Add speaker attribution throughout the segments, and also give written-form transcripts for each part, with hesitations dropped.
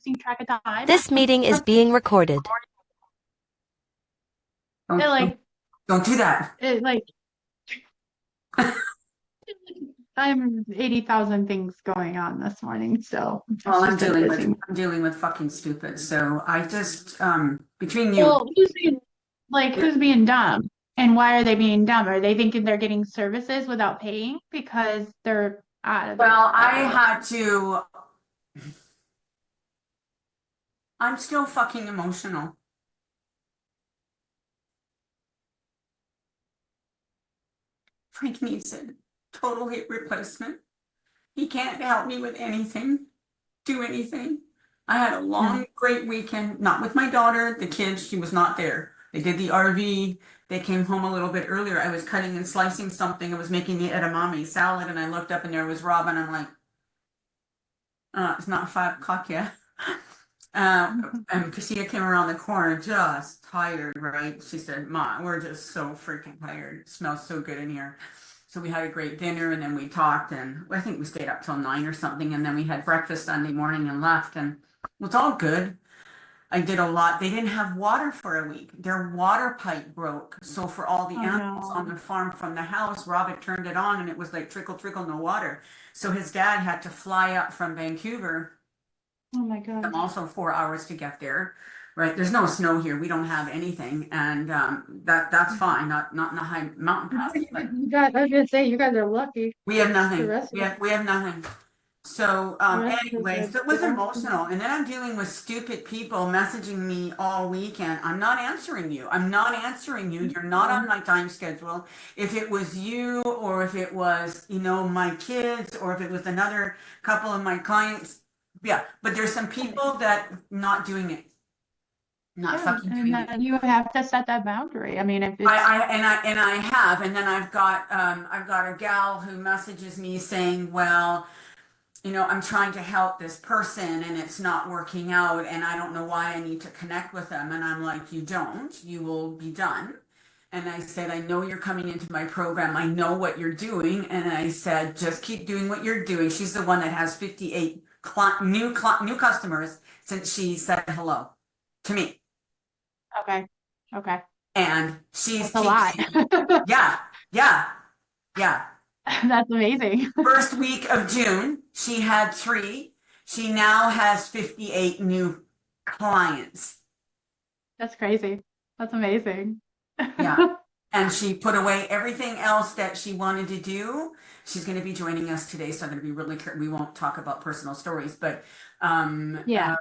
Speaker 1: losing track of time.
Speaker 2: This meeting is being recorded.
Speaker 1: It like
Speaker 3: Don't do that.
Speaker 1: it like I'm 80,000 things going on this morning, so
Speaker 3: Well,
Speaker 1: it's just been busy.
Speaker 3: I'm dealing with fucking stupid. So I just between you.
Speaker 1: Well, who's being dumb? And why are they being dumb? Are they thinking they're getting services without paying because they're out of their
Speaker 3: Well, I
Speaker 1: budget?
Speaker 3: had to. I'm still fucking emotional. Frank needs a total hip replacement. He can't help me with anything, do anything. I had a long, great weekend, not with my daughter, the kids, she was not there. They did the RV. They came home a little bit earlier. I was cutting and slicing something. I was making the edamame salad, and I looked up and there was Rob, and I'm like, it's not 5 o'clock yet. And Cassia came around the corner just tired, right? She said, "Ma, we're just so freaking tired. It smells so good in here." So we had a great dinner, and then we talked, and I think we stayed up till 9 or something, and then we had breakfast Sunday morning and left, and it's all good. I did a lot. They didn't have water for a week. Their water pipe broke. So for all the animals on the farm from the house, Robert turned it on, and it was like trickle, trickle, no water. So his dad had to fly up from Vancouver.
Speaker 1: Oh my God.
Speaker 3: Also 4 hours to get there, right? There's no snow here. We don't have anything, and that's fine. Not in the high mountain passes, but
Speaker 1: I was gonna say you guys are lucky.
Speaker 3: we have nothing.
Speaker 1: The rest of
Speaker 3: We have nothing. So anyway, so it was emotional, and then I'm dealing with stupid people messaging me all weekend. I'm not answering you. I'm not answering you. You're not on my time schedule. If it was you, or if it was, my kids, or if it was another couple of my clients. Yeah, but there's some people that not doing it, not fucking doing it.
Speaker 1: And you have to set that boundary. I mean, if it's,
Speaker 3: I have, and then I've got a gal who messages me saying, well, I'm trying to help this person and it's not working out, and I don't know why I need to connect with them. And I'm like, you don't, you will be done. And I said, I know you're coming into my program. I know what you're doing. And I said, just keep doing what you're doing. She's the one that has 58 new customers since she said hello to me.
Speaker 1: okay.
Speaker 3: And she's
Speaker 1: That's a lot.
Speaker 3: Yeah.
Speaker 1: That's amazing.
Speaker 3: First week of June, she had 3. She now has 58 new clients.
Speaker 1: That's crazy. That's amazing.
Speaker 3: Yeah. And she put away everything else that she wanted to do. She's going to be joining us today, so I'm going to be really careful. We won't talk about personal stories, but
Speaker 1: yeah.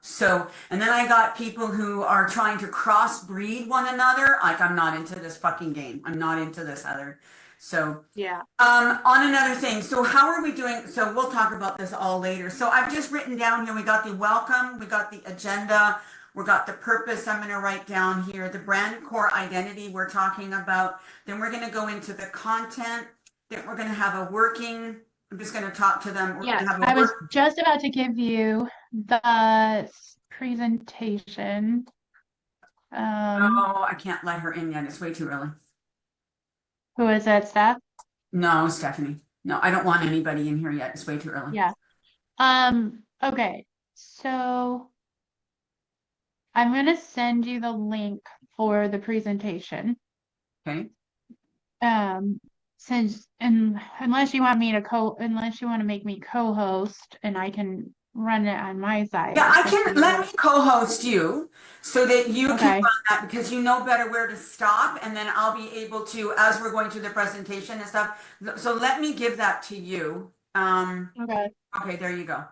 Speaker 3: So, and then I got people who are trying to crossbreed one another. Like, I'm not into this fucking game. I'm not into this, Heather. So
Speaker 1: yeah.
Speaker 3: On another thing, so how are we doing? So we'll talk about this all later. So I've just written down here, we got the welcome, we got the agenda, we got the purpose. I'm going to write down here the brand core identity we're talking about. Then we're going to go into the content. Then we're going to have a working. I'm just going to talk to them.
Speaker 1: I was just about to give you the presentation.
Speaker 3: I can't let her in yet. It's way too early.
Speaker 1: Who is it, Steph?
Speaker 3: No, Stephanie. No, I don't want anybody in here yet. It's way too early.
Speaker 1: Yeah. Okay. So I'm going to send you the link for the presentation.
Speaker 3: Okay.
Speaker 1: Unless you want to make me co-host, and I can run it on my side.
Speaker 3: Yeah, I can let me co-host you so that you can run that, because you know better where to stop, and then I'll be able to, as we're going through the presentation and stuff. So let me give that to you. Okay, there you go.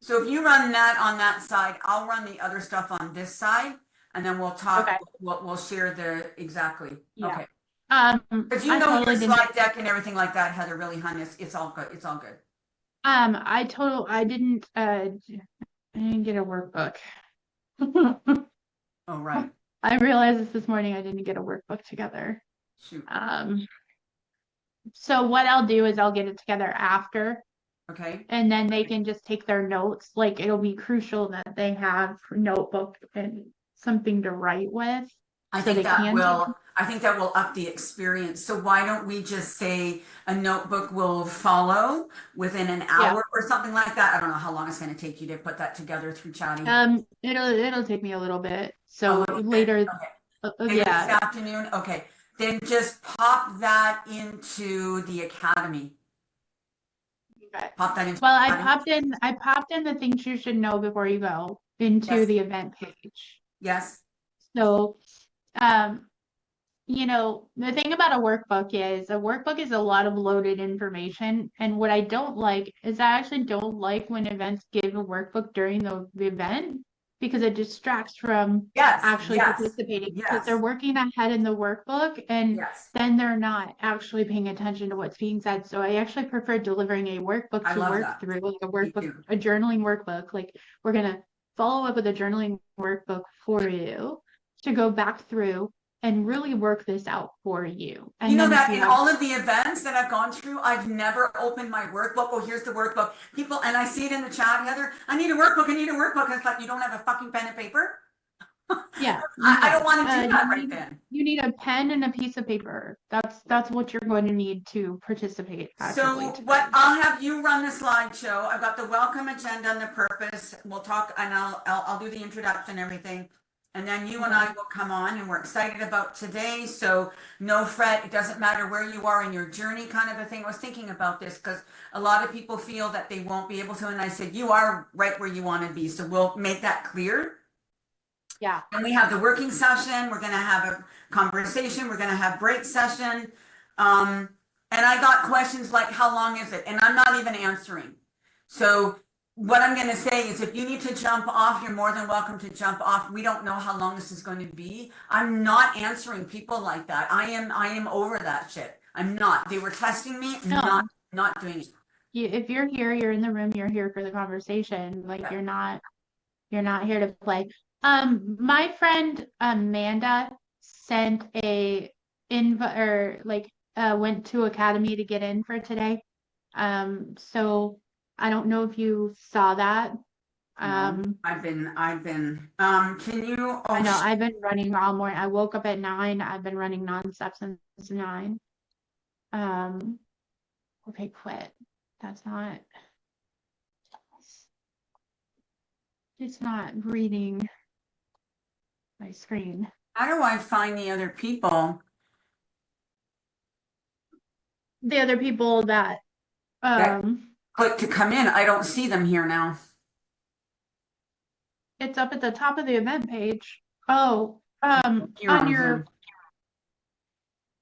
Speaker 3: So if you run that on that side, I'll run the other stuff on this side, and then we'll talk. We'll share the exactly.
Speaker 1: Yeah.
Speaker 3: Okay. But you know your slide deck and everything like that, Heather. Really, honey, it's all good. It's all good.
Speaker 1: I didn't get a workbook.
Speaker 3: Oh, right.
Speaker 1: I realized this morning I didn't get a workbook together.
Speaker 3: Shoot.
Speaker 1: So what I'll do is I'll get it together after.
Speaker 3: Okay.
Speaker 1: And then they can just take their notes. Like, it'll be crucial that they have a notebook and something to write with.
Speaker 3: I
Speaker 1: so
Speaker 3: think
Speaker 1: they
Speaker 3: that
Speaker 1: can take.
Speaker 3: will, I think that will up the experience. So why don't we just say a notebook will follow within an
Speaker 1: Yeah.
Speaker 3: hour or something like that? I don't know how long it's going to take you to put that together through chatting.
Speaker 1: It'll take me a little bit.
Speaker 3: A
Speaker 1: So
Speaker 3: little bit.
Speaker 1: later,
Speaker 3: Okay. Later this
Speaker 1: yeah.
Speaker 3: afternoon. Okay. Then just pop that into the academy.
Speaker 1: Okay.
Speaker 3: Pop that into
Speaker 1: Well,
Speaker 3: the academy.
Speaker 1: I popped in the things you should know before you go into
Speaker 3: Yes.
Speaker 1: the event page.
Speaker 3: Yes.
Speaker 1: So, um, you know, the thing about a workbook is a lot of loaded information. And what I don't like is I actually don't like when events give a workbook during the event because it distracts from
Speaker 3: Yes.
Speaker 1: actually
Speaker 3: Yes.
Speaker 1: participating because they're
Speaker 3: Yes.
Speaker 1: working ahead in the workbook and
Speaker 3: Yes.
Speaker 1: then they're not actually paying attention to what's being said. So I actually prefer delivering a workbook
Speaker 3: I
Speaker 1: to
Speaker 3: love
Speaker 1: work
Speaker 3: that.
Speaker 1: through, like a
Speaker 3: Me
Speaker 1: workbook,
Speaker 3: too.
Speaker 1: a journaling workbook. Like we're gonna follow up with a journaling workbook for you to go back through and really work this out for you.
Speaker 3: You
Speaker 1: And
Speaker 3: know
Speaker 1: then if
Speaker 3: that
Speaker 1: you
Speaker 3: in
Speaker 1: have,
Speaker 3: all of the events that I've gone through, I've never opened my workbook. Oh, here's the workbook. People, and I see it in the chat, Heather, I need a workbook. I need a workbook. And it's like, you don't have a fucking pen and paper?
Speaker 1: yeah,
Speaker 3: I don't
Speaker 1: no,
Speaker 3: want to do that right then.
Speaker 1: you need a pen and a piece of paper. That's what you're going to need to participate actively
Speaker 3: So
Speaker 1: today.
Speaker 3: what I'll have you run the slideshow. I've got the welcome agenda and the purpose. We'll talk and I'll do the introduction and everything. And then you and I will come on and we're excited about today. So no fret. It doesn't matter where you are in your journey kind of a thing. I was thinking about this because a lot of people feel that they won't be able to. And I said, you are right where you want to be. So we'll make that clear.
Speaker 1: Yeah.
Speaker 3: And we have the working session. We're going to have a conversation. We're going to have break session. And I got questions like, how long is it? And I'm not even answering. So what I'm going to say is if you need to jump off, you're more than welcome to jump off. We don't know how long this is going to be. I'm not answering people like that. I am over that shit. I'm not. They were testing me,
Speaker 1: No.
Speaker 3: not doing it.
Speaker 1: If you're here, you're in the room, you're here for the conversation. Like
Speaker 3: Yeah.
Speaker 1: you're not here to play. My friend Amanda sent a went to Academy to get in for today. So I don't know if you saw that.
Speaker 3: No, I've been, can you,
Speaker 1: I know I've been running all morning. I woke up at 9. I've been running nonstop since 9. Okay, quit. That's not, it's not reading my screen.
Speaker 3: how do I find the other people?
Speaker 1: The other people that
Speaker 3: Click to come in. I don't see them here now.
Speaker 1: it's up at the top of the event page. Oh,
Speaker 3: Here
Speaker 1: on
Speaker 3: on
Speaker 1: your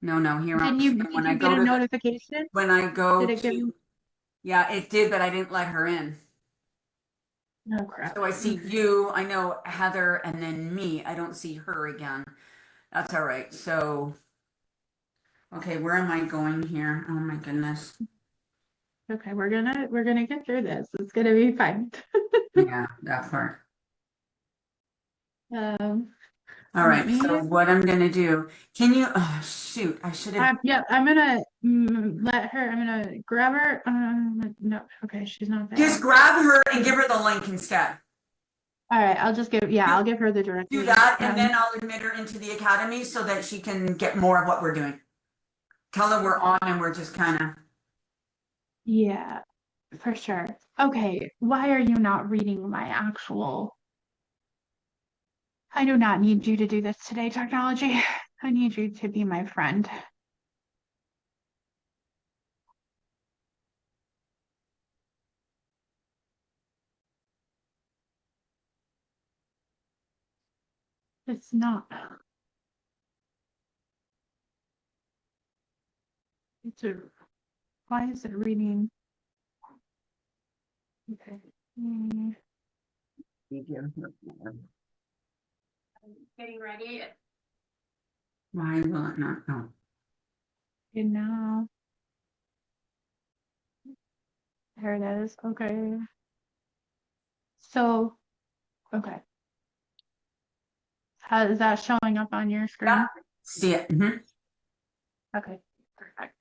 Speaker 3: Zoom. No, here on
Speaker 1: did
Speaker 3: when I
Speaker 1: you
Speaker 3: go
Speaker 1: get a
Speaker 3: to
Speaker 1: notification?
Speaker 3: when I go
Speaker 1: Did it give
Speaker 3: to
Speaker 1: you?
Speaker 3: yeah, it did, but I didn't let her in.
Speaker 1: No crap.
Speaker 3: So I see you, I know Heather, and then me. I don't see her again. That's all right. So okay, where am I going here? Oh my goodness.
Speaker 1: Okay, we're gonna get through this. It's gonna be fine.
Speaker 3: Yeah, that part.
Speaker 1: Um,
Speaker 3: All right,
Speaker 1: let
Speaker 3: so
Speaker 1: me.
Speaker 3: what I'm gonna do, can you, oh shoot, I should have,
Speaker 1: Yeah, I'm gonna let her. I'm gonna grab her. No, okay, she's not there.
Speaker 3: just grab her and give her the link instead.
Speaker 1: All right, I'll just give. Yeah, I'll give her the direct
Speaker 3: Do
Speaker 1: link.
Speaker 3: that, and then I'll admit her into the academy so that she can get more of what we're doing. Tell her we're on and we're just kind of.
Speaker 1: Yeah, for sure. Okay, why are you not reading my actual? I do not need you to do this today, technology. I need you to be my friend. It's not. It's a. Why is it reading? Okay. Getting ready.
Speaker 3: Why will it not? Oh.
Speaker 1: And now. There it is. Okay. So, okay. How is that showing up on your screen?
Speaker 3: Yeah. See it.
Speaker 1: Okay, perfect.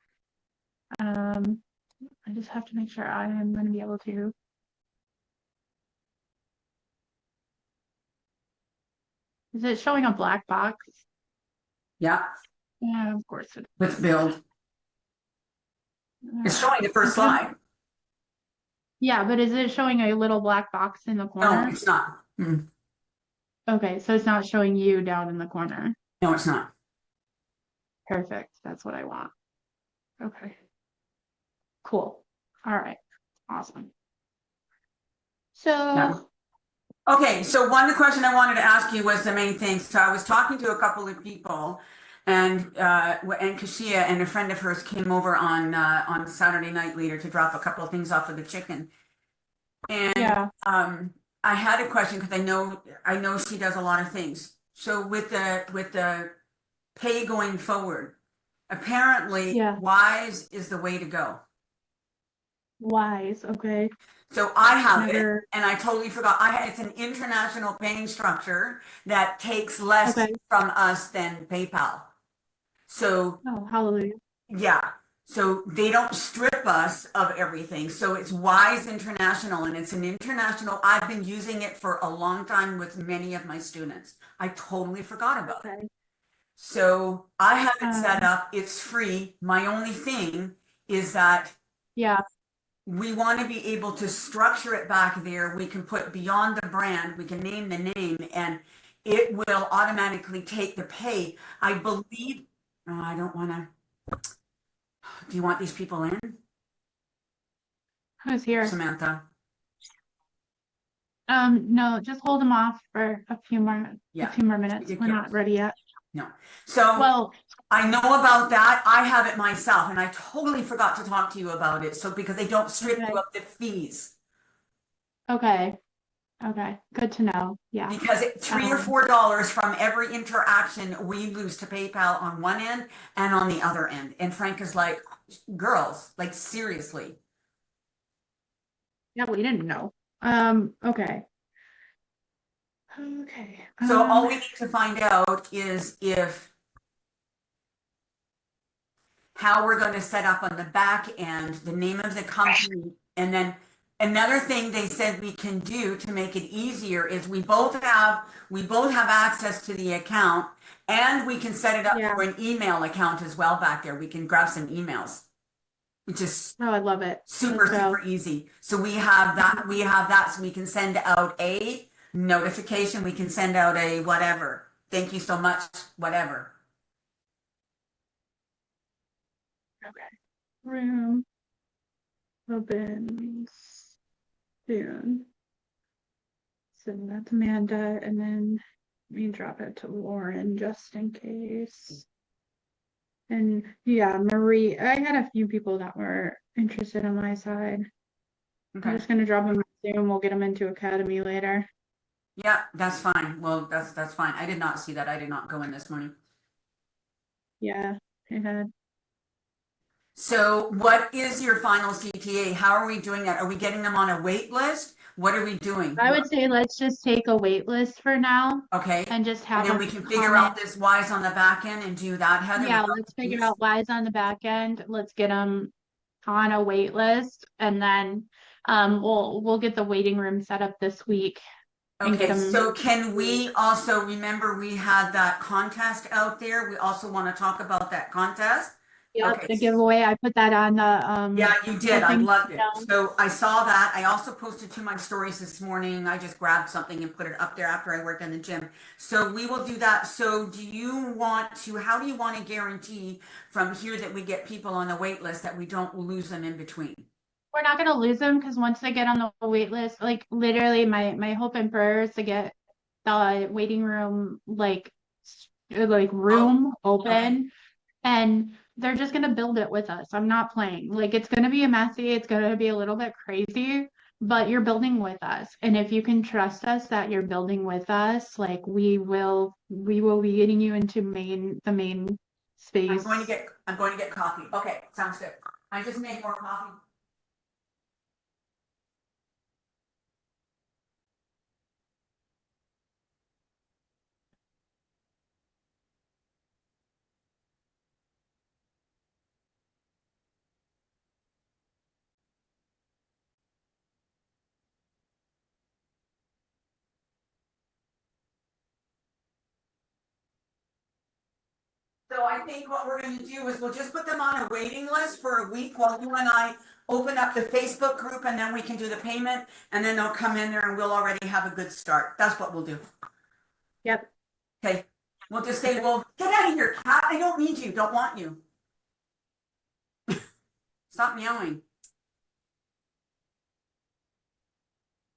Speaker 1: I just have to make sure I am going to be able to. Is it showing a black box?
Speaker 3: Yeah,
Speaker 1: Yeah, of course it
Speaker 3: with build. It's
Speaker 1: is.
Speaker 3: showing the first slide.
Speaker 1: Yeah, but is it showing a little black box in the
Speaker 3: No,
Speaker 1: corner?
Speaker 3: it's not.
Speaker 1: Okay, so it's not showing you down in the corner.
Speaker 3: No, it's not.
Speaker 1: Perfect. That's what I want. Okay, cool. All right, awesome.
Speaker 3: Yeah.
Speaker 1: So,
Speaker 3: Okay, so one question I wanted to ask you was the main thing. So I was talking to a couple of people, and Kashia and a friend of hers came over on Saturday night later to drop a couple of things off of the chicken. And
Speaker 1: yeah,
Speaker 3: I had a question because I know she does a lot of things. So with the pay going forward, apparently
Speaker 1: yeah,
Speaker 3: WISE is the way to go.
Speaker 1: wise. Okay,
Speaker 3: So I have it,
Speaker 1: never.
Speaker 3: and I totally forgot. It's an international paying structure that takes less
Speaker 1: Okay.
Speaker 3: from us than PayPal. So
Speaker 1: Oh, hallelujah.
Speaker 3: yeah, so they don't strip us of everything. So it's Wise International, and it's an international. I've been using it for a long time with many of my students. I totally forgot about it.
Speaker 1: Okay.
Speaker 3: So I have it set
Speaker 1: Um,
Speaker 3: up. It's free. My only thing is that
Speaker 1: yeah,
Speaker 3: we want to be able to structure it back there. We can put beyond the brand, we can name the name, and it will automatically take the pay. I believe, I don't want to, do you want these people in,
Speaker 1: who's here?
Speaker 3: Samantha?
Speaker 1: No, just hold them off for a
Speaker 3: Yeah,
Speaker 1: few more minutes.
Speaker 3: get
Speaker 1: We're not
Speaker 3: careful.
Speaker 1: ready yet.
Speaker 3: No. So
Speaker 1: Well,
Speaker 3: I know about that. I have it myself, and I totally forgot to talk to you about it. So because they don't strip
Speaker 1: okay,
Speaker 3: you of the fees.
Speaker 1: okay, okay. Good to know. Yeah.
Speaker 3: Because $3 or $4 from every interaction we lose to PayPal on one end and on the other end. And Frank is like, girls, like seriously.
Speaker 1: Yeah, we didn't know. Okay. Okay.
Speaker 3: So all we need to find out is if how we're going to set up on the back end, the name of the company, and then another thing they said we can do to make it easier is we both have access to the account, and we can set it up
Speaker 1: Yeah.
Speaker 3: for an email account as well back there. We can grab some emails, which is
Speaker 1: Oh, I love it.
Speaker 3: super,
Speaker 1: Let's go.
Speaker 3: super easy. So we have that, so we can send out a notification, we can send out a whatever. Thank you so much, whatever.
Speaker 1: Okay. Room opens soon. So that's Amanda, and then let me drop it to Lauren just in case. And yeah, Marie, I had a few people that were interested on my side. I'm
Speaker 3: Okay.
Speaker 1: just gonna drop them in Zoom. We'll get them into Academy later.
Speaker 3: Yeah, that's fine. Well, that's fine. I did not see that. I did not go in this morning.
Speaker 1: Yeah, I had.
Speaker 3: So what is your final CTA? How are we doing that? Are we getting them on a wait list? What are we doing?
Speaker 1: I would say let's just take a wait list for now
Speaker 3: Okay.
Speaker 1: and just
Speaker 3: And
Speaker 1: have
Speaker 3: then
Speaker 1: them
Speaker 3: we can figure
Speaker 1: comment.
Speaker 3: out this wise on the back end and do that, Heather.
Speaker 1: Yeah,
Speaker 3: without
Speaker 1: let's
Speaker 3: the
Speaker 1: figure
Speaker 3: fees.
Speaker 1: out why it's on the back end. Let's get them on a wait list, and then we'll get the waiting room set up this week and get
Speaker 3: Okay,
Speaker 1: them.
Speaker 3: so can we also remember we had that contest out there? We also want to talk about that contest.
Speaker 1: Yep,
Speaker 3: Okay.
Speaker 1: the giveaway. I put that on
Speaker 3: Yeah, you did. I
Speaker 1: thing.
Speaker 3: loved it. So I saw that. I also posted to my stories this morning. I just grabbed something and put it up there after I worked in the gym. So we will do that. So how do you want to guarantee from here that we get people on the wait list that we don't lose them in between?
Speaker 1: We're not gonna lose them because once they get on the wait list, like literally my hope and prayer is to get the waiting room room open.
Speaker 3: Okay.
Speaker 1: And they're just gonna build it with us. I'm not playing. Like it's gonna be messy, it's gonna be a little bit crazy, but you're building with us. And if you can trust us that you're building with us, like we will be getting you into the main space.
Speaker 3: I'm going to get coffee. Okay, sounds good. I just made more coffee. So I think what we're gonna do is we'll just put them on a waiting list for a week while you and I open up the Facebook group, and then we can do the payment, and then they'll come in there and we'll already have a good start. That's what we'll do.
Speaker 1: Yep.
Speaker 3: Okay, we'll just say, well, get out of here, cat. I don't need you, don't want you. Stop meowing.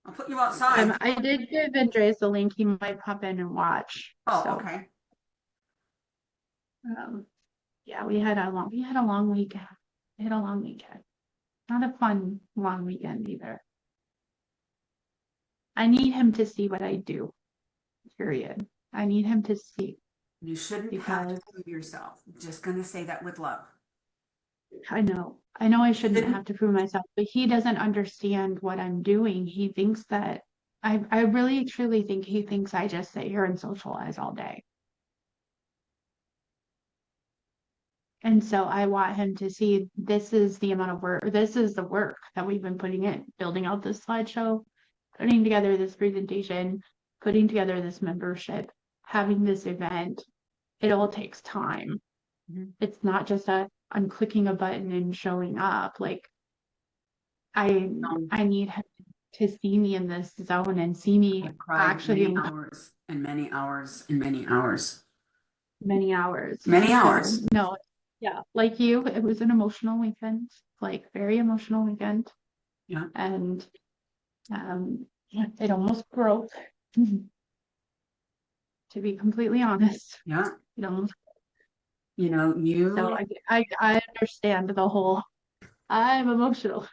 Speaker 3: I'll put you outside.
Speaker 1: I did give Andres the link. He might pop in and watch.
Speaker 3: Oh,
Speaker 1: So,
Speaker 3: okay.
Speaker 1: yeah, we had a long weekend. We had a long weekend. Not a fun long weekend either. I need him to see what I do. Period. I need him to see.
Speaker 3: You shouldn't have to prove yourself. I'm just gonna say that with love.
Speaker 1: I know I shouldn't have to prove myself, but he doesn't understand what I'm doing. He thinks that I really truly think he thinks I just sit here and socialize all day. And so I want him to see this is the amount of work, this is the work that we've been putting in, building out this slideshow, putting together this presentation, putting together this membership, having this event. It all takes time.
Speaker 3: Mhm.
Speaker 1: It's not just I'm clicking a button and showing up. Like I need him to see me in this zone and see me actually
Speaker 3: many hours and many hours and many hours.
Speaker 1: Many hours.
Speaker 3: Many hours.
Speaker 1: So, no, yeah, like you, it was an emotional weekend, like very emotional weekend.
Speaker 3: Yeah.
Speaker 1: And it almost broke. To be completely honest.
Speaker 3: Yeah.
Speaker 1: It almost.
Speaker 3: So
Speaker 1: I understand the whole. I'm emotional.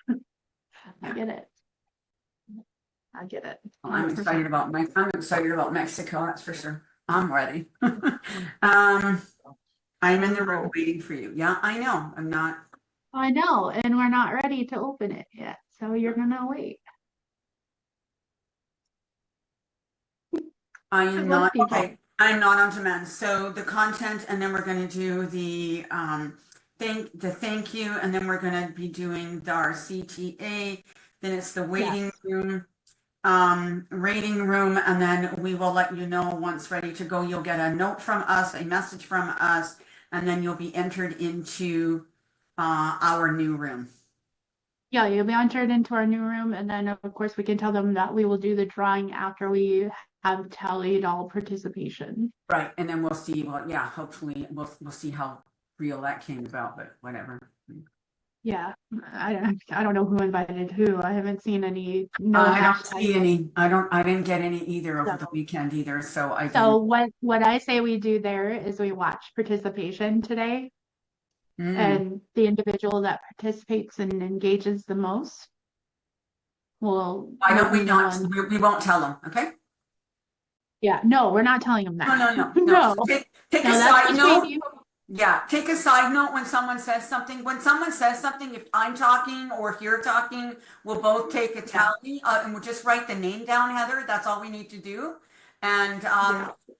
Speaker 1: I get it. I get it.
Speaker 3: I'm excited about Mexico, that's for sure. I'm ready. I'm in the room waiting for you. Yeah, I know. I'm not.
Speaker 1: I know, and we're not ready to open it yet, so you're gonna wait.
Speaker 3: I am not okay. I'm not on demand. So the content, and then we're going to do the thank you, and then we're going to be doing our CTA. Then it's the waiting room, rating room, and then we will let you know once ready to go. You'll get a note from us, a message from us, and then you'll be entered into our new room.
Speaker 1: Yeah, you'll be entered into our new room, and then of course we can tell them that we will do the drawing after we have tallied all participation.
Speaker 3: Right, and then we'll see. Well, yeah, hopefully we'll see how real that came about, but whatever.
Speaker 1: Yeah, I don't know who invited who. I haven't seen any. No,
Speaker 3: I don't see any. I didn't get any either over the weekend either. So I.
Speaker 1: So what I say we do there is we watch participation today. And the individual that participates and engages the most will.
Speaker 3: Why don't we not? We won't tell them, okay?
Speaker 1: Yeah, no, we're not telling them that.
Speaker 3: No.
Speaker 1: No.
Speaker 3: So take a side note. Yeah, take a side note when someone says something. When someone says something, if I'm talking or if you're talking, we'll both take a tally and we'll just write the name down, Heather. That's all we need to do. And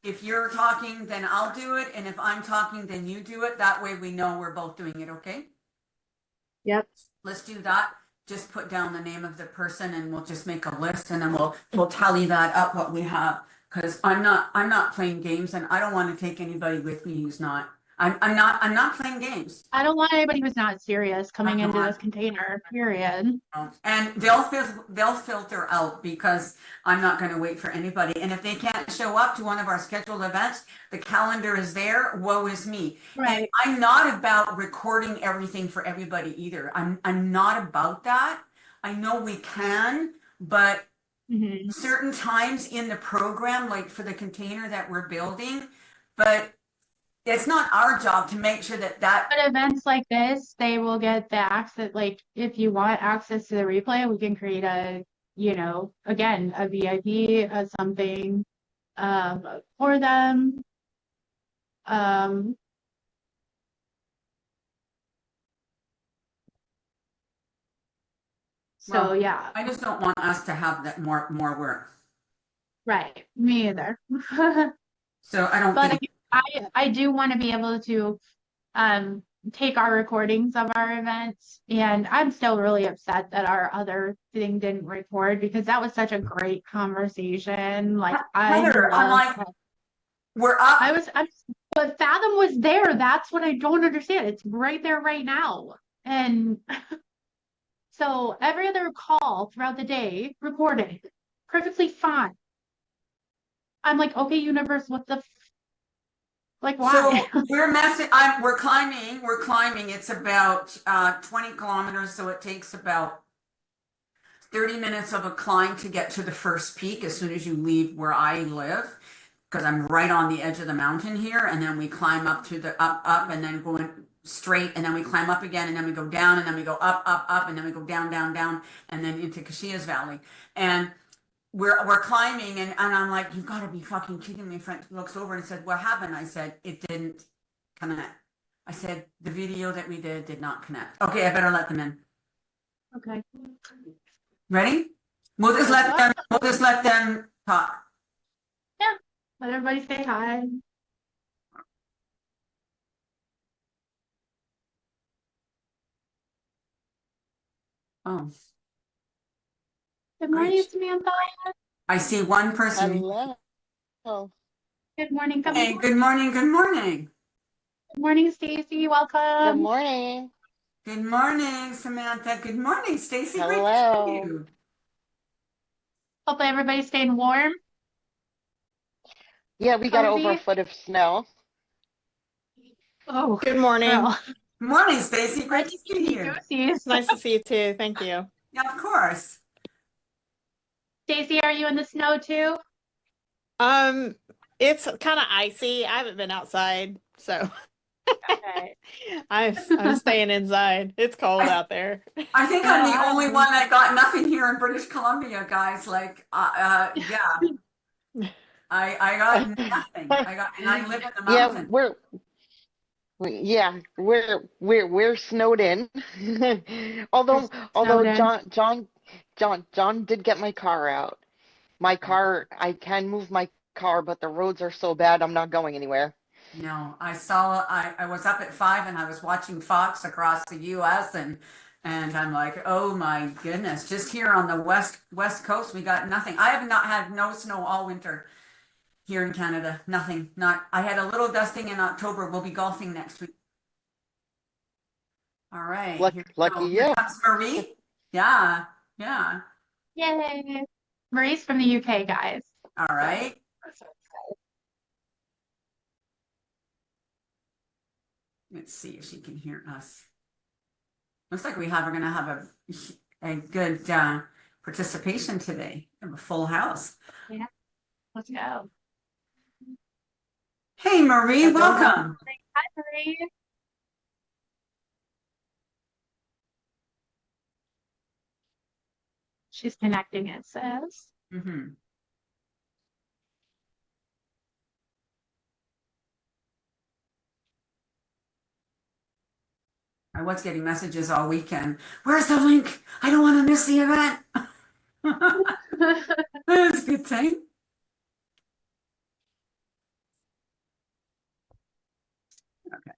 Speaker 3: if you're talking, then I'll do it. And if I'm talking, then you do it. That way we know we're both doing it, okay?
Speaker 1: Yep.
Speaker 3: Let's do that. Just put down the name of the person and we'll just make a list, and then we'll tally that up what we have. Because I'm not playing games, and I don't want to take anybody with me who's not. I'm not playing games.
Speaker 1: I don't want anybody who's not serious coming into this container, period.
Speaker 3: And they'll filter out, because I'm not going to wait for anybody. And if they can't show up to one of our scheduled events, the calendar is there. Woe is me.
Speaker 1: Right.
Speaker 3: And I'm not about recording everything for everybody either. I'm not about that. I know we can, but certain times in the program, like for the container that we're building, but it's not our job to make sure that
Speaker 1: But events like this, they will get the access. Like if you want access to the replay, we can create again, a VIP, something for them. So yeah.
Speaker 3: I just don't want us to have that more work.
Speaker 1: Right. Me either.
Speaker 3: So I don't think
Speaker 1: I do want to be able to take our recordings of our events, and I'm still really upset that our other thing didn't record, because that was such a great conversation. Like
Speaker 3: Heather, I'm like, we're up.
Speaker 1: I'm But Fathom was there. That's what I don't understand. It's right there right now. And so every other call throughout the day recorded perfectly fine. I'm like, okay, universe, what the like why?
Speaker 3: So we're climbing. It's about 20 kilometers, so it takes about 30 minutes of a climb to get to the first peak as soon as you leave where I live, because I'm right on the edge of the mountain here. And then we climb up to the up, and then going straight, and then we climb up again, and then we go down, and then we go up, and then we go down, down, down, and then into Caxias Valley. And we're climbing, and I'm like, you've got to be fucking kidding me. Frank looks over and said, what happened? I said, it didn't connect. I said, the video that we did not connect. Okay, I better let them in.
Speaker 1: Okay.
Speaker 3: Ready? We'll just let them talk.
Speaker 1: Yeah. Let everybody say hi.
Speaker 3: Oh,
Speaker 1: Good morning,
Speaker 3: great.
Speaker 1: Samantha.
Speaker 3: I see one person.
Speaker 4: Hello.
Speaker 1: Good morning.
Speaker 3: Hey, good morning. Good morning.
Speaker 1: Good morning, Stacy.
Speaker 4: Good
Speaker 1: Welcome.
Speaker 4: morning.
Speaker 3: Good morning, Samantha. Good morning, Stacy. Great to see
Speaker 4: Hello.
Speaker 3: you.
Speaker 1: Hopefully everybody's staying warm.
Speaker 4: Yeah, we got over a
Speaker 1: Cozy.
Speaker 4: foot of snow.
Speaker 1: Oh,
Speaker 5: Good morning.
Speaker 1: girl.
Speaker 3: Good morning, Stacy. Great to see you.
Speaker 1: Goosies.
Speaker 5: Nice to see you too. Thank you.
Speaker 3: Yeah, of course.
Speaker 1: Stacy, are you in the snow too?
Speaker 5: It's kind of icy. I haven't been outside, so
Speaker 1: Okay.
Speaker 5: I'm staying inside. It's cold out there.
Speaker 3: I think I'm the only one that got nothing here in British Columbia, guys. Like, yeah, I got nothing. And I live in the
Speaker 4: Yeah,
Speaker 3: mountains.
Speaker 4: we're snowed in. Although
Speaker 1: Snowed in.
Speaker 4: John did get my car out. My car, I can move my car, but the roads are so bad, I'm not going anywhere.
Speaker 3: No, I was up at 5 and I was watching Fox across the US, and I'm like, oh my goodness, just here on the west coast we got nothing. I have not had no snow all winter here in Canada. Nothing. I had a little dusting in October. We'll be golfing next week. All right.
Speaker 4: Lucky
Speaker 3: Here
Speaker 4: you.
Speaker 3: comes Marie. Yeah.
Speaker 1: Yay. Marie's from the UK, guys.
Speaker 3: All right. Let's see if she can hear us. Looks like we're gonna have a good participation today. We have a full house.
Speaker 1: Yeah. Let's go.
Speaker 3: Hey Marie, welcome.
Speaker 1: Hi, Marie. She's connecting, it says.
Speaker 3: Mm-hmm. I was getting messages all weekend. Where's the link? I don't want to miss the event. That's a good thing. Okay.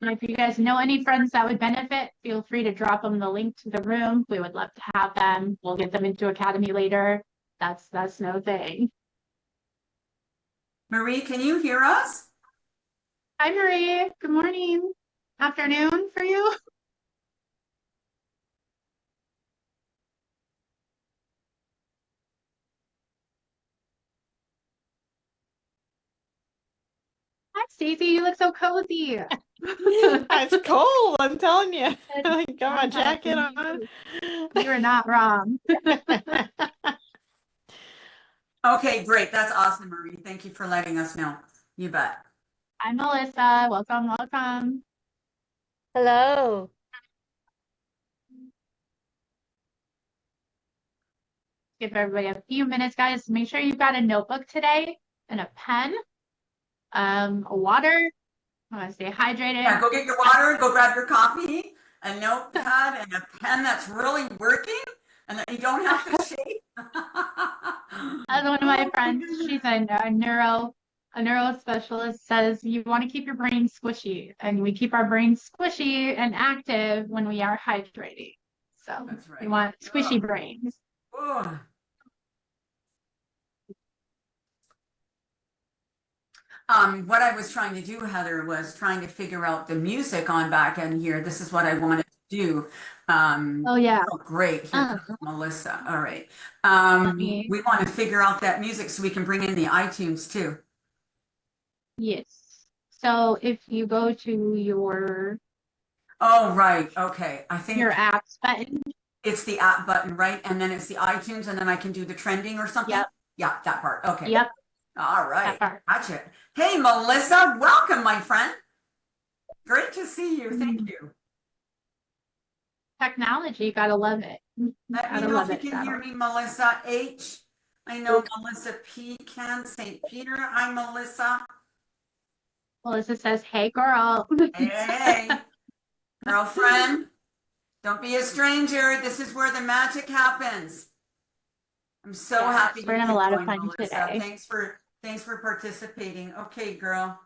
Speaker 1: If you guys know any friends that would benefit, feel free to drop them the link to the room. We would love to have them. We'll get them into Academy later. That's no thing.
Speaker 3: Marie, can you hear us?
Speaker 1: Hi, Marie. Good morning. Afternoon for you. Hi, Stacey. You look so cozy.
Speaker 5: It's cold, I'm telling you. I got my jacket on.
Speaker 1: You are not wrong.
Speaker 3: Okay, great. That's awesome, Marie. Thank you for letting us know. You bet.
Speaker 1: Hi, Melissa. Welcome.
Speaker 2: Hello.
Speaker 1: Give everybody a few minutes, guys. Make sure you've got a notebook today and a pen, a water. I want to stay hydrated.
Speaker 3: Yeah, go get your water, go grab your coffee, a notepad, and a pen that's really working and that you don't have to shake.
Speaker 1: As one of my friends, she's a neuro specialist, says you want to keep your brain squishy, and we keep our brains squishy and active when we are hydrating. So
Speaker 3: That's right.
Speaker 1: we want squishy brains.
Speaker 3: What I was trying to do, Heather, was trying to figure out the music on back end here. This is what I wanted to do.
Speaker 1: Oh yeah.
Speaker 3: Oh, great. Here
Speaker 1: Uh,
Speaker 3: comes Melissa. All right.
Speaker 1: me.
Speaker 3: We want to figure out that music so we can bring in the iTunes too.
Speaker 1: Yes. So if you go to your
Speaker 3: Oh, right. Okay. I think
Speaker 1: apps button,
Speaker 3: it's the app button, right? And then it's the iTunes, and then I can do the trending or something.
Speaker 1: Yep.
Speaker 3: Yeah, that part. Okay.
Speaker 1: Yep,
Speaker 3: All right.
Speaker 1: that part.
Speaker 3: Gotcha. Hey, Melissa, welcome, my friend. Great to see you. Thank you.
Speaker 1: Technology, gotta love it.
Speaker 3: Let me
Speaker 1: Gotta
Speaker 3: know
Speaker 1: love
Speaker 3: if you
Speaker 1: it.
Speaker 3: can hear me, Melissa H. I know Melissa P. can. St. Peter. I'm Melissa.
Speaker 1: Melissa says, "Hey, girl."
Speaker 3: Hey, girlfriend. Don't be a stranger. This is where the magic happens. I'm so
Speaker 1: Yes,
Speaker 3: happy
Speaker 1: we're
Speaker 3: you
Speaker 1: gonna have a
Speaker 3: could
Speaker 1: lot of
Speaker 3: join,
Speaker 1: fun
Speaker 3: Melissa.
Speaker 1: today.
Speaker 3: Thanks for participating. Okay, girl.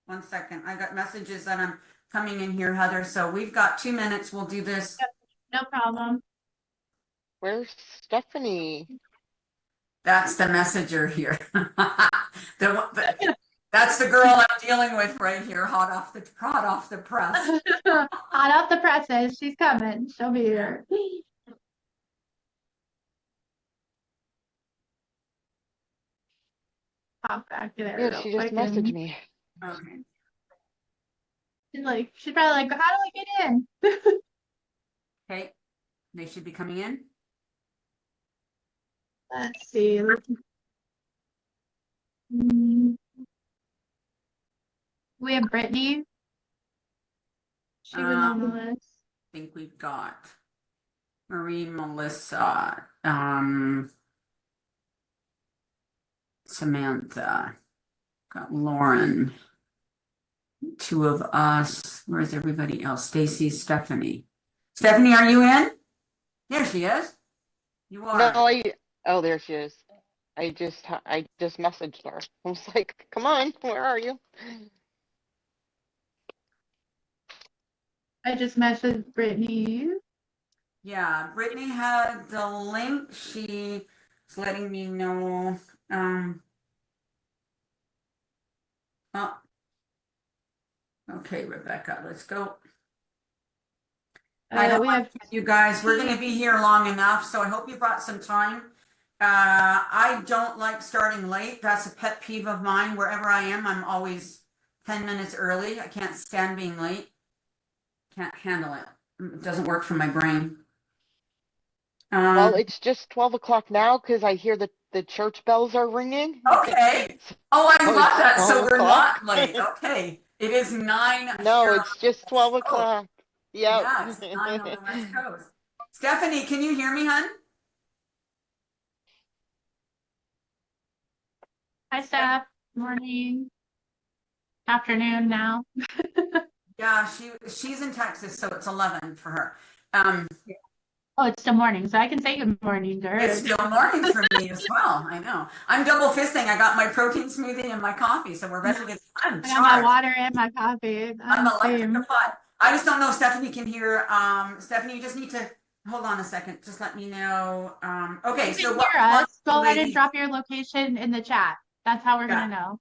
Speaker 3: 1 second. I got messages that I'm coming in here, Heather. So we've got 2 minutes. We'll do this.
Speaker 1: No problem.
Speaker 4: Where's Stephanie?
Speaker 3: That's the messenger here. That's the girl I'm dealing with right here, hot off the press.
Speaker 1: Hot off the presses. She's coming. She'll be here. Pop back to there
Speaker 4: Yeah,
Speaker 1: real
Speaker 4: she just
Speaker 1: quick.
Speaker 4: messaged
Speaker 1: And
Speaker 4: me.
Speaker 3: Okay.
Speaker 1: she's probably like, "How do I get in?"
Speaker 3: Okay. They should be coming in.
Speaker 1: Let's see. Mm, We have Brittany. She was on the list.
Speaker 3: I think we've got Marie, Melissa, Samantha, got Lauren, 2 of us. Where's everybody else? Stacy, Stephanie. Stephanie, are you in? There she is. You are.
Speaker 4: No, oh, there she is. I just messaged her. I was like, come on, where are you?
Speaker 1: I just messaged Brittany.
Speaker 3: Yeah, Brittany had the link. She's letting me know. Oh, okay, Rebecca, let's go. I don't
Speaker 1: We have
Speaker 3: you guys, we're going to be here long enough, so I hope you brought some time. I don't like starting late. That's a pet peeve of mine. Wherever I am, I'm always 10 minutes early. I can't stand being late. Can't handle it. It doesn't work for my brain.
Speaker 4: Well, it's just 12 o'clock now because I hear the church bells are ringing.
Speaker 3: Okay. Oh, I
Speaker 4: Oh,
Speaker 3: love
Speaker 4: it's
Speaker 3: that. So
Speaker 4: 12
Speaker 3: we're
Speaker 4: o'clock?
Speaker 3: not late. Okay. It is 9
Speaker 4: No,
Speaker 3: here.
Speaker 4: it's just 12 o'clock. Yep.
Speaker 3: Yeah, it's 9 on the West Coast. Stephanie, can you hear me, hun?
Speaker 1: Hi, Steph. Morning. Afternoon now.
Speaker 3: Yeah, she's in Texas, so it's 11 for her.
Speaker 1: Oh, it's still morning, so I can say good morning to her.
Speaker 3: It's still morning for me as well. I know. I'm double fisting. I got my protein smoothie and my coffee, so we're ready to. I'm
Speaker 1: I got my water and my coffee.
Speaker 3: I'm
Speaker 1: Same.
Speaker 3: electrified. I just don't know if Stephanie can hear. Stephanie, you just need to hold on a second. Just let me know. Okay,
Speaker 1: If you
Speaker 3: so
Speaker 1: can
Speaker 3: what?
Speaker 1: hear us, go ahead and drop your location in the chat. That's how we're gonna know.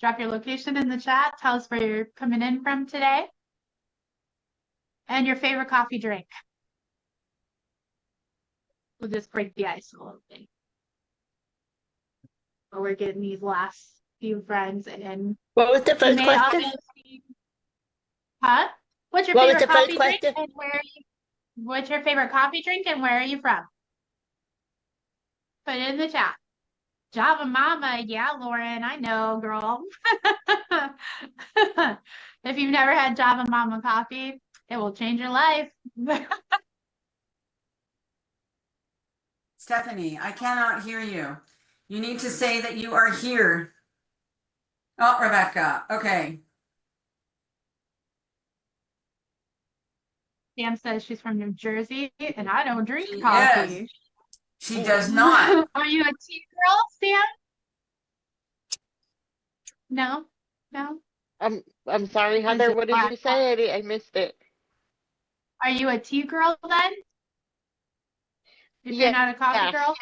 Speaker 1: Drop your location in the chat. Tell us where you're coming in from today. And your favorite coffee drink. We'll just break the ice a little bit. But we're getting these last few friends in.
Speaker 2: What was the first question?
Speaker 1: Huh? What's your
Speaker 2: What was
Speaker 1: favorite
Speaker 2: the first
Speaker 1: coffee drink
Speaker 2: question?
Speaker 1: and where are you? What's your favorite coffee drink and where are you from? Put it in the chat. Java Mama, yeah, Lauren, I know, girl. If you've never had Java Mama coffee, it will change your life.
Speaker 3: Stephanie, I cannot hear you. You need to say that you are here. Oh, Rebecca. Okay.
Speaker 1: Sam says she's from New Jersey, and I don't drink
Speaker 3: She
Speaker 1: coffee.
Speaker 3: is. She does not.
Speaker 1: Are you a tea girl, Sam? No, no.
Speaker 4: I'm sorry, Heather. What did you say? I missed it.
Speaker 1: Are you a tea girl then? If you're not a coffee girl?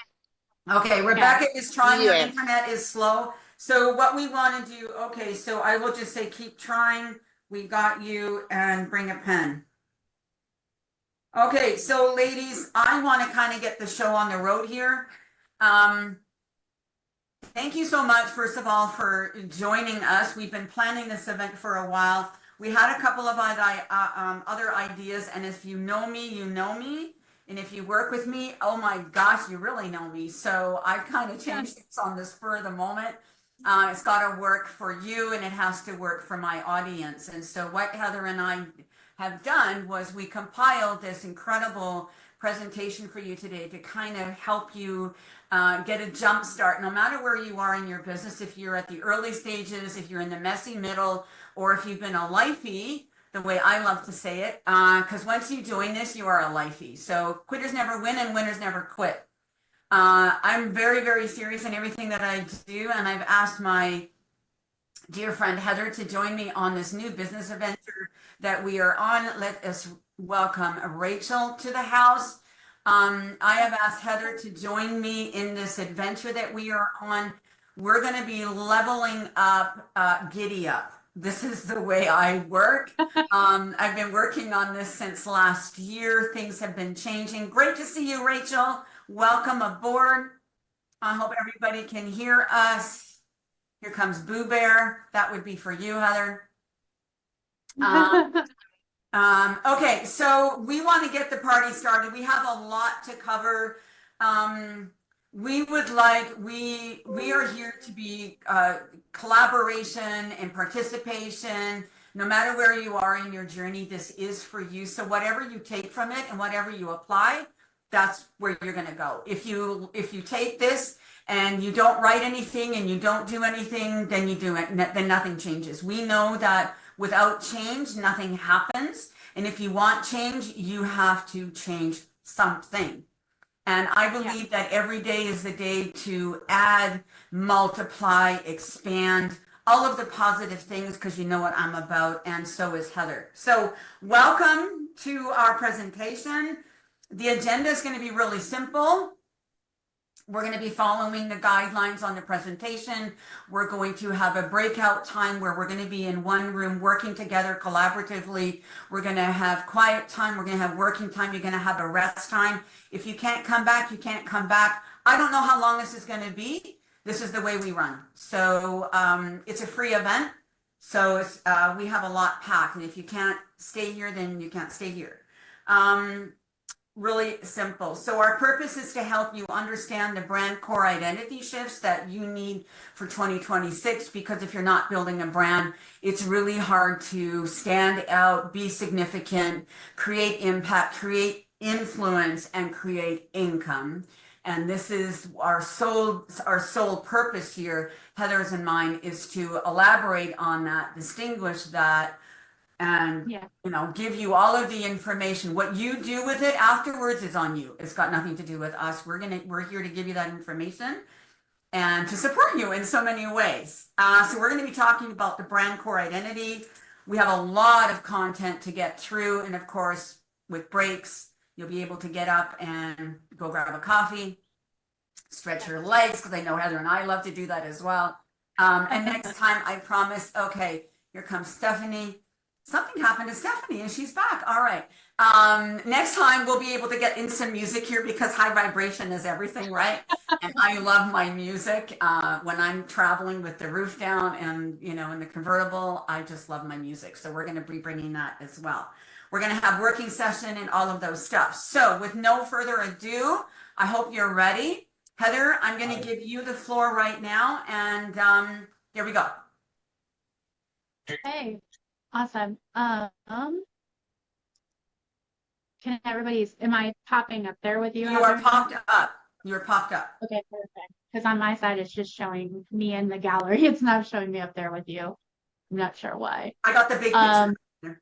Speaker 3: Okay, Rebecca is trying. Her internet is slow. So what we want to do, okay, so I will just say keep trying. We got you, and bring a pen. Okay, so ladies, I want to kind of get the show on the road here. Thank you so much, first of all, for joining us. We've been planning this event for a while. We had a couple of other ideas, and if you know me, you know me. And if you work with me, oh my gosh, you really know me. So I kind of changed things on the spur of the moment. It's got to work for you, and it has to work for my audience. And so what Heather and I have done was we compiled this incredible presentation for you today to kind of help you get a jump start, no matter where you are in your business. If you're at the early stages, if you're in the messy middle, or if you've been a lifey, the way I love to say it, because once you join this, you are a lifey. So quitters never win and winners never quit. I'm very, very serious in everything that I do, and I've asked my dear friend Heather to join me on this new business adventure that we are on. Let us welcome Rachel to the house. I have asked Heather to join me in this adventure that we are on. We're going to be leveling up, giddy up. This is the way I work. I've been working on this since last year. Things have been changing. Great to see you, Rachel. Welcome aboard. I hope everybody can hear us. Here comes Boo Bear. That would be for you, Heather. Okay, so we want to get the party started. We have a lot to cover. We are here to be collaboration and participation. No matter where you are in your journey, this is for you. So whatever you take from it and whatever you apply, that's where you're going to go. If you take this and you don't write anything and you don't do anything, then you do it. Then nothing changes. We know that without change, nothing happens. And if you want change, you have to change something. And I believe that every day is the day to add, multiply, expand, all of the positive things, because you know what I'm about, and so is Heather. So welcome to our presentation. The agenda is going to be really simple. We're going to be following the guidelines on the presentation. We're going to have a breakout time where we're going to be in one room working together collaboratively. We're going to have quiet time. We're going to have working time. You're going to have a rest time. If you can't come back, you can't come back. I don't know how long this is going to be. This is the way we run. So it's a free event. So we have a lot packed. And if you can't stay here, then you can't stay here. Really simple. So our purpose is to help you understand the brand core identity shifts that you need for 2026, because if you're not building a brand, it's really hard to stand out, be significant, create impact, create influence, and create income. And this is our sole purpose here, Heather's and mine, is to elaborate on that, distinguish that, and give you all of the information. What you do with it afterwards is on you. It's got nothing to do with us. We're here to give you that information and to support you in so many ways. So we're going to be talking about the brand core identity. We have a lot of content to get through, and of course, with breaks, you'll be able to get up and go grab a coffee, stretch your legs, because I know Heather and I love to do that as well. And next time, I promise. Okay, here comes Stephanie. Something happened to Stephanie and she's back. All right. Next time we'll be able to get in some music here, because high vibration is everything, right? And I love my music. When I'm traveling with the roof down and, in the convertible, I just love my music. So we're going to be bringing that as well. We're going to have working session and all of those stuff. So with no further ado, I hope you're ready. Heather, I'm going to give you the floor right now. And here we go.
Speaker 1: Okay. Awesome. Am I popping up there with you?
Speaker 3: You are popped up. You're popped up.
Speaker 1: Okay, perfect. Because on my side, it's just showing me in the gallery. It's not showing me up there with you. I'm not sure why.
Speaker 3: I got the big picture.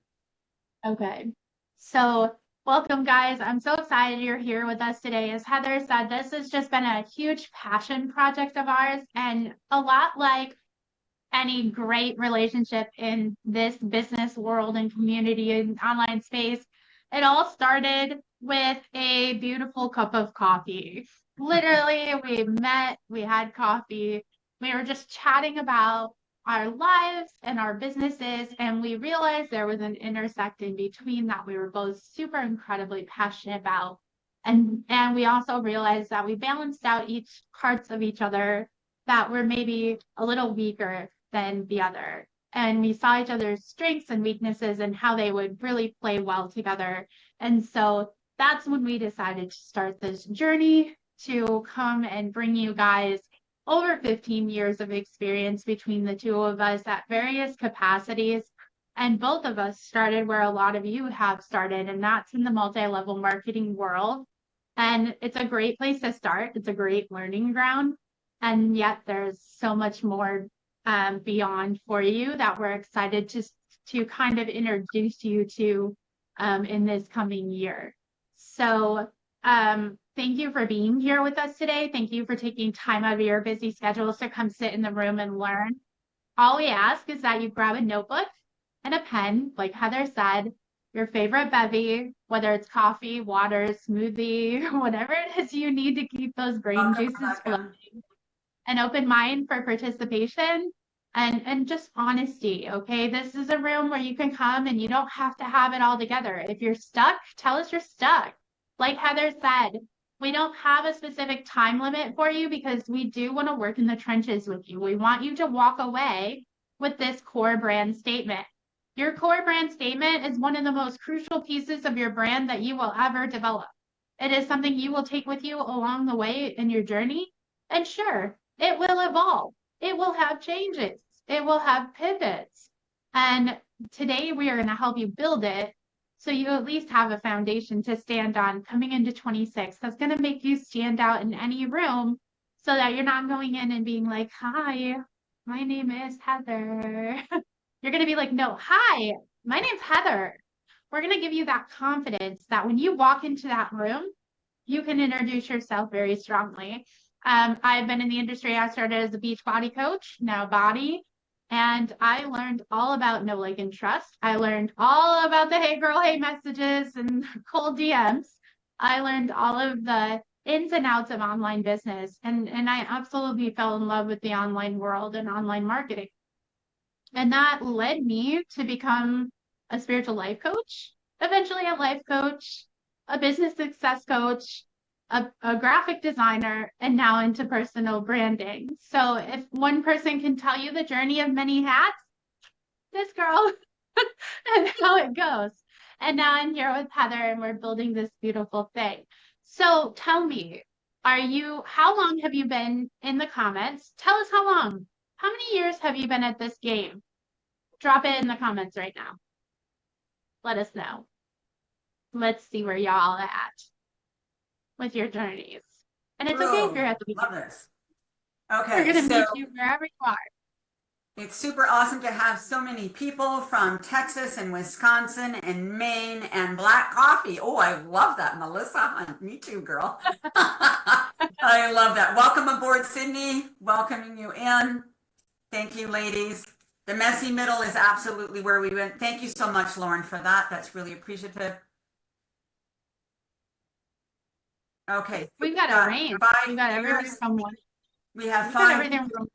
Speaker 1: Okay. So welcome, guys. I'm so excited you're here with us today. As Heather said, this has just been a huge passion project of ours, and a lot like any great relationship in this business world and community and online space, it all started with a beautiful cup of coffee. Literally, we met, we had coffee, we were just chatting about our lives and our businesses, and we realized there was an intersecting between that we were both super incredibly passionate about. And we also realized that we balanced out each parts of each other that were maybe a little weaker than the other. And we saw each other's strengths and weaknesses and how they would really play well together. And so that's when we decided to start this journey to come and bring you guys over 15 years of experience between the two of us at various capacities. And both of us started where a lot of you have started, and that's in the multi-level marketing world. And it's a great place to start. It's a great learning ground. And yet there's so much more beyond for you that we're excited to kind of introduce you to in this coming year. So thank you for being here with us today. Thank you for taking time out of your busy schedules to come sit in the room and learn. All we ask is that you grab a notebook and a pen, like Heather said, your favorite bevy, whether it's coffee, water, smoothie, whatever it is you need to keep those brain juices flowing. An open mind for participation and just honesty, okay? This is a room where you can come and you don't have to have it all together. If you're stuck, tell us you're stuck. Like Heather said, we don't have a specific time limit for you because we do want to work in the trenches with you. We want you to walk away with this core brand statement. Your core brand statement is one of the most crucial pieces of your brand that you will ever develop. It is something you will take with you along the way in your journey. And sure, it will evolve. It will have changes. It will have pivots. And today we are going to help you build it so you at least have a foundation to stand on coming into 26. That's going to make you stand out in any room so that you're not going in and being like, hi, my name is Heather. You're going to be like, no, hi, my name's Heather. We're going to give you that confidence that when you walk into that room, you can introduce yourself very strongly. I've been in the industry. I started as a beach body coach, now body. And I learned all about know, like, and trust. I learned all about the hey girl, hey messages and cold DMs. I learned all of the ins and outs of online business. And I absolutely fell in love with the online world and online marketing. And that led me to become a spiritual life coach, eventually a life coach, a business success coach, a graphic designer, and now into personal branding. So if one person can tell you the journey of many hats, this girl and how it goes. And now I'm here with Heather and we're building this beautiful thing. So tell me, how long have you been in the comments? Tell us how long. How many years have you been at this game? Drop it in the comments right now. Let us know. Let's see where y'all at with your journeys. And it's okay if you're at the beginning.
Speaker 3: Love this. Okay,
Speaker 1: We're going to meet you wherever you are.
Speaker 3: It's super awesome to have so many people from Texas and Wisconsin and Maine and black coffee. Oh, I love that, Melissa. Me too, girl. I love that. Welcome aboard, Sydney. Welcoming you in. Thank you, ladies. The messy middle is absolutely where we went. Thank you so much, Lauren, for that. That's really appreciative. Okay.
Speaker 1: We've got a range. We've got everything from one.
Speaker 3: We have everything from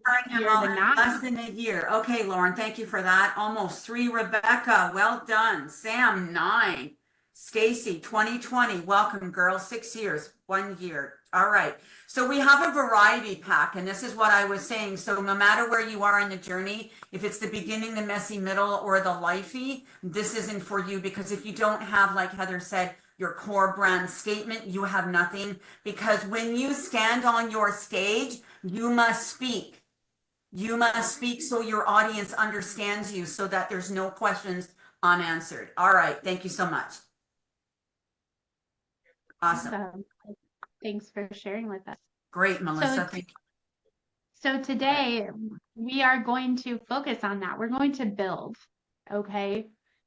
Speaker 3: less than a year. Okay, Lauren, thank you for that. Almost 3, Rebecca. Well done. Sam, 9. Stacy, 2020. Welcome, girl. 6 years, 1 year. All right. So we have a variety pack, and this is what I was saying. So no matter where you are in the journey, if it's the beginning, the messy middle, or the lifey, this isn't for you, because if you don't have, like Heather said, your core brand statement, you have nothing. Because when you stand on your stage, you must speak. You must speak so your audience understands you, so that there's no questions unanswered. All right. Thank you so much. Awesome.
Speaker 1: Thanks for sharing with us.
Speaker 3: Great, Melissa. Thank you.
Speaker 1: So today we are going to focus on that. We're going to build, okay?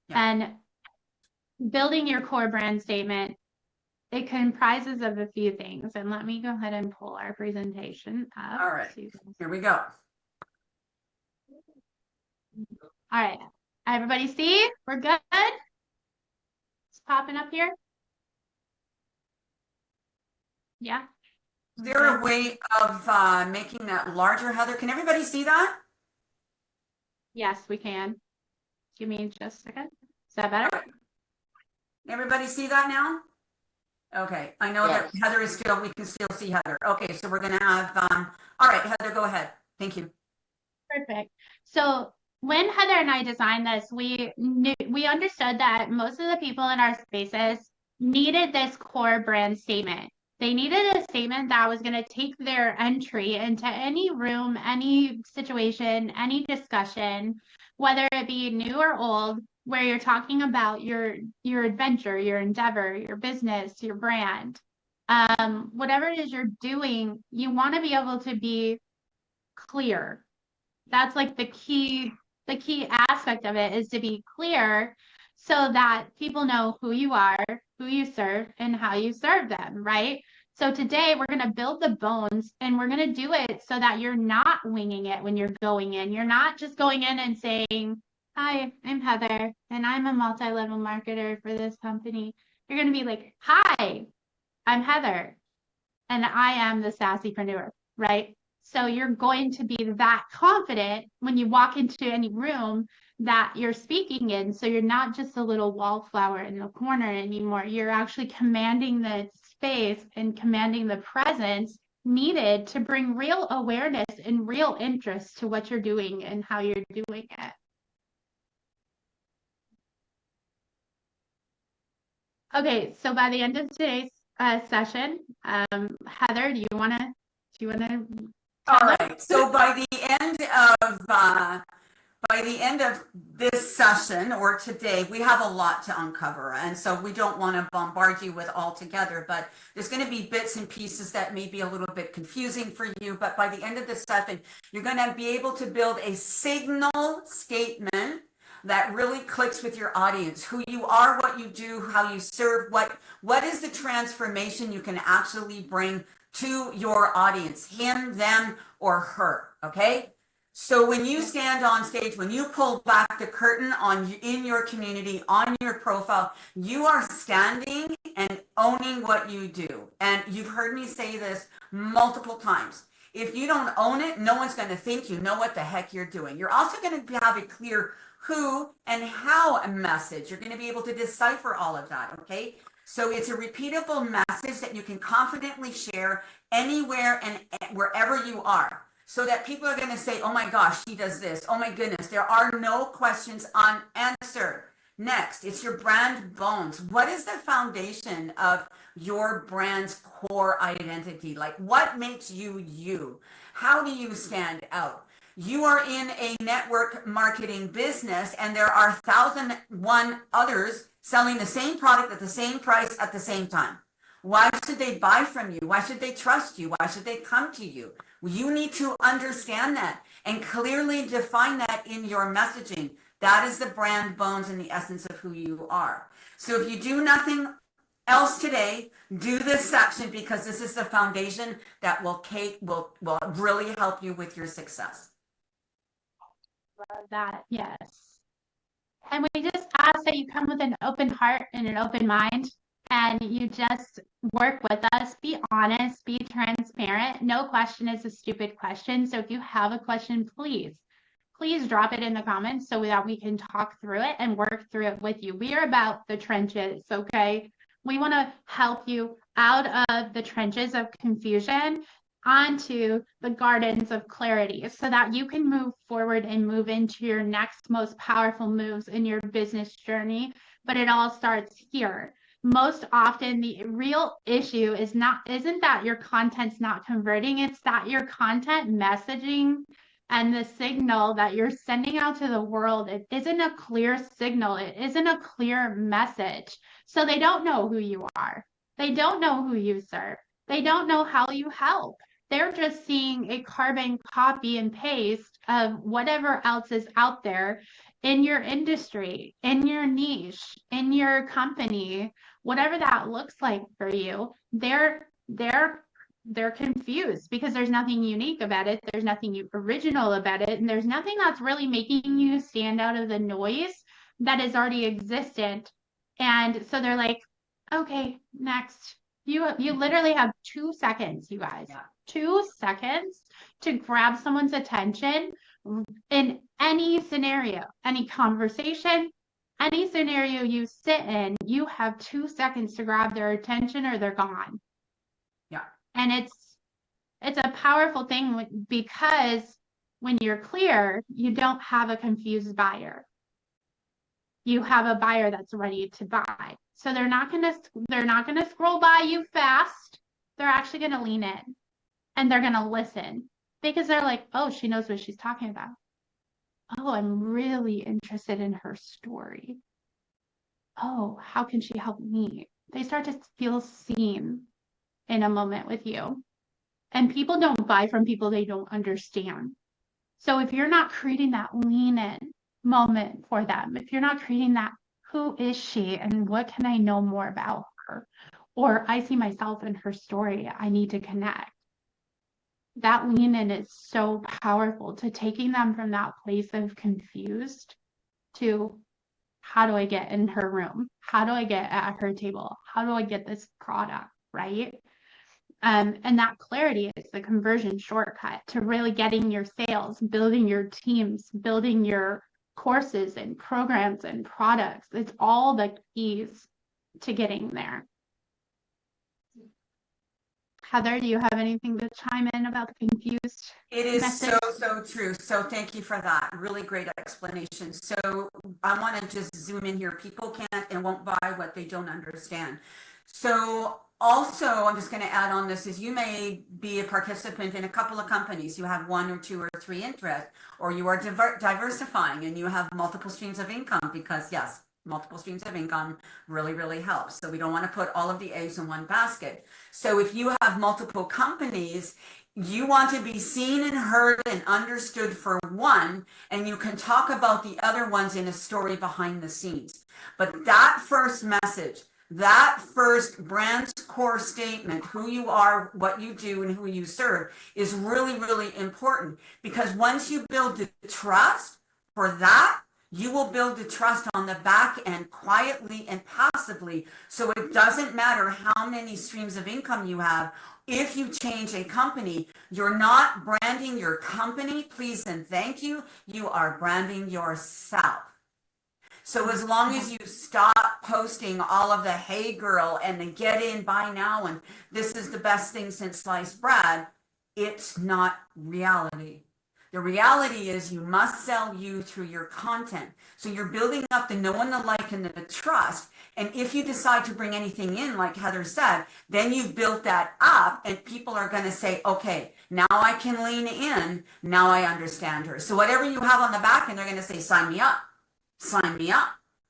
Speaker 1: Yeah. And building your core brand statement, it comprises of a few things. And let me go ahead and pull our presentation up.
Speaker 3: All right, here we go.
Speaker 1: All right, everybody see? We're good? It's popping up here. Yeah.
Speaker 3: Is there a way of making that larger, Heather? Can everybody see that?
Speaker 1: Yes, we can. Give me just a second. Is that better?
Speaker 3: Everybody see that now? Okay, I know that
Speaker 4: Yes.
Speaker 3: Heather is still, we can still see Heather. Okay, so we're gonna have, all right, Heather, go ahead. Thank you.
Speaker 1: Perfect. So when Heather and I designed this, we understood that most of the people in our spaces needed this core brand statement. They needed a statement that was going to take their entry into any room, any situation, any discussion, whether it be new or old, where you're talking about your adventure, your endeavor, your business, your brand. Whatever it is you're doing, you want to be able to be clear. That's like the key aspect of it, is to be clear so that people know who you are, who you serve, and how you serve them, right? So today we're going to build the bones, and we're going to do it so that you're not winging it when you're going in. You're not just going in and saying, "Hi, I'm Heather, and I'm a multi-level marketer for this company." You're going to be like, "Hi, I'm Heather, and I am the sassypreneur," right? So you're going to be that confident when you walk into any room that you're speaking in. So you're not just a little wallflower in the corner anymore. You're actually commanding the space and commanding the presence needed to bring real awareness and real interest to what you're doing and how you're doing it. Okay, so by the end of today's session, Heather, do you want to?
Speaker 3: All right, so by the end of this session or today, we have a lot to uncover. And so we don't want to bombard you with all together, but there's going to be bits and pieces that may be a little bit confusing for you. But by the end of the session, you're going to be able to build a signal statement that really clicks with your audience, who you are, what you do, how you serve, what is the transformation you can actually bring to your audience, him, them, or her, okay? So when you stand on stage, when you pull back the curtain in your community, on your profile, you are standing and owning what you do. And you've heard me say this multiple times. If you don't own it, no one's going to think you know what the heck you're doing. You're also going to have a clear who and how a message. You're going to be able to decipher all of that, okay? So it's a repeatable message that you can confidently share anywhere and wherever you are, so that people are going to say, "Oh my gosh, she does this. Oh my goodness, there are no questions unanswered." Next, it's your brand bones. What is the foundation of your brand's core identity? Like, what makes you you? How do you stand out? You are in a network marketing business, and there are 1,001 others selling the same product at the same price at the same time. Why should they buy from you? Why should they trust you? Why should they come to you? You need to understand that and clearly define that in your messaging. That is the brand bones and the essence of who you are. So if you do nothing else today, do this section, because this is the foundation that will really help you with your success.
Speaker 1: Love that, yes. And we just ask that you come with an open heart and an open mind, and you just work with us. Be honest, be transparent. No question is a stupid question. So if you have a question, please drop it in the comments so that we can talk through it and work through it with you. We are about the trenches, okay? We want to help you out of the trenches of confusion onto the gardens of clarity, so that you can move forward and move into your next most powerful moves in your business journey. But it all starts here. Most often the real issue isn't that your content's not converting, it's that your content messaging and the signal that you're sending out to the world, it isn't a clear signal, it isn't a clear message. So they don't know who you are, they don't know who you serve, they don't know how you help. They're just seeing a carbon copy and paste of whatever else is out there in your industry, in your niche, in your company, whatever that looks like for you. They're confused because there's nothing unique about it. There's nothing original about it. And there's nothing that's really making you stand out of the noise that is already existent. And so they're like, okay, next. You literally have 2 seconds, you guys.
Speaker 3: Yeah.
Speaker 1: 2 seconds to grab someone's attention in any scenario, any conversation, any scenario you sit in, you have 2 seconds to grab their attention or they're gone.
Speaker 3: Yeah.
Speaker 1: And it's a powerful thing because when you're clear, you don't have a confused buyer. You have a buyer that's ready to buy. So they're not gonna scroll by you fast. They're actually gonna lean in and they're gonna listen because they're like, oh, she knows what she's talking about. Oh, I'm really interested in her story. Oh, how can she help me? They start to feel seen in a moment with you. And people don't buy from people they don't understand. So if you're not creating that lean in moment for them, if you're not creating that, who is she and what can I know more about her? Or I see myself in her story, I need to connect. That lean in is so powerful to taking them from that place of confused to how do I get in her room? How do I get at her table? How do I get this product, right? And that clarity is the conversion shortcut to really getting your sales, building your teams, building your courses and programs and products. It's all the keys to getting there. Heather, do you have anything to chime in about the confused
Speaker 3: It is
Speaker 1: message?
Speaker 3: so true. So thank you for that. Really great explanation. So I want to just zoom in here. People can't and won't buy what they don't understand. So also, I'm just going to add on this is you may be a participant in a couple of companies. You have 1 or 2 or 3 interests, or you are diversifying and you have multiple streams of income because yes, multiple streams of income really helps. So we don't want to put all of the eggs in one basket. So if you have multiple companies, you want to be seen and heard and understood for one, and you can talk about the other ones in a story behind the scenes. But that first message, that first brand's core statement, who you are, what you do, and who you serve is really important, because once you build the trust for that, you will build the trust on the back end quietly and passively. So it doesn't matter how many streams of income you have. If you change a company, you're not branding your company, please and thank you. You are branding yourself. So as long as you stop posting all of the hey girl and the get in buy now and this is the best thing since sliced bread, it's not reality. The reality is you must sell you through your content. So you're building up the know and the like and the trust. And if you decide to bring anything in, like Heather said, then you've built that up and people are going to say, okay, now I can lean in. Now I understand her. So whatever you have on the back end, they're going to say, sign me up,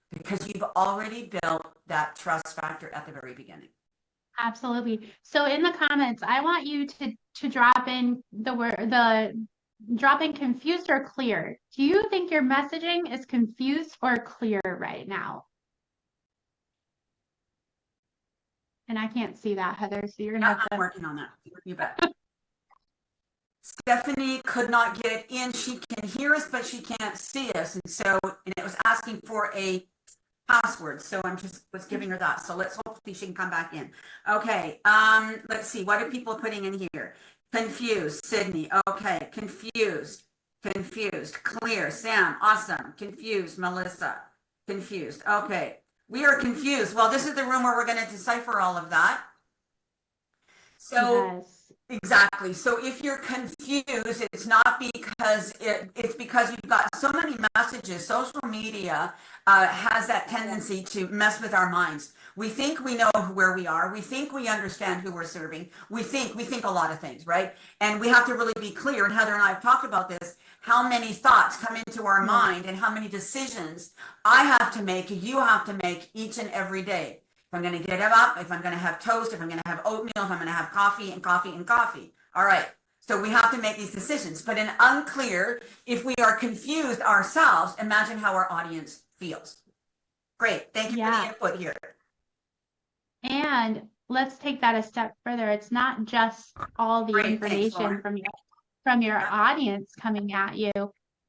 Speaker 3: because you've already built that trust factor at the very beginning.
Speaker 1: Absolutely. So in the comments, I want you to drop in drop in confused or clear. Do you think your messaging is confused or clear right now? And I can't see that, Heather, so you're gonna have to.
Speaker 3: I'm working on that. You bet. Stephanie could not get in. She can hear us, but she can't see us. And it was asking for a password. So was giving her that. So let's hopefully she can come back in. Okay. Let's see. What are people putting in here? Confused. Sydney. Okay. Confused. Clear. Sam. Awesome. Confused. Melissa. Confused. Okay. We are confused. Well, this is the room where we're going to decipher all of that. So
Speaker 1: Yes.
Speaker 3: Exactly. So if you're confused, it's not because it's because you've got so many messages. Social media has that tendency to mess with our minds. We think we know where we are. We think we understand who we're serving. We think a lot of things, right? And we have to really be clear. And Heather and I have talked about this, how many thoughts come into our mind and how many decisions I have to make, you have to make each and every day. If I'm going to get up, if I'm going to have toast, if I'm going to have oatmeal, if I'm going to have coffee and coffee and coffee. All right. So we have to make these decisions. But in unclear, if we are confused ourselves, imagine how our audience feels. Great. Thank you for the input here.
Speaker 1: And let's take that a step further. It's not just all the information from your audience coming at you.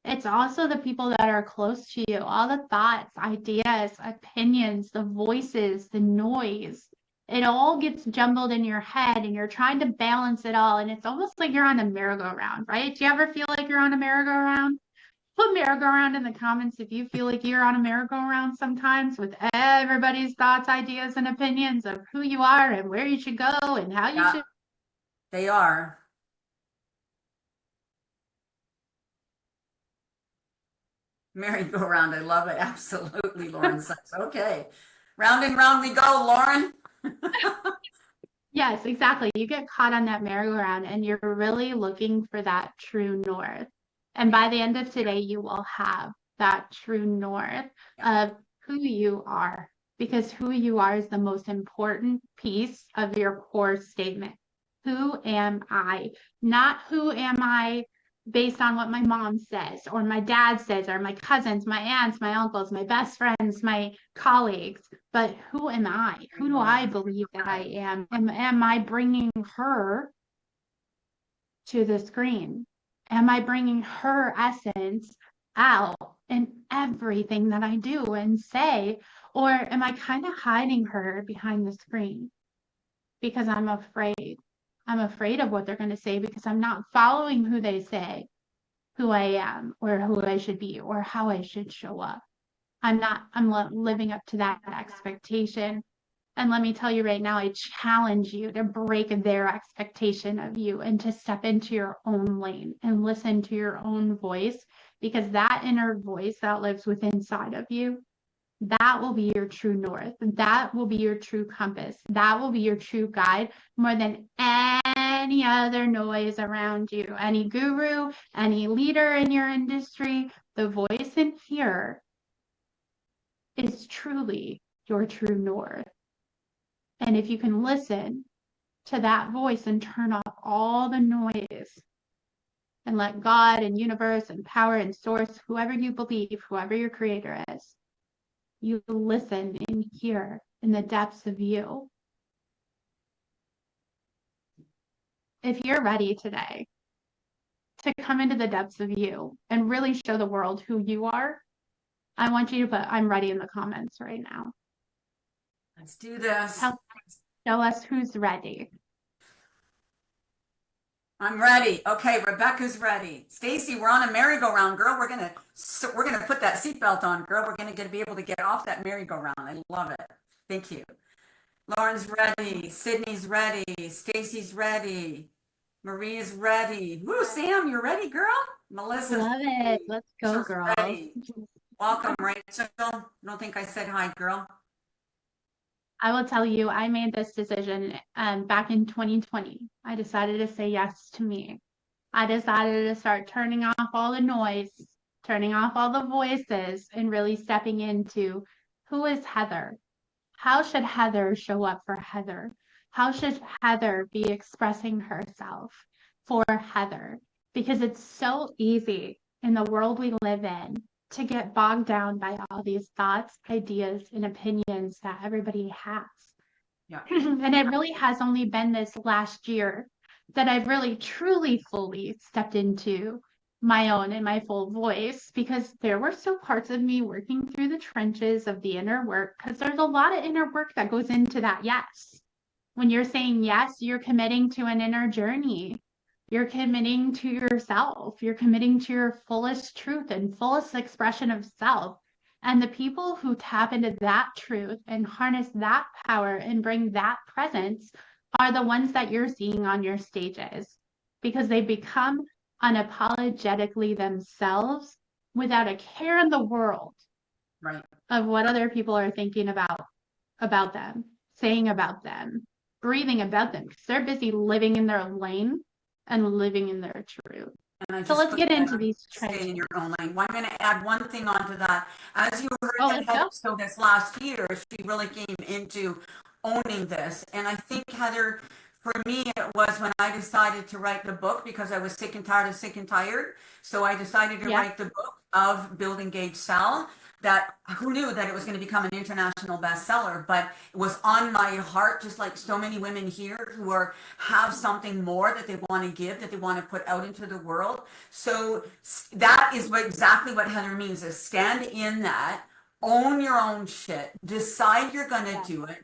Speaker 1: It's also the people that are close to you, all the thoughts, ideas, opinions, the voices, the noise. it all gets jumbled in your head and you're trying to balance it all. And it's almost like you're on a merry-go-round, right? Do you ever feel like you're on a merry-go-round? Put merry-go-round in the comments if you feel like you're on a merry-go-round sometimes with everybody's thoughts, ideas, and opinions of who you are and where you should go and how you should.
Speaker 6: They are. Merry-go-round. I love it. Absolutely, Lauren says. Okay. Round and round we go, Lauren.
Speaker 1: Yes, exactly. You get caught on that merry-go-round and you're really looking for that true north. And by the end of today, you will have that true north of who you are, because who you are is the most important piece of your core statement. Who am I? Not who am I based on what my mom says or my dad says or my cousins, my aunts, my uncles, my best friends, my colleagues, but who am I? Who do I believe that I am? Am I bringing her to the screen? Am I bringing her essence out in everything that I do and say? Or am I kind of hiding her behind the screen because I'm afraid? I'm afraid of what they're going to say because I'm not following who they say, who I am, or who I should be, or how I should show up. I'm living up to that expectation. And let me tell you right now, I challenge you to break their expectation of you and to step into your own lane and listen to your own voice, because that inner voice that lives within inside of you, that will be your true north. That will be your true compass. That will be your true guide more than any other noise around you, any guru, any leader in your industry. The voice in here is truly your true north. And if you can listen to that voice and turn off all the noise and let God and universe and power and source, whoever you believe, whoever your creator is, you listen and hear in the depths of you. If you're ready today to come into the depths of you and really show the world who you are, I want you to put "I'm ready" in the comments right now.
Speaker 6: Let's do this.
Speaker 1: Show us who's ready.
Speaker 6: I'm ready. Okay, Rebecca's ready. Stacy, we're on a merry-go-round, girl. We're gonna put that seatbelt on, girl. We're gonna be able to get off that merry-go-round. I love it. Thank you. Lauren's ready. Sydney's ready. Stacy's ready. Maria's ready. Woo, Sam, you're ready, girl? Melissa's
Speaker 1: Love it.
Speaker 6: ready.
Speaker 1: Let's go,
Speaker 6: Rachel's
Speaker 1: girls.
Speaker 6: ready. Welcome, Rachel. I don't think I said hi, girl.
Speaker 1: I will tell you, I made this decision back in 2020. I decided to say yes to me. I decided to start turning off all the noise, turning off all the voices, and really stepping into who is Heather? How should Heather show up for Heather? How should Heather be expressing herself for Heather? Because it's so easy in the world we live in to get bogged down by all these thoughts, ideas, and opinions that everybody has.
Speaker 6: Yeah.
Speaker 1: And it really has only been this last year that I've really, truly, fully stepped into my own and my full voice, because there were still parts of me working through the trenches of the inner work, because there's a lot of inner work that goes into that yes. When you're saying yes, you're committing to an inner journey. You're committing to yourself. You're committing to your fullest truth and fullest expression of self. And the people who tap into that truth and harness that power and bring that presence are the ones that you're seeing on your stages, because they become unapologetically themselves without a care in the world
Speaker 6: Right.
Speaker 1: of what other people are thinking about them, saying about them, breathing about them, because they're busy living in their lane and living in their truth.
Speaker 6: And I
Speaker 1: So
Speaker 6: just
Speaker 1: let's
Speaker 6: put
Speaker 1: get
Speaker 6: that
Speaker 1: into
Speaker 6: on,
Speaker 1: these
Speaker 6: stay
Speaker 1: trenches.
Speaker 6: in your own lane. Well, I'm going to add one thing onto that. As you heard
Speaker 1: Oh,
Speaker 6: that
Speaker 1: let's
Speaker 6: Heather,
Speaker 1: go.
Speaker 6: so this last year, she really came into owning this. And I think, Heather, for me, it was when I decided to write the book, because I was sick and tired of sick and tired. So I decided to
Speaker 1: Yeah.
Speaker 6: write the book of Build, Engage, Sell. That, who knew that it was going to become an international bestseller, but it was on my heart, just like so many women here who have something more that they want to give, that they want to put out into the world. So that is exactly what Heather means, is stand in that, own your own shit, decide you're going to do it,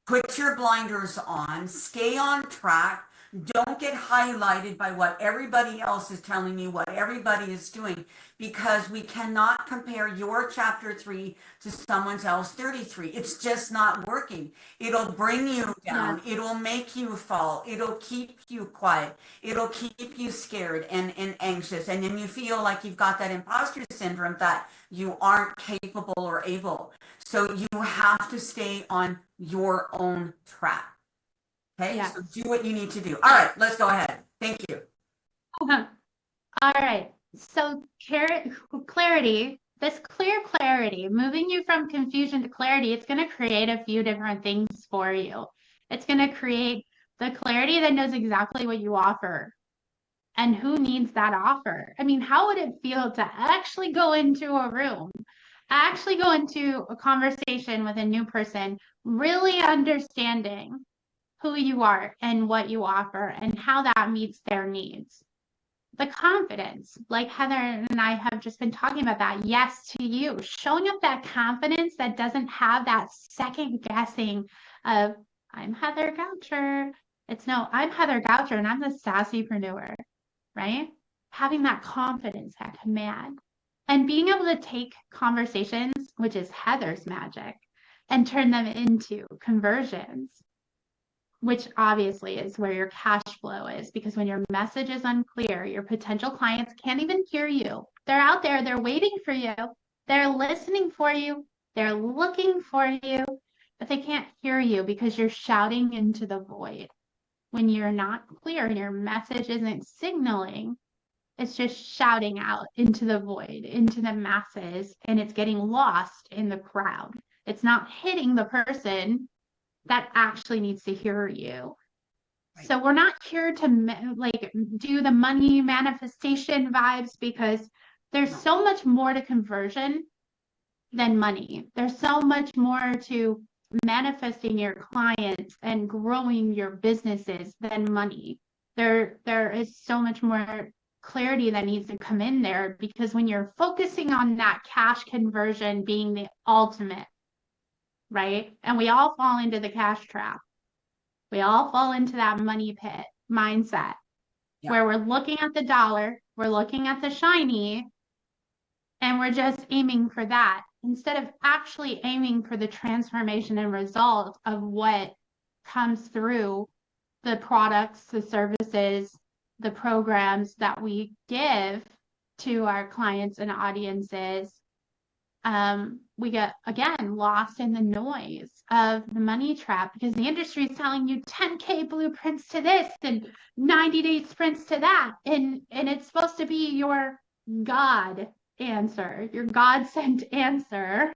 Speaker 6: Put your blinders on, stay on track. Don't get highlighted by what everybody else is telling you, what everybody is doing, because we cannot compare your chapter 3 to someone else 33. It's just not working. It'll bring you down. It'll make you fall. It'll keep you quiet. It'll keep you scared and anxious. And then you feel like you've got that imposter syndrome that you aren't capable or able. So you have to stay on your own track. Okay,
Speaker 1: Yes.
Speaker 6: so do what you need to do. All right, let's go ahead. Thank you.
Speaker 1: All right. So clarity, this clear clarity, moving you from confusion to clarity, it's going to create a few different things for you. It's going to create the clarity that knows exactly what you offer and who needs that offer. I mean, how would it feel to actually go into a room, actually go into a conversation with a new person, really understanding who you are and what you offer and how that meets their needs? The confidence, like Heather and I have just been talking about that. Yes to you, showing up that confidence that doesn't have that second guessing of, I'm Heather Goucher. It's no, I'm Heather Goucher and I'm the sassypreneur, right? Having that confidence, that command, and being able to take conversations, which is Heather's magic, and turn them into conversions, which obviously is where your cash flow is, because when your message is unclear, your potential clients can't even hear you. They're out there, they're waiting for you, they're listening for you, they're looking for you, but they can't hear you because you're shouting into the void. When you're not clear and your message isn't signaling, it's just shouting out into the void, into the masses, and it's getting lost in the crowd. It's not hitting the person that actually needs to hear you. Right. So we're not here to like do the money manifestation vibes, because there's so much more to conversion than money. There's so much more to manifesting your clients and growing your businesses than money. There is so much more clarity that needs to come in there, because when you're focusing on that cash conversion being the ultimate, right? And we all fall into the cash trap. We all fall into that money pit mindset where we're looking at the dollar, we're looking at the shiny, and we're just aiming for that instead of actually aiming for the transformation and result of what comes through the products, the services, the programs that we give to our clients and audiences. We get, again, lost in the noise of the money trap, because the industry is telling you 10K blueprints to this and 90-day sprints to that. And it's supposed to be your God answer, your God-sent answer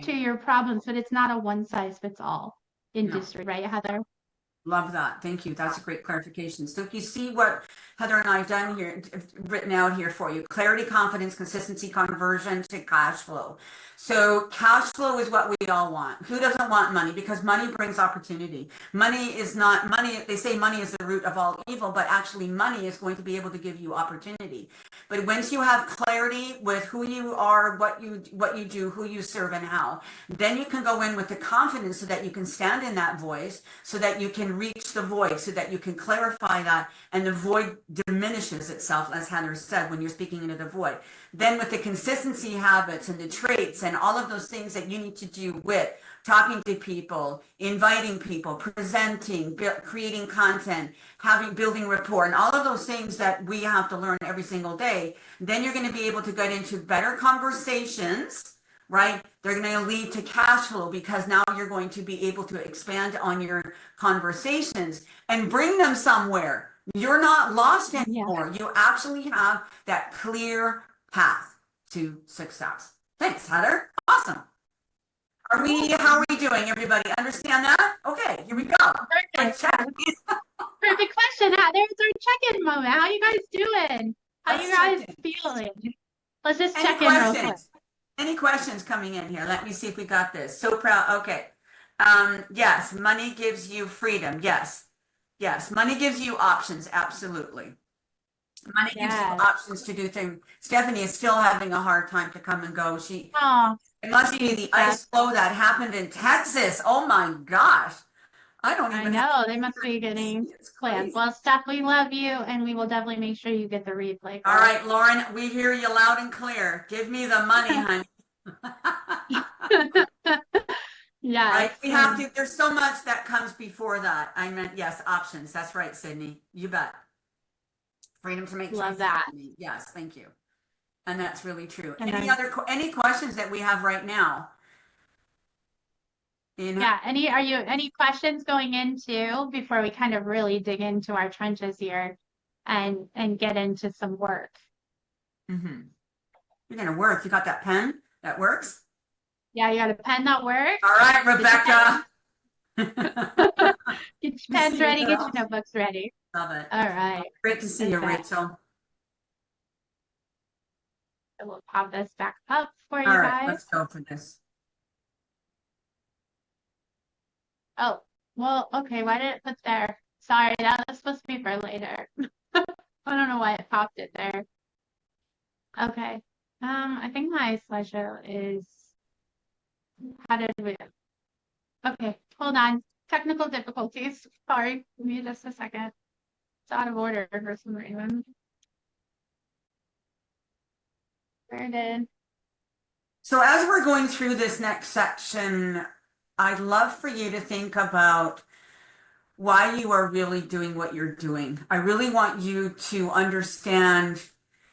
Speaker 1: to your problems, but it's not a one-size-fits-all industry, right, Heather?
Speaker 6: Love that. Thank you. That's a great clarification. So if you see what Heather and I have done here, written out here for you: clarity, confidence, consistency, conversion to cash flow. So cash flow is what we all want. Who doesn't want money? Because money brings opportunity. Money is not money. They say money is the root of all evil, but actually money is going to be able to give you opportunity. But once you have clarity with who you are, what you do, who you serve, and how, then you can go in with the confidence so that you can stand in that voice, so that you can reach the void, so that you can clarify that, and the void diminishes itself, as Heather said, when you're speaking into the void. Then with the consistency habits and the traits and all of those things that you need to do with talking to people, inviting people, presenting, creating content, building rapport, and all of those things that we have to learn every single day, then you're going to be able to get into better conversations, right? They're going to lead to cash flow, because now you're going to be able to expand on your conversations and bring them somewhere. You're not lost anymore. You actually have that clear path to success. Thanks, Heather. Awesome. How are we doing, everybody? Understand that? Okay, here we go.
Speaker 1: Perfect. Perfect question. There's our check-in moment. How you guys doing? How you guys feeling? Let's just check in real quick.
Speaker 6: Any questions coming in here? Let me see if we got this. So proud. Okay. Yes, money gives you freedom. Yes. Yes, money gives you options. Absolutely. Money gives you options to do things. Stephanie is still having a hard time to come and go. It must be the ice flow that happened in Texas. Oh my gosh. I don't
Speaker 1: I
Speaker 6: even
Speaker 1: know, they must be getting
Speaker 6: It's
Speaker 1: plans.
Speaker 6: crazy.
Speaker 1: Well, Steph, we love you, and we will definitely make sure you get the replay.
Speaker 6: All
Speaker 1: girl.
Speaker 6: right, Lauren, we hear you loud and clear. Give me the money, honey.
Speaker 1: Yes.
Speaker 6: Right? We have to, there's so much that comes before that. I meant, yes, options. That's right, Sydney. You bet. Freedom to make
Speaker 1: Love
Speaker 6: choices.
Speaker 1: that.
Speaker 6: Yes, thank you. And that's really true.
Speaker 1: And
Speaker 6: Any
Speaker 1: then-
Speaker 6: any questions that we have right now?
Speaker 1: Yeah, any questions going into before we kind of really dig into our trenches here and get into some work?
Speaker 6: Mm-hmm. You're gonna work. You got that pen? That works?
Speaker 1: Yeah, you got a pen that works?
Speaker 6: All right, Rebecca.
Speaker 1: Get your pens ready, get your notebooks ready.
Speaker 6: Love it.
Speaker 1: All right.
Speaker 6: Great to see you,
Speaker 1: Okay.
Speaker 6: Rachel.
Speaker 1: So we'll pop this back up for you
Speaker 6: All right,
Speaker 1: guys.
Speaker 6: let's go for this.
Speaker 1: Oh, well, okay, why did it put there? Sorry, that was supposed to be for later. I don't know why it popped it there. Okay. I think my slideshow is how did we okay, hold on. Technical difficulties. Sorry, give me just a second. It's out of order for some reason. Where did
Speaker 6: So as we're going through this next section, I'd love for you to think about why you are really doing what you're doing. I really want you to understand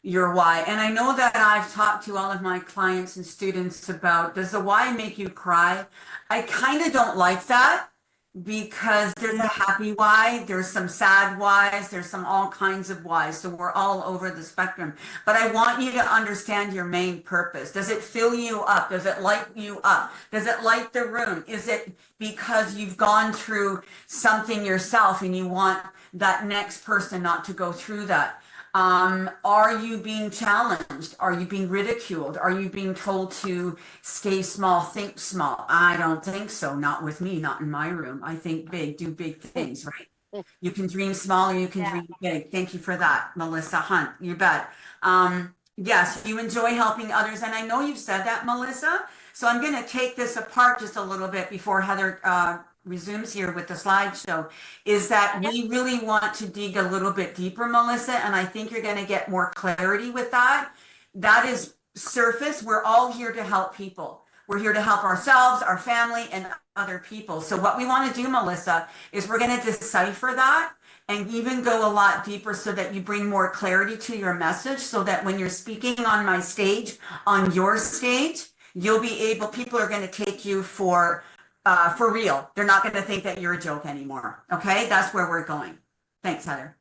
Speaker 6: your why. And I know that I've talked to all of my clients and students about, does the why make you cry? I kind of don't like that because there's a happy why, there's some sad whys, there's some all kinds of whys. So we're all over the spectrum. But I want you to understand your main purpose. Does it fill you up? Does it light you up? Does it light the room? Is it because you've gone through something yourself and you want that next person not to go through that? Are you being challenged? Are you being ridiculed? Are you being told to stay small, think small? I don't think so. Not with me, not in my room. I think big, do big things, right? You can dream small or you can dream big. Thank you for that, Melissa Hunt. You bet. Yes, you enjoy helping others. And I know you've said that, Melissa. So I'm going to take this apart just a little bit before Heather resumes here with the slideshow, is that we really want to dig a little bit deeper, Melissa, and I think you're going to get more clarity with that. That is surface. We're all here to help people. We're here to help ourselves, our family, and other people. So what we want to do, Melissa, is we're going to decipher that and even go a lot deeper so that you bring more clarity to your message, so that when you're speaking on my stage, on your stage, you'll be able, people are going to take you for real. They're not going to think that you're a joke anymore. Okay, that's where we're going. Thanks, Heather.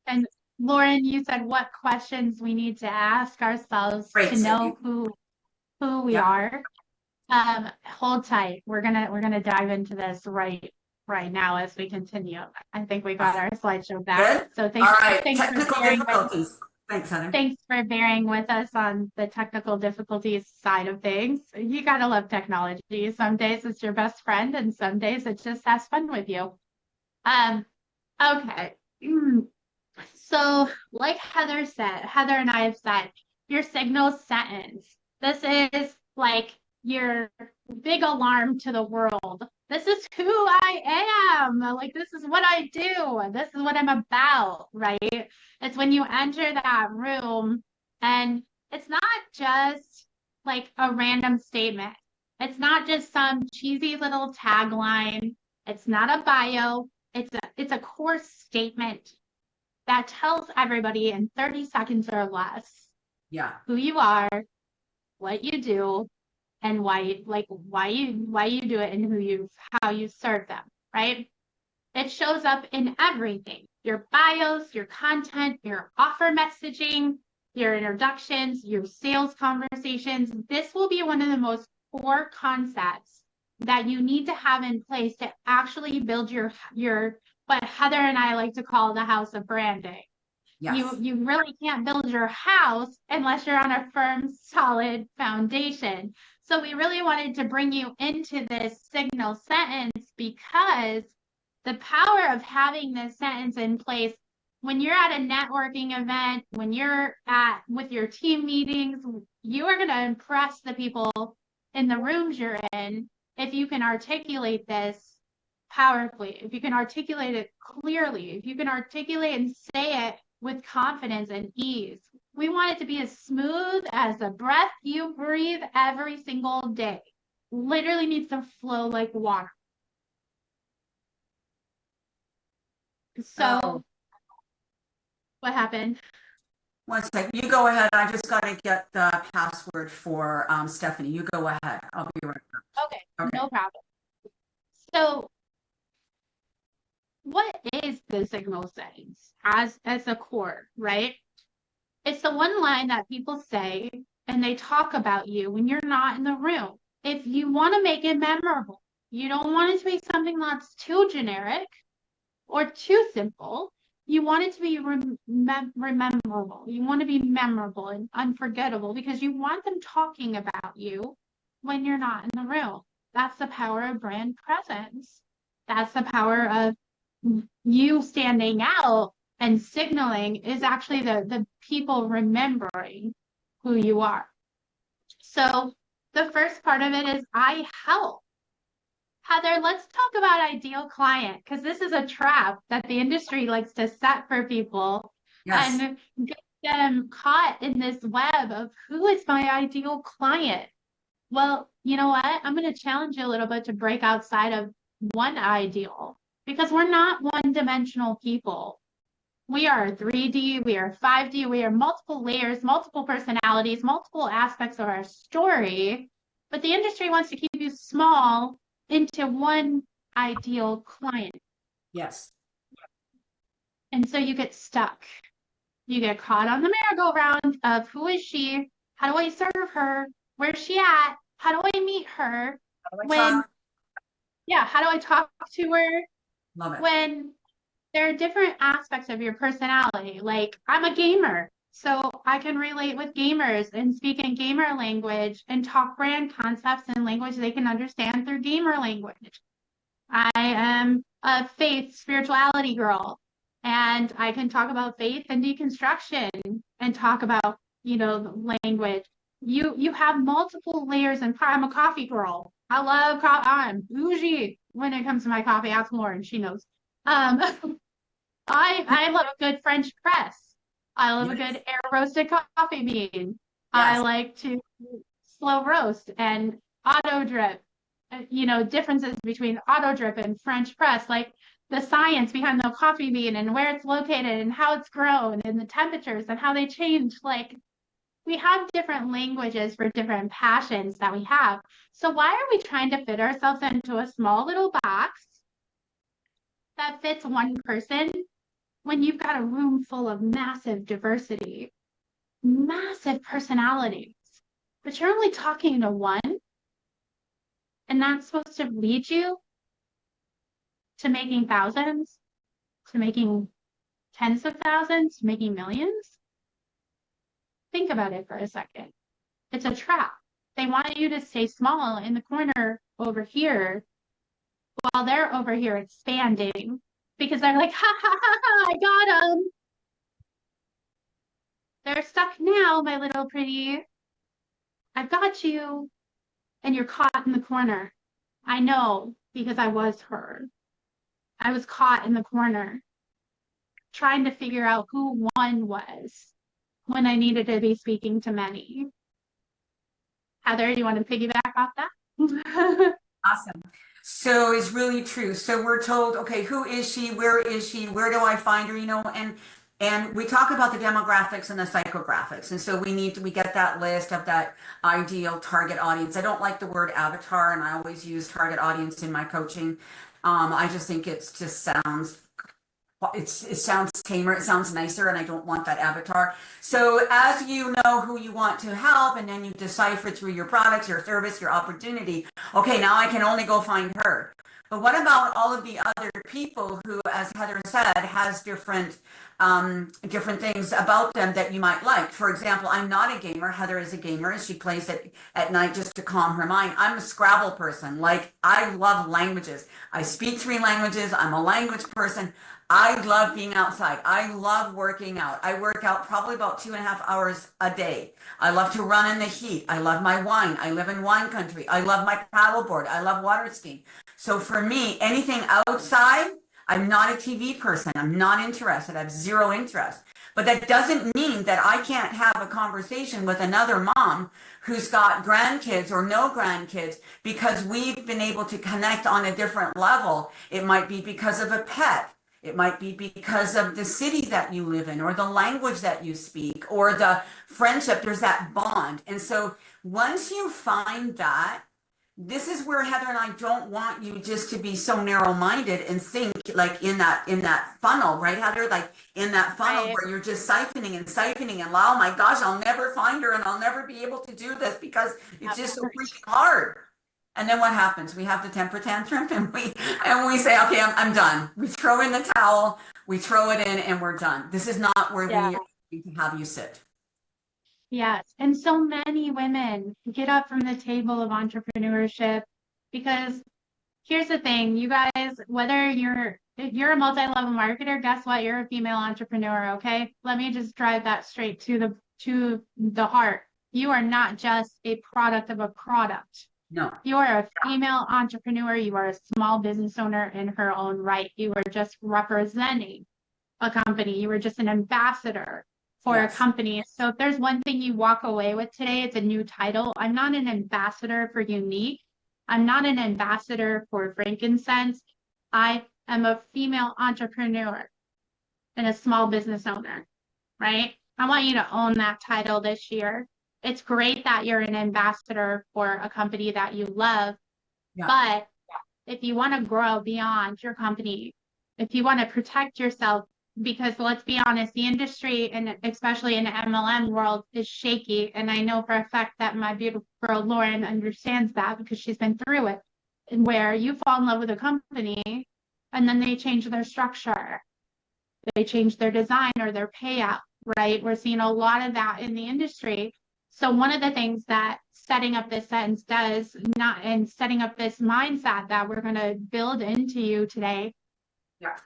Speaker 1: and Lauren, you said what questions we need to ask ourselves
Speaker 6: Great,
Speaker 1: to know who we are. Hold tight. We're gonna dive into this right now as we continue. I think we got our slideshow back.
Speaker 6: Good.
Speaker 1: So thanks.
Speaker 6: All right.
Speaker 1: Thanks
Speaker 6: Technical difficulties. Thanks, Heather.
Speaker 1: Thanks for bearing with us on the technical difficulties side of things. You gotta love technology. Some days it's your best friend, and some days it just has fun with you. Okay. So, like Heather and I have said, your signal sentence. This is like your big alarm to the world. This is who I am. Like, this is what I do. This is what I'm about, right? It's when you enter that room, and it's not just like a random statement. It's not just some cheesy little tagline. It's not a bio. It's a core statement that tells everybody in 30 seconds or less who you are, what you do, and why you do it, and how you serve them, right? It shows up in everything: your bios, your content, your offer messaging, your introductions, your sales conversations. This will be one of the most core concepts that you need to have in place to actually build your what Heather and I like to call the house of branding.
Speaker 6: Yes.
Speaker 1: You really can't build your house unless you're on a firm, solid foundation. So we really wanted to bring you into this signal sentence, because the power of having this sentence in place when you're at a networking event, when you're with your team meetings, you are going to impress the people in the rooms you're in if you can articulate this powerfully, if you can articulate it clearly, if you can articulate and say it with confidence and ease. We want it to be as smooth as the breath you breathe every single day. Literally needs to flow like water. So,
Speaker 6: Oh.
Speaker 1: what happened?
Speaker 6: One sec, you go ahead. I just got to get the password for Stephanie. You go ahead. I'll be right back.
Speaker 1: Okay,
Speaker 6: Okay.
Speaker 1: no problem. So, what is the signal settings as a core, right? It's the one line that people say and they talk about you when you're not in the room. If you want to make it memorable, you don't want it to be something that's too generic or too simple. You want it to be rememberable. You want to be memorable and unforgettable because you want them talking about you when you're not in the room. That's the power of brand presence. That's the power of you standing out and signaling is actually the people remembering who you are. So the first part of it is I help. Heather, let's talk about ideal client because this is a trap that the industry likes to set for people
Speaker 6: Yes.
Speaker 1: and get them caught in this web of who is my ideal client. Well, you know what? I'm going to challenge you a little bit to break outside of one ideal because we're not one-dimensional people. We are 3D, we are 5D, we are multiple layers, multiple personalities, multiple aspects of our story, but the industry wants to keep you small into one ideal client.
Speaker 6: Yes.
Speaker 1: And so you get stuck. You get caught on the merry-go-round of who is she? How do I serve her? Where's she at? How do I meet her? How do I talk to her?
Speaker 6: Love it.
Speaker 1: When there are different aspects of your personality. Like I'm a gamer, so I can relate with gamers and speak in gamer language and talk brand concepts in language they can understand through gamer language. I am a faith spirituality girl, and I can talk about faith and deconstruction and talk about, the language. You have multiple layers, and I'm a coffee girl. I love coffee. I'm bougie when it comes to my coffee. Ask Lauren, she knows. I love a good French press. I love a good air roasted coffee bean. I like to slow roast and auto drip. Differences between auto drip and French press, like the science behind the coffee bean and where it's located and how it's grown and the temperatures and how they change. Like we have different languages for different passions that we have. So why are we trying to fit ourselves into a small little box that fits one person when you've got a room full of massive diversity, massive personalities, but you're only talking to one, and that's supposed to lead you to making thousands, to making tens of thousands, to making millions? Think about it for a second. It's a trap. They want you to stay small in the corner over here while they're over here expanding because they're like, ha ha ha ha, I got them. They're stuck now, my little pretty. I've got you. And you're caught in the corner. I know because I was her. I was caught in the corner trying to figure out who one was when I needed to be speaking to many. Heather, you want to piggyback off that?
Speaker 6: Awesome. So it's really true. So we're told, okay, who is she? Where is she? Where do I find her? And we talk about the demographics and the psychographics. And so we get that list of that ideal target audience. I don't like the word avatar, and I always use target audience in my coaching. I just think it sounds tamer, it sounds nicer, and I don't want that avatar. So as you know who you want to help, and then you decipher through your products, your service, your opportunity, okay, now I can only go find her. But what about all of the other people who, as Heather said, has different things about them that you might like? For example, I'm not a gamer. Heather is a gamer, and she plays it at night just to calm her mind. I'm a Scrabble person. Like, I love languages. I speak 3 languages. I'm a language person. I love being outside. I love working out. I work out probably about 2.5 hours a day. I love to run in the heat. I love my wine. I live in wine country. I love my paddleboard. I love water skiing. So for me, anything outside, I'm not a TV person. I'm not interested. I have zero interest. But that doesn't mean that I can't have a conversation with another mom who's got grandkids or no grandkids because we've been able to connect on a different level. It might be because of a pet. It might be because of the city that you live in or the language that you speak or the friendship. There's that bond. And so once you find that, this is where Heather and I don't want you just to be so narrow-minded and think like in that funnel, right, Heather? Like in that funnel
Speaker 1: Right.
Speaker 6: where you're just siphoning and oh my gosh, I'll never find her and I'll never be able to do this because it's just so freaking hard. And then what happens? We have the temper tantrum and we say, okay, I'm done. We throw in the towel, we throw it in and we're done. This is not where
Speaker 2: Yeah.
Speaker 6: we are going to have you sit.
Speaker 1: Yes, and so many women get up from the table of entrepreneurship because here's the thing, you guys, if you're a multi-level marketer, guess what? You're a female entrepreneur, okay? Let me just drive that straight to the heart. You are not just a product of a product.
Speaker 6: No.
Speaker 1: You are a female entrepreneur. You are a small business owner in her own right. You are just representing a company. You are just an ambassador for a company. So if there's one thing you walk away with today, it's a new title. I'm not an ambassador for Unique. I'm not an ambassador for frankincense. I am a female entrepreneur and a small business owner, right? I want you to own that title this year. It's great that you're an ambassador for a company that you love, but if you want to grow beyond your company, if you want to protect yourself, because let's be honest, the industry and especially in the MLM world is shaky. And I know for a fact that my beautiful girl Lauren understands that because she's been through it, and where you fall in love with a company and then they change their structure, they change their design or their payout, right? We're seeing a lot of that in the industry. So one of the things that setting up this sentence does not, and setting up this mindset that we're going to build into you today,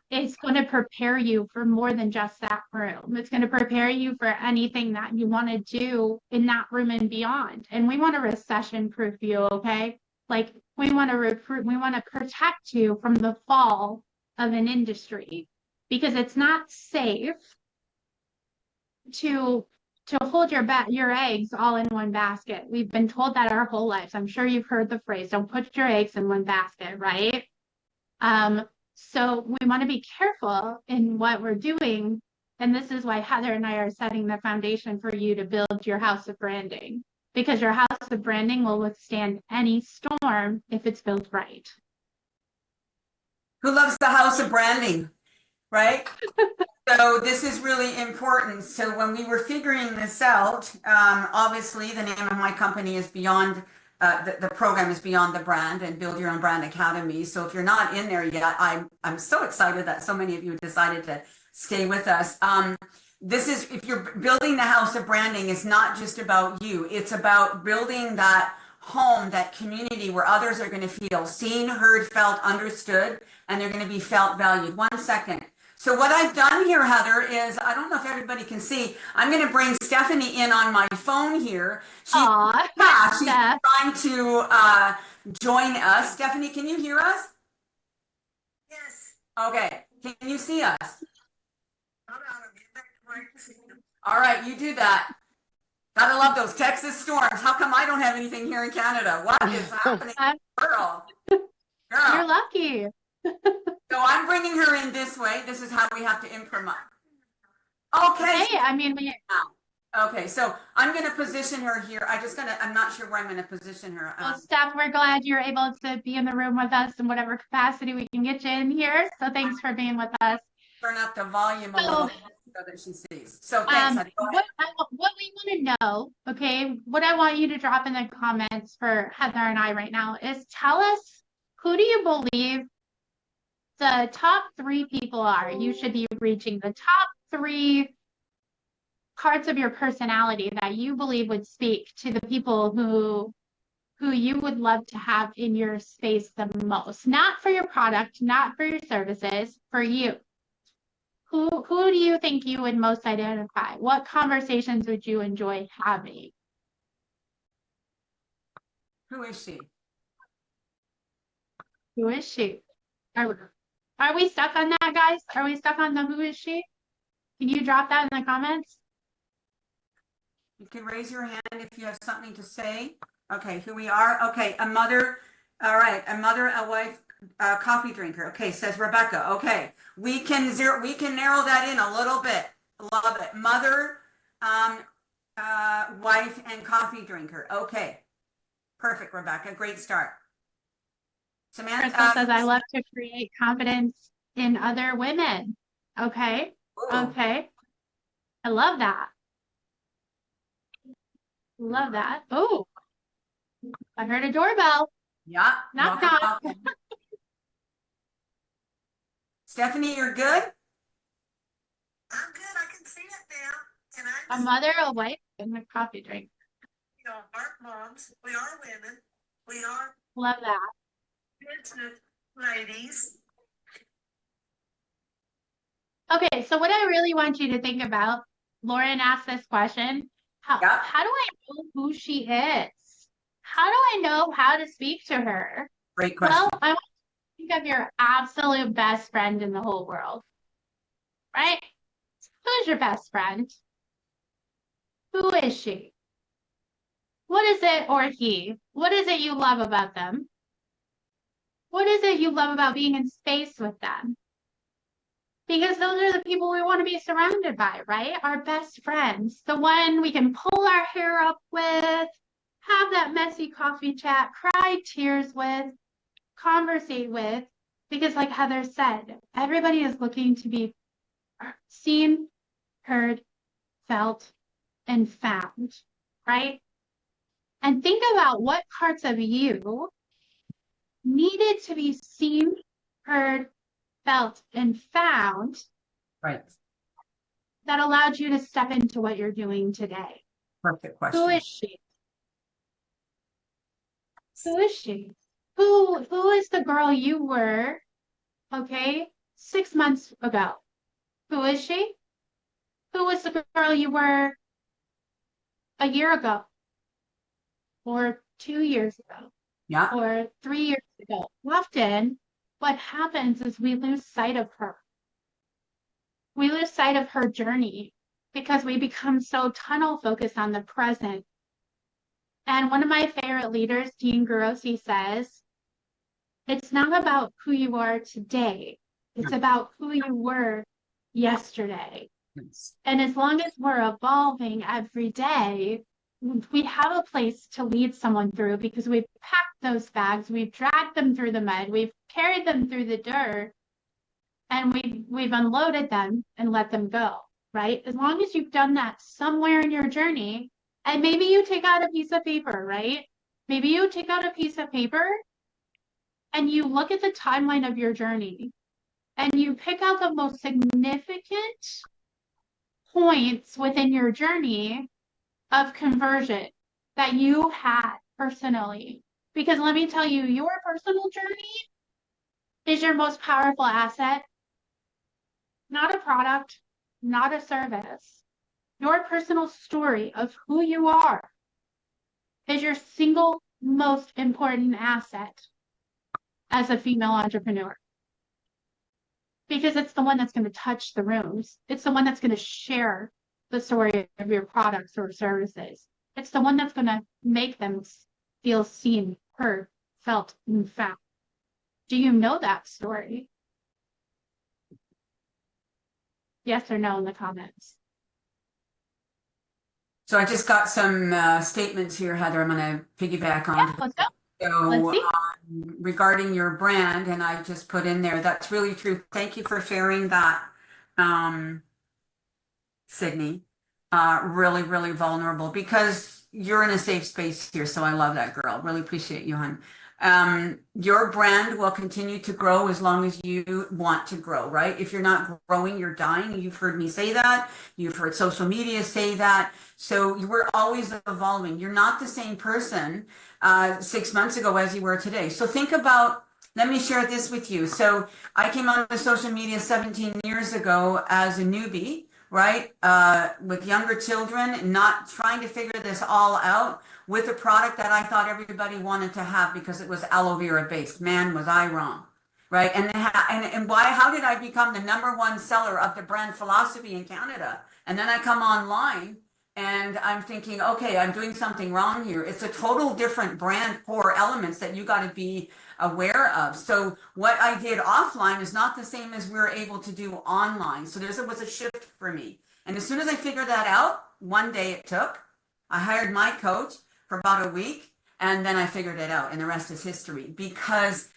Speaker 1: it's going to prepare you for more than just that room. It's going to prepare you for anything that you want to do in that room and beyond. And we want to recession proof you, okay? Like we want to protect you from the fall of an industry because it's not safe to hold your eggs all in one basket. We've been told that our whole lives. I'm sure you've heard the phrase, don't put your eggs in one basket, right? So we want to be careful in what we're doing. And this is why Heather and I are setting the foundation for you to build your house of branding, because your house of branding will withstand any storm if it's built right.
Speaker 6: Who loves the house of branding, right? So this is really important. So when we were figuring this out, obviously the name of my company is Beyond, the program is Beyond the Brand and Build Your Own Brand Academy. So if you're not in there yet, I'm so excited that so many of you decided to stay with us. This is, if you're building the house of branding, it's not just about you. It's about building that home, that community where others are going to feel seen, heard, felt, understood, and they're going to be felt valued. 1 second. So what I've done here, Heather, is, I don't know if everybody can see, I'm going to bring Stephanie in on my phone here. She's trying to join us. Stephanie, can you hear us?
Speaker 7: Yes.
Speaker 6: Okay. Can you see us? All right, you do that. Gotta love those Texas storms. How come I don't have anything here in Canada? What is happening, girl?
Speaker 1: You're lucky.
Speaker 6: So I'm bringing her in this way. This is how we have to implement. Okay.
Speaker 1: Hey, I mean,
Speaker 6: okay, so I'm going to position her here. I'm not sure where I'm going to position her.
Speaker 1: Well, Steph, we're glad you're able to be in the room with us in whatever capacity we can get you in here. So thanks for being with us.
Speaker 6: Turn up the volume a little so that she sees. So thanks.
Speaker 1: What we want to know, okay, what I want you to drop in the comments for Heather and I right now is tell us, who do you believe the top 3 people are you should be reaching, the top 3 parts of your personality that you believe would speak to the people who you would love to have in your space the most, not for your product, not for your services, for you. Who do you think you would most identify? What conversations would you enjoy having?
Speaker 6: Who is she?
Speaker 1: Who is she? Are we stuck on that, guys? Are we stuck on the who is she? Can you drop that in the comments?
Speaker 6: You can raise your hand if you have something to say. Okay, who we are. Okay, a mother. All right, a mother, a wife, a coffee drinker. Okay, says Rebecca. Okay, we can narrow that in a little bit. Love it. Mother, wife, and coffee drinker. Okay, perfect, Rebecca. Great start. Samantha
Speaker 1: Crystal says, I love to create confidence in other women. Okay.
Speaker 6: ooh,
Speaker 1: Okay. I love that. Love that. Oh, I heard a doorbell.
Speaker 6: yeah.
Speaker 1: Knock,
Speaker 6: welcome,
Speaker 1: knock.
Speaker 6: welcome. Stephanie, you're good?
Speaker 7: I'm good. I can see it now. And
Speaker 1: A
Speaker 7: I'm just,
Speaker 1: mother, a wife, and a coffee drink.
Speaker 7: our moms. We are women. We are
Speaker 1: Love that.
Speaker 7: business ladies.
Speaker 1: Okay, so what I really want you to think about, Lauren asked this question. How do I know who she is? How do I know how to speak to her?
Speaker 6: Great question.
Speaker 1: Well, I want you to think of your absolute best friend in the whole world, right? Who's your best friend? Who is she? What is it or he? What is it you love about them? What is it you love about being in space with them? Because those are the people we want to be surrounded by, right? Our best friends, the one we can pull our hair up with, have that messy coffee chat, cry tears with, conversate with. Because like Heather said, everybody is looking to be seen, heard, felt, and found, right? And think about what parts of you needed to be seen, heard, felt, and found
Speaker 6: Right.
Speaker 1: that allowed you to step into what you're doing today.
Speaker 6: Perfect question.
Speaker 1: Who is she? Who is she? Who is the girl you were, okay, 6 months ago? Who is she? Who was the girl you were a year ago? Or 2 years ago?
Speaker 6: Yeah.
Speaker 1: Or 3 years ago? Often, what happens is we lose sight of her. We lose sight of her journey because we become so tunnel focused on the present. And one of my favorite leaders, Dean Grossi, says, it's not about who you are today. It's about who you were yesterday.
Speaker 6: Yes.
Speaker 1: And as long as we're evolving every day, we have a place to lead someone through because we've packed those bags, we've dragged them through the mud, we've carried them through the dirt, and we've unloaded them and let them go, right? As long as you've done that somewhere in your journey, and maybe you take out a piece of paper, right? Maybe you take out a piece of paper and you look at the timeline of your journey and you pick out the most significant points within your journey of conversion that you had personally. Because let me tell you, your personal journey is your most powerful asset, not a product, not a service. Your personal story of who you are is your single most important asset as a female entrepreneur. Because it's the one that's going to touch the rooms. It's the one that's going to share the story of your products or services. It's the one that's going to make them feel seen, heard, felt, and found. Do you know that story? Yes or no in the comments.
Speaker 6: So I just got some statements here, Heather. I'm going to piggyback on.
Speaker 1: Yeah, let's go.
Speaker 6: So
Speaker 1: Let's see.
Speaker 6: regarding your brand, and I just put in there, that's really true. Thank you for sharing that, Sydney. Really, really vulnerable because you're in a safe space here. So I love that, girl. Really appreciate you, hon. Your brand will continue to grow as long as you want to grow, right? If you're not growing, you're dying. You've heard me say that. You've heard social media say that. So we're always evolving. You're not the same person 6 months ago as you were today. So think about let me share this with you. So I came onto social media 17 years ago as a newbie, right? With younger children, not trying to figure this all out with a product that I thought everybody wanted to have because it was aloe vera based. Man, was I wrong. Right. And why, how did I become the #1 seller of the brand Philosophy in Canada? And then I come online and I'm thinking, okay, I'm doing something wrong here. It's a total different brand core elements that you got to be aware of. So what I did offline is not the same as we're able to do online. So there was a shift for me. And as soon as I figured that out, one day it took, I hired my coach for about a week and then I figured it out and the rest is history because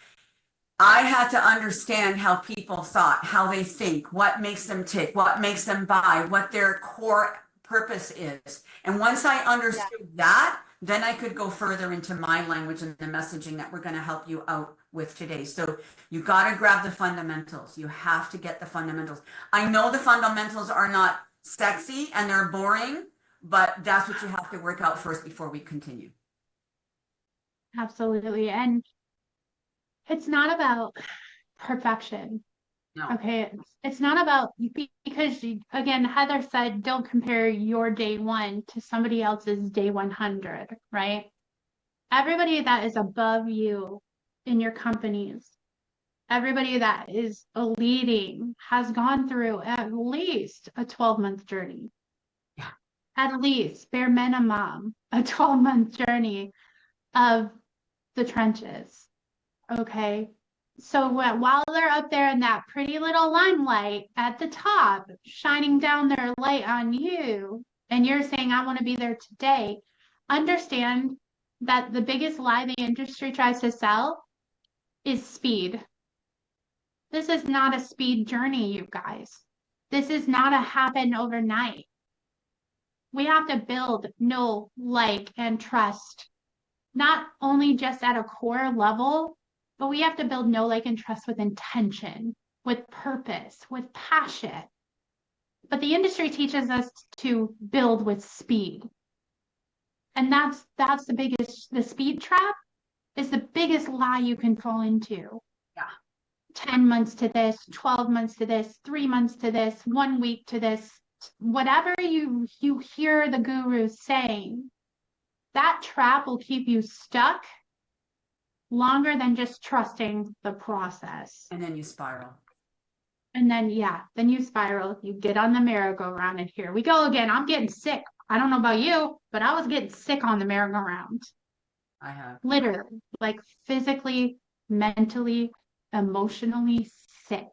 Speaker 6: I had to understand how people thought, how they think, what makes them tick, what makes them buy, what their core purpose is. And once I understood that, then I could go further into my language and the messaging that we're going to help you out with today. So you got to grab the fundamentals. You have to get the fundamentals. I know the fundamentals are not sexy and they're boring, but that's what you have to work out first before we continue.
Speaker 1: Absolutely. And it's not about perfection.
Speaker 6: No.
Speaker 1: Okay. It's not about, because again, Heather said, don't compare your day 1 to somebody else's day 100, right? Everybody that is above you in your companies, everybody that is leading has gone through at least a 12-month journey.
Speaker 6: Yeah.
Speaker 1: At least bare minimum, a 12-month journey of the trenches. Okay. So while they're up there in that pretty little limelight at the top, shining down their light on you, and you're saying, I want to be there today, understand that the biggest lie the industry tries to sell is speed. This is not a speed journey, you guys. This is not a happen overnight. We have to build, know, like, and trust, not only just at a core level, but we have to build know, like, and trust with intention, with purpose, with passion. But the industry teaches us to build with speed. And that's the speed trap is the biggest lie you can fall into.
Speaker 6: Yeah.
Speaker 1: 10 months to this, 12 months to this, 3 months to this, 1 week to this, whatever you hear the gurus saying, that trap will keep you stuck longer than just trusting the process.
Speaker 6: And then you spiral.
Speaker 1: And then, then you spiral, you get on the merry-go-round, and here we go again. I'm getting sick. I don't know about you, but I was getting sick on the merry-go-round.
Speaker 6: I have.
Speaker 1: Literally, like physically, mentally, emotionally sick.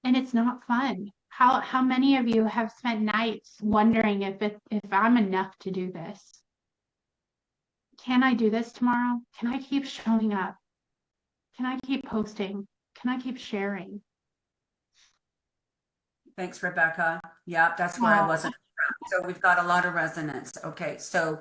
Speaker 1: And it's not fun. How many of you have spent nights wondering if I'm enough to do this? Can I do this tomorrow? Can I keep showing up? Can I keep posting? Can I keep sharing?
Speaker 6: Thanks, Rebecca. Yeah, that's where I wasn't. So we've got a lot of resonance. Okay, so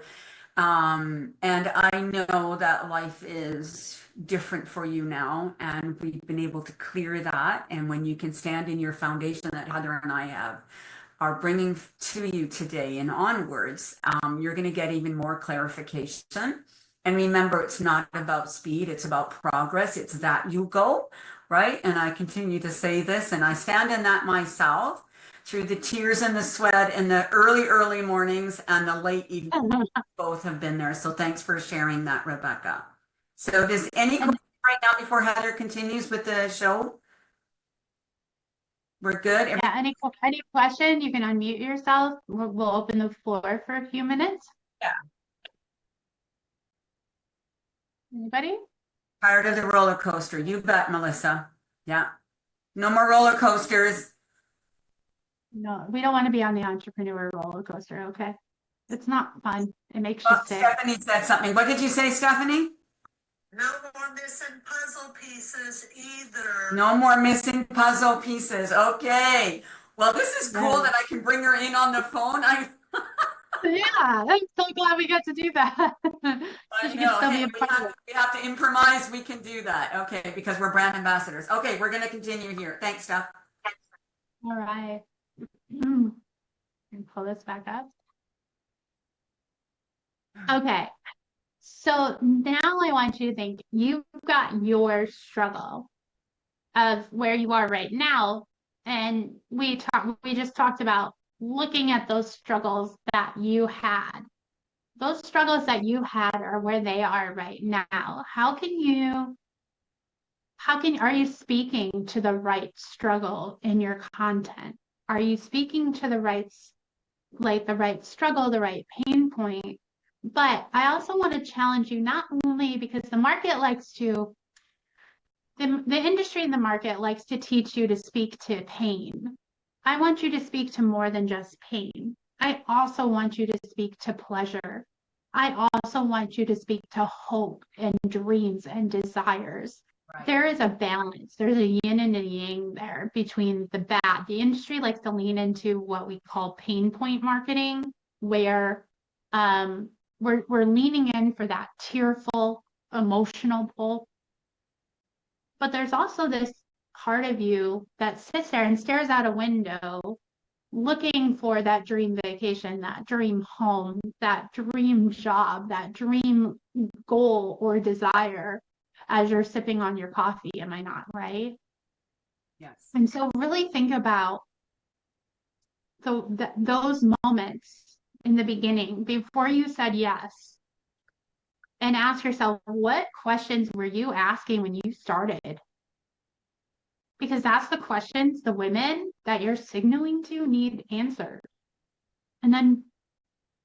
Speaker 6: and I know that life is different for you now, and we've been able to clear that. And when you can stand in your foundation that Heather and I are bringing to you today and onwards, you're going to get even more clarification. And remember, it's not about speed, it's about progress. It's that you go, right? And I continue to say this, and I stand in that myself through the tears and the sweat and the early mornings and the late evening. Both have been there. So thanks for sharing that, Rebecca. So does any question right now before Heather continues with the show? We're good?
Speaker 1: Yeah, any question, you can unmute yourself. We'll open the floor for a few minutes.
Speaker 6: Yeah.
Speaker 1: Anybody?
Speaker 6: Tired of the roller coaster. You bet, Melissa. Yeah. No more roller coasters.
Speaker 1: No, we don't want to be on the entrepreneur roller coaster, okay? It's not fun. It makes you sick.
Speaker 6: Stephanie said something. What did you say, Stephanie?
Speaker 7: No more missing puzzle pieces either.
Speaker 6: No more missing puzzle pieces. Okay. Well, this is cool that I can bring her in on the phone.
Speaker 1: Yeah, I'm so glad we got to do that.
Speaker 6: I know. Hey, we have to improvise. We can do that. Okay, because we're brand ambassadors. Okay, we're going to continue here. Thanks, Steph.
Speaker 1: All right. And pull this back up. Okay. So now I want you to think you've got your struggle of where you are right now. And we just talked about looking at those struggles that you had. Those struggles that you had are where they are right now. Are you speaking to the right struggle in your content? Are you speaking to the right struggle, the right pain point? But I also want to challenge you, not only because the industry and the market likes to teach you to speak to pain. I want you to speak to more than just pain. I also want you to speak to pleasure. I also want you to speak to hope and dreams and desires.
Speaker 6: Right.
Speaker 1: There is a balance. There's a yin and a yang there between the bad. The industry likes to lean into what we call pain point marketing, where we're leaning in for that tearful, emotional pull. But there's also this part of you that sits there and stares out a window looking for that dream vacation, that dream home, that dream job, that dream goal or desire as you're sipping on your coffee. Am I not right?
Speaker 6: Yes.
Speaker 1: And so really think about those moments in the beginning before you said yes, and ask yourself, what questions were you asking when you started? Because that's the questions the women that you're signaling to need answered. And then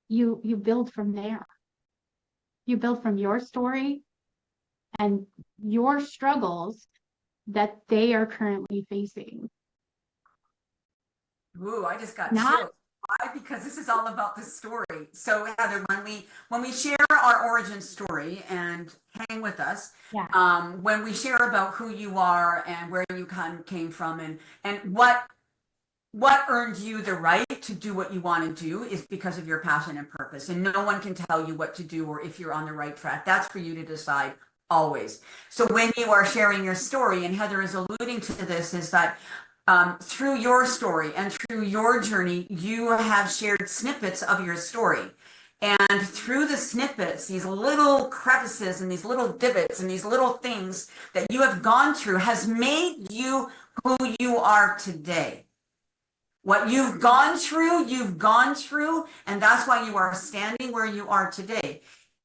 Speaker 1: you build from there. You build from your story and your struggles that they are currently facing.
Speaker 6: Ooh, I just got
Speaker 1: Not-
Speaker 6: chills. Why? Because this is all about the story. So Heather, when we share our origin story, and hang with us,
Speaker 1: Yeah.
Speaker 6: when we share about who you are and where you came from, and what earned you the right to do what you want to do is because of your passion and purpose. And no one can tell you what to do or if you're on the right track. That's for you to decide always. So when you are sharing your story, and Heather is alluding to this, is that through your story and through your journey, you have shared snippets of your story. And through the snippets, these little crevices and these little divots and these little things that you have gone through has made you who you are today. What you've gone through, and that's why you are standing where you are today.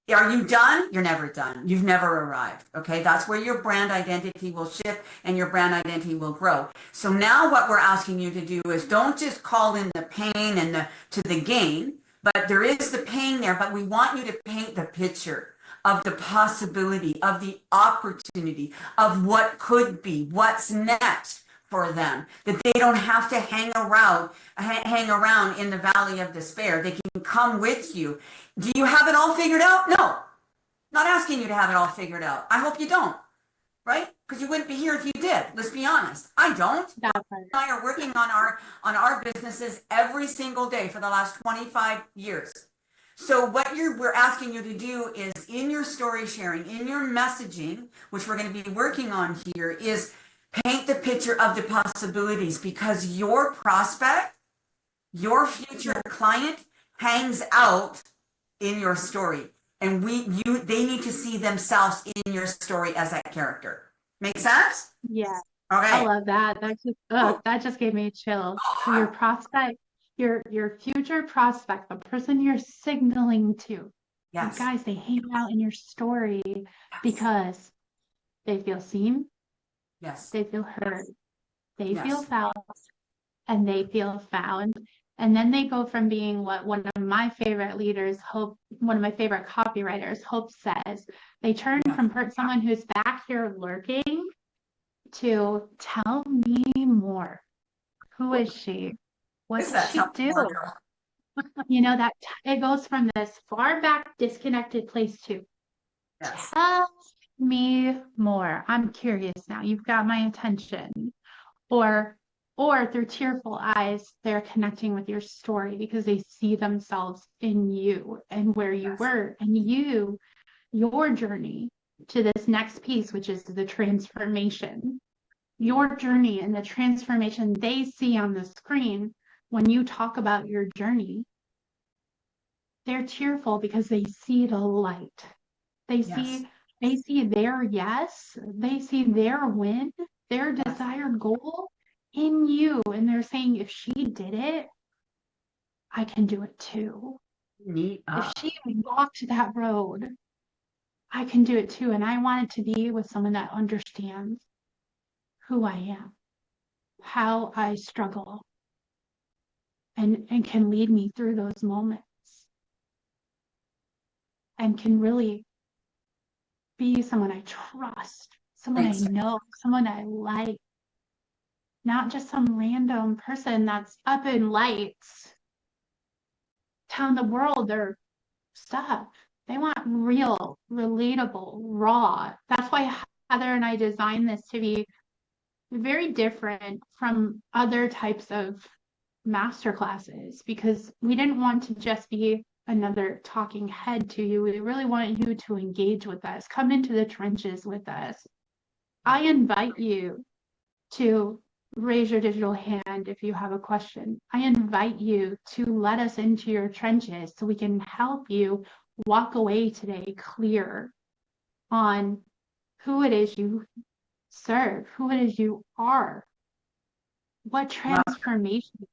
Speaker 6: Are you done? You're never done. You've never arrived. Okay. That's where your brand identity will shift and your brand identity will grow. So now what we're asking you to do is don't just call in the pain and to the gain, but there is the pain there, but we want you to paint the picture of the possibility, of the opportunity, of what could be, what's next for them, that they don't have to hang around in the valley of despair. They can come with you. Do you have it all figured out? No, not asking you to have it all figured out. I hope you don't, right? Because you wouldn't be here if you did. Let's be honest. I don't. I are working on our businesses every single day for the last 25 years. So what we're asking you to do is, in your story sharing, in your messaging, which we're going to be working on here, is paint the picture of the possibilities, because your prospect, your future client, hangs out in your story, and they need to see themselves in your story as that character. Make sense?
Speaker 1: Yeah.
Speaker 6: Okay.
Speaker 1: I love that. That just gave me chills. So your prospect, your future prospect, the person you're signaling to,
Speaker 6: Yes.
Speaker 1: guys, they hang out in your story because they feel seen,
Speaker 6: Yes.
Speaker 1: they feel heard, they
Speaker 6: Yes.
Speaker 1: feel felt, and they feel found. And then they go from being what one of my favorite leaders, one of my favorite copywriters, Hope, says, they turn from someone who's back here lurking to tell me more. Who is she? What
Speaker 6: Is
Speaker 1: does
Speaker 6: that
Speaker 1: she
Speaker 6: something
Speaker 1: do?
Speaker 6: more, girl?
Speaker 1: That it goes from this far back disconnected place to
Speaker 6: Yes.
Speaker 1: tell me more. I'm curious now. You've got my attention. Or through tearful eyes, they're connecting with your story because they see themselves in you and where you were, and your journey to this next piece, which is the transformation. Your journey and the transformation they see on the screen when you talk about your journey, they're cheerful because they see the light. They
Speaker 6: Yes.
Speaker 1: see their yes, they see their win, their desired goal in you. And they're saying, if she did it, I can do it too.
Speaker 6: Neat.
Speaker 1: If she walked that road, I can do it too. And I want it to be with someone that understands who I am, how I struggle, and can lead me through those moments and can really be someone I trust, someone
Speaker 6: Thanks.
Speaker 1: I know, someone I like, not just some random person that's up in lights telling the world their stuff. They want real, relatable, raw. That's why Heather and I designed this to be very different from other types of master classes, because we didn't want to just be another talking head to you. We really want you to engage with us, come into the trenches with us. I invite you to raise your digital hand if you have a question. I invite you to let us into your trenches so we can help you walk away today clear on who it is you serve, who it is you are, what transformation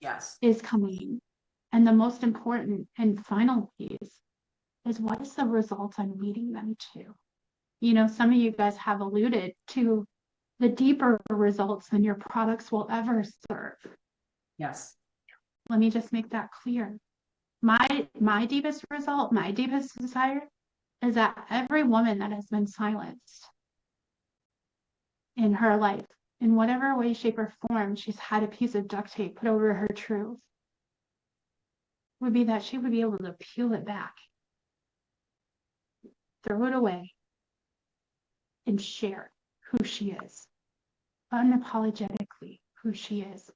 Speaker 6: Yes.
Speaker 1: is coming. And the most important and final piece is, what is the results I'm leading them to? You know, some of you guys have alluded to the deeper results than your products will ever serve.
Speaker 6: Yes.
Speaker 1: Let me just make that clear. My deepest result, my deepest desire is that every woman that has been silenced in her life, in whatever way, shape, or form, she's had a piece of duct tape put over her truth, would be that she would be able to peel it back, throw it away, and share who she is, unapologetically who she is,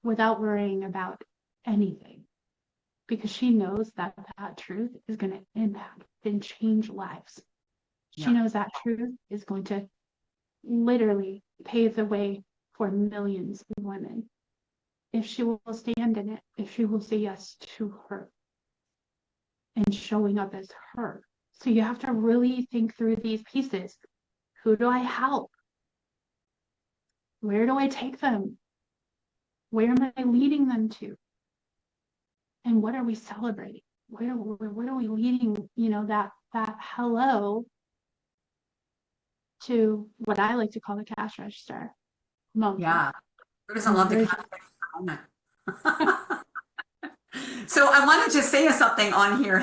Speaker 1: without worrying about anything, because she knows that that truth is going to impact and change lives. She knows that truth is going to literally pave the way for millions of women if she will stand in it, if she will say yes to her and showing up as her. So you have to really think through these pieces. Who do I help? Where do I take them? Where am I leading them to? And what are we celebrating? What are we leading, you know, that hello to what I like to call the cash register moment.
Speaker 6: Yeah. Who doesn't love the cash register moment? So I wanted to say something on here,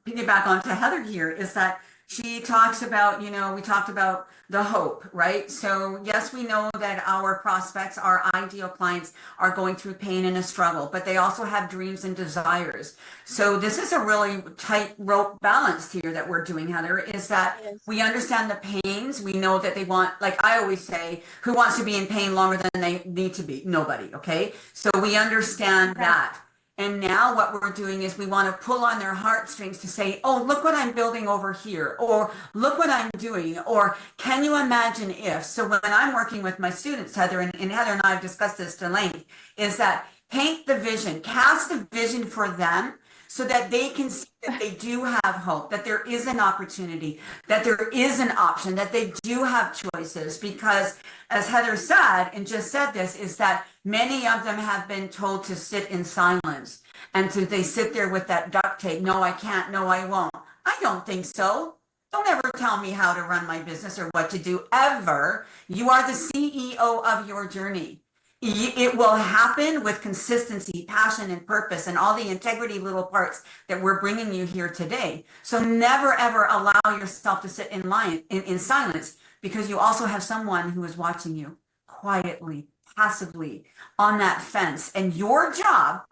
Speaker 6: piggyback onto Heather here, is that she talks about, you know, we talked about the hope, right? So yes, we know that our prospects, our ideal clients, are going through pain and a struggle, but they also have dreams and desires. So this is a really tightrope balance here that we're doing, Heather, is that we understand the pains. We know that they want, like I always say, who wants to be in pain longer than they need to be? Nobody, okay? So we understand that. And now what we're doing is we want to pull on their heartstrings to say, oh, look what I'm building over here, or look what I'm doing, or can you imagine if? So when I'm working with my students, Heather, and Heather and I have discussed this to length, is that paint the vision, cast a vision for them so that they can see that they do have hope, that there is an opportunity, that there is an option, that they do have choices. Because as Heather said, and just said this, is that many of them have been told to sit in silence, and so they sit there with that duct tape. No, I can't. No, I won't. I don't think so. Don't ever tell me how to run my business or what to do, ever. You are the CEO of your journey. It will happen with consistency, passion, and purpose, and all the integrity little parts that we're bringing you here today. So never, ever allow yourself to sit in silence, because you also have someone who is watching you quietly, passively on that fence. And your job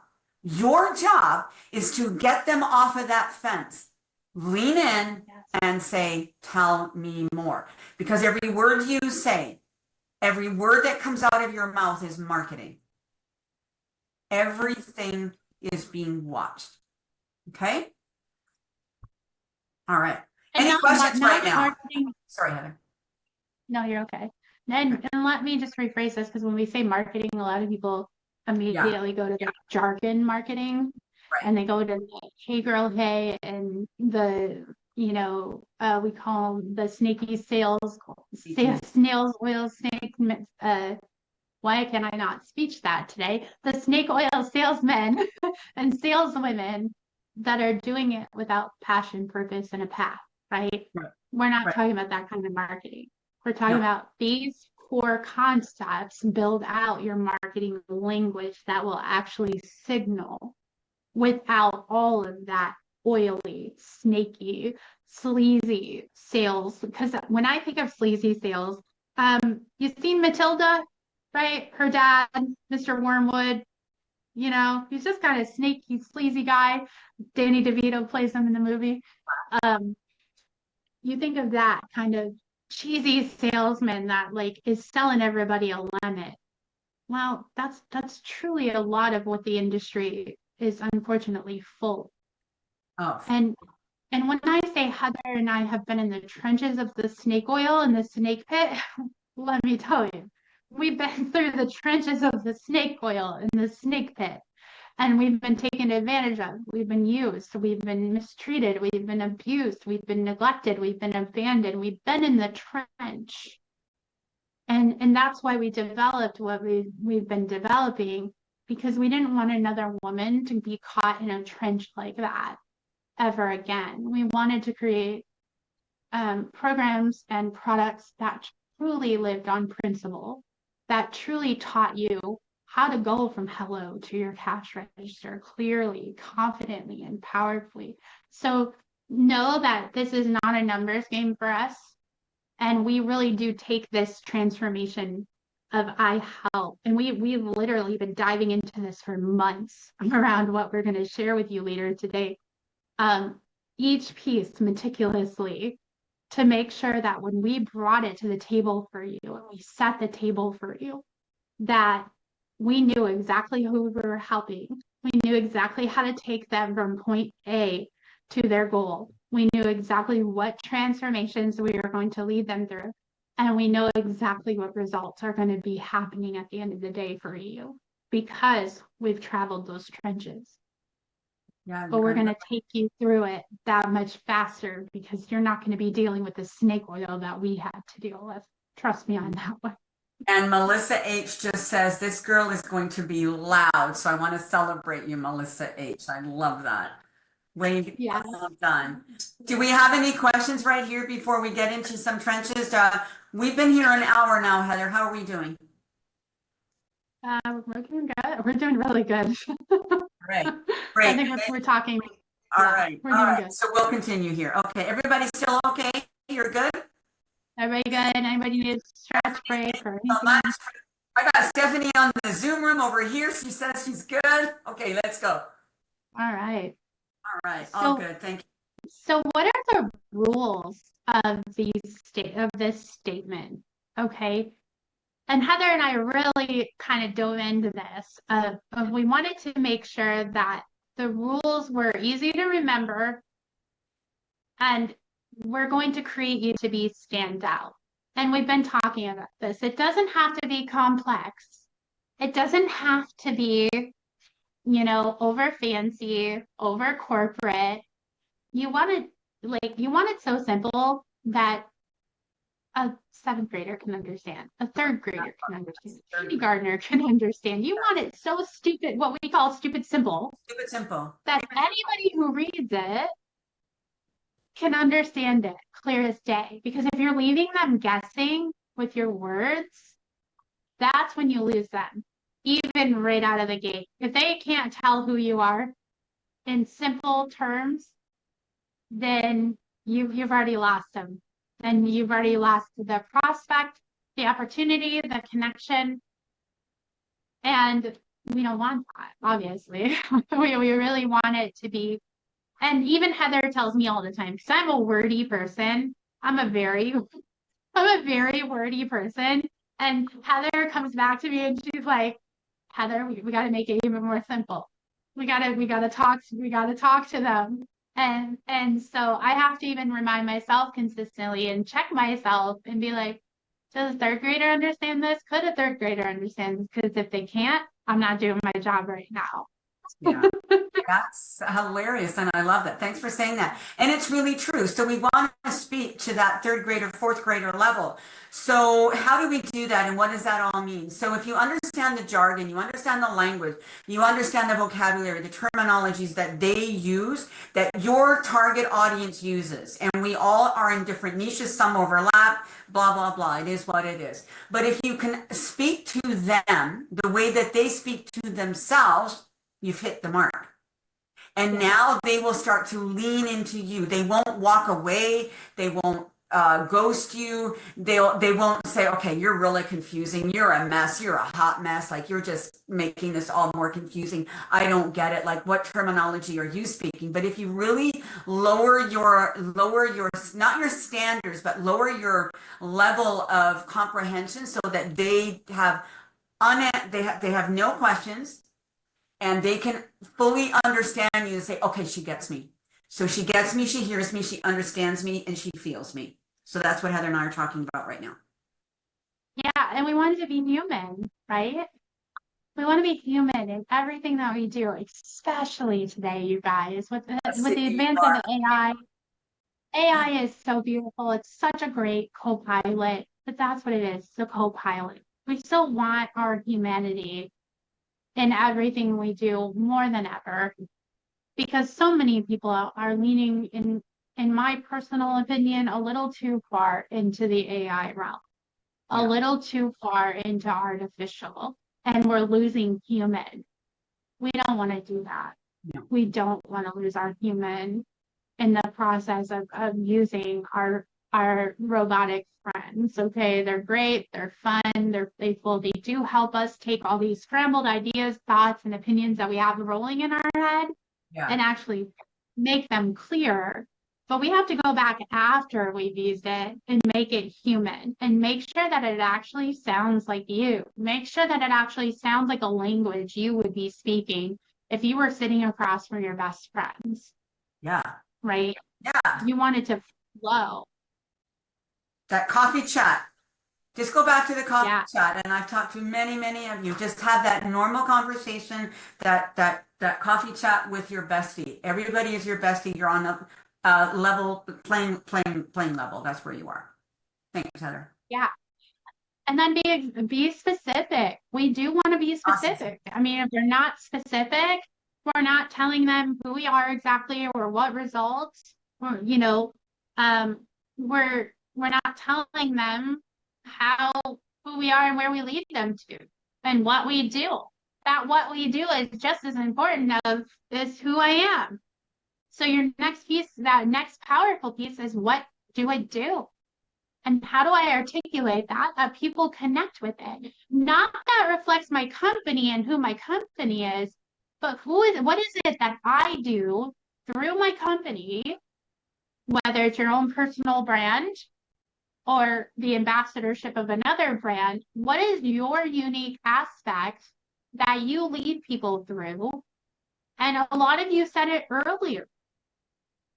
Speaker 6: is to get them off of that fence. Lean in and say, tell me more. Because every word you say, every word that comes out of your mouth is marketing. Everything is being watched. Okay? All right. Any questions right now?
Speaker 1: Marketing.
Speaker 6: Sorry, Heather.
Speaker 1: No, you're okay. And let me just rephrase this, because when we say marketing, a lot of people immediately go to the jargon marketing.
Speaker 6: Right.
Speaker 1: and they go to the Hey Girl Hey and the, we call them the snaky snails oil snake, why can I not speech that today? The snake oil salesmen and saleswomen that are doing it without passion, purpose, and a path, right?
Speaker 6: Right.
Speaker 1: We're not
Speaker 6: Right.
Speaker 1: talking about that kind of marketing. We're talking
Speaker 6: No.
Speaker 1: about these core concepts, build out your marketing language that will actually signal without all of that oily, snaky, sleazy sales. Because when I think of sleazy sales, you've seen Matilda, right? Her dad, Mr. Wormwood, he's just kind of snaky, sleazy guy. Danny DeVito plays him in the movie. You think of that kind of cheesy salesman that like is selling everybody a lemon. Well, that's truly a lot of what the industry is unfortunately full.
Speaker 6: Oh,
Speaker 1: And when I say Heather and I have been in the trenches of the snake oil and the snake pit, let me tell you, we've been through the trenches of the snake oil and the snake pit, and we've been taken advantage of. We've been used. We've been mistreated. We've been abused. We've been neglected. We've been abandoned. We've been in the trench. And that's why we developed what we've been developing, because we didn't want another woman to be caught in a trench like that ever again. We wanted to create programs and products that truly lived on principle, that truly taught you how to go from hello to your cash register clearly, confidently, and powerfully. So know that this is not a numbers game for us. And we really do take this transformation of I help. And we've literally been diving into this for months around what we're going to share with you later today. Each piece meticulously to make sure that when we brought it to the table for you and we set the table for you, that we knew exactly who we were helping. We knew exactly how to take them from point A to their goal. We knew exactly what transformations we were going to lead them through. And we know exactly what results are going to be happening at the end of the day for you because we've traveled those trenches.
Speaker 6: yeah.
Speaker 1: But we're going to take you through it that much faster because you're not going to be dealing with the snake oil that we had to deal with. Trust me on that one.
Speaker 6: And Melissa H just says, this girl is going to be loud. So I want to celebrate you, Melissa H. I love that. Way
Speaker 1: Yes.
Speaker 6: well done. Do we have any questions right here before we get into some trenches? We've been here an hour now, Heather. How are we doing?
Speaker 1: We're doing good. We're doing really good.
Speaker 6: Great.
Speaker 1: I
Speaker 6: Great.
Speaker 1: think we're talking.
Speaker 6: All
Speaker 1: Yeah,
Speaker 6: right.
Speaker 1: we're
Speaker 6: All
Speaker 1: doing
Speaker 6: right.
Speaker 1: good.
Speaker 6: So we'll continue here. Okay. Everybody still okay? You're good?
Speaker 1: Everybody good? Anybody need a stretch break or
Speaker 6: So
Speaker 1: anything?
Speaker 6: much. I got Stephanie on the Zoom room over here. She says she's good. Okay, let's go.
Speaker 1: All right.
Speaker 6: All right. All
Speaker 1: So,
Speaker 6: good. Thank you.
Speaker 1: so what are the rules of this statement? Okay. And Heather and I really kind of dove into this. We wanted to make sure that the rules were easy to remember and we're going to create you to be stand out. And we've been talking about this. It doesn't have to be complex. It doesn't have to be, over fancy, over corporate. You want it so simple that a seventh grader can understand, a third grader can understand, a kindergartner can understand. You want it so stupid, what we call stupid simple,
Speaker 6: Keep it simple.
Speaker 1: that anybody who reads it can understand it clear as day. Because if you're leaving them guessing with your words, that's when you lose them, even right out of the gate. If they can't tell who you are in simple terms, then you've already lost them. Then you've already lost the prospect, the opportunity, the connection. And we don't want that, obviously. we really want it to be. And even Heather tells me all the time, because I'm a wordy person. I'm a very wordy person. And Heather comes back to me and she's like, Heather, we got to make it even more simple. We got to talk to them. And so I have to even remind myself consistently and check myself and be like, does a third grader understand this? Could a third grader understand this? Because if they can't, I'm not doing my job right now.
Speaker 6: Yeah. That's hilarious. And I love that. Thanks for saying that. And it's really true. So we want to speak to that third grader, fourth grader level. So how do we do that? And what does that all mean? So if you understand the jargon, you understand the language, you understand the vocabulary, the terminologies that they use, that your target audience uses. And we all are in different niches. Some overlap, blah, blah, blah. It is what it is. But if you can speak to them the way that they speak to themselves, you've hit the mark. And now they will start to lean into you. They won't walk away. They won't ghost you. They won't say, okay, you're really confusing. You're a mess. You're a hot mess. Like you're just making this all more confusing. I don't get it. Like what terminology are you speaking? But if you really lower your, not your standards, but lower your level of comprehension so that they have no questions, and they can fully understand you and say, okay, she gets me. So she gets me, she hears me, she understands me, and she feels me. So that's what Heather and I are talking about right now.
Speaker 1: Yeah, and we want to be human, right? We want to be human in everything that we do, especially today, you guys, with the advancement of AI. AI is so beautiful. It's such a great co-pilot, but that's what it is, the co-pilot. We still want our humanity in everything we do more than ever, because so many people are leaning, in my personal opinion, a little too far into the AI realm, a little too far into artificial, and we're losing human. We don't want to do that.
Speaker 6: No.
Speaker 1: We don't want to lose our human in the process of using our robotic friends. Okay, they're great, they're fun, they're playful, they do help us take all these scrambled ideas, thoughts, and opinions that we have rolling in our head and actually make them clear. But we have to go back after we've used it and make it human and make sure that it actually sounds like you. Make sure that it actually sounds like a language you would be speaking if you were sitting across from your best friends.
Speaker 6: Yeah.
Speaker 1: Right?
Speaker 6: Yeah.
Speaker 1: You want it to flow.
Speaker 6: That coffee chat. Just go back to the coffee
Speaker 1: Yeah.
Speaker 6: chat. And I've talked to many, many of you. Just have that normal conversation, that coffee chat with your bestie. Everybody is your bestie. You're on a level, playing level. That's where you are. Thanks, Heather.
Speaker 1: Yeah. And then be specific. We do want to be specific. I mean, if we're not specific, we're not telling them who we are exactly or what results, or, you know, we're not telling them who we are and where we lead them to and what we do. That what we do is just as important as who I am. So your next piece, that next powerful piece is, what do I do? And how do I articulate that people connect with it? Not that reflects my company and who my company is, but what is it that I do through my company, whether it's your own personal brand or the ambassadorship of another brand? What is your unique aspect that you lead people through? And a lot of you said it earlier,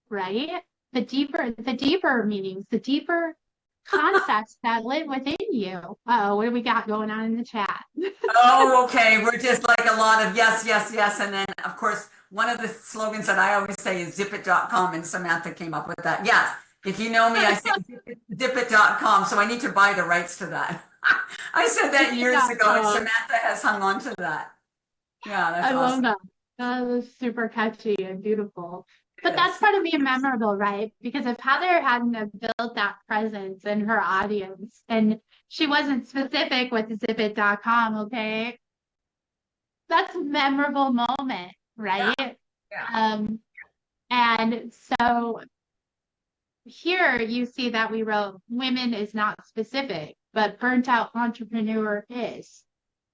Speaker 1: right? The deeper meanings, the deeper concepts that live within you. Oh, what do we got going on in the chat?
Speaker 6: Oh, okay. We're just like a lot of yes, yes, yes. And then, of course, one of the slogans that I always say is zipit.com, and Samantha came up with that. Yes. If you know me, I say zipit.com. So I need to buy the rights to that. I said that years ago, and Samantha has hung on to that. Yeah, that's awesome.
Speaker 1: I love that. That was super catchy and beautiful. But that's part of being memorable, right? Because if Heather hadn't have built that presence in her audience and she wasn't specific with zipit.com, okay, that's a memorable moment, right?
Speaker 6: Yeah.
Speaker 1: And so here you see that we wrote, women is not specific, but burnt out entrepreneur is.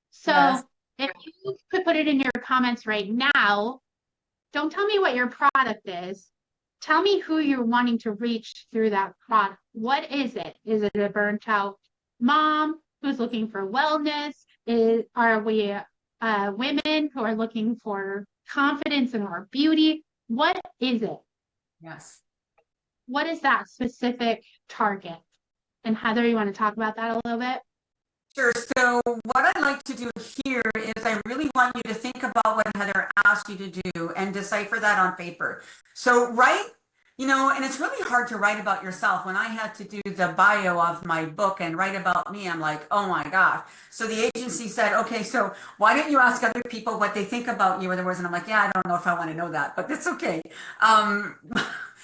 Speaker 1: So if you could put it in your comments right now, don't tell me what your product is. Tell me who you're wanting to reach through that product. What is it? Is it a burnt out mom who's looking for wellness? Are we women who are looking for confidence in our beauty? What is it?
Speaker 6: Yes.
Speaker 1: What is that specific target? And Heather, you want to talk about that a little bit?
Speaker 6: Sure. So what I like to do here is I really want you to think about what Heather asked you to do and decipher that on paper. So write, you know, and it's really hard to write about yourself. When I had to do the bio of my book and write about me, I'm like, oh my gosh. So the agency said, okay, so why don't you ask other people what they think about you or the words? And I'm like, yeah, I don't know if I want to know that, but that's okay.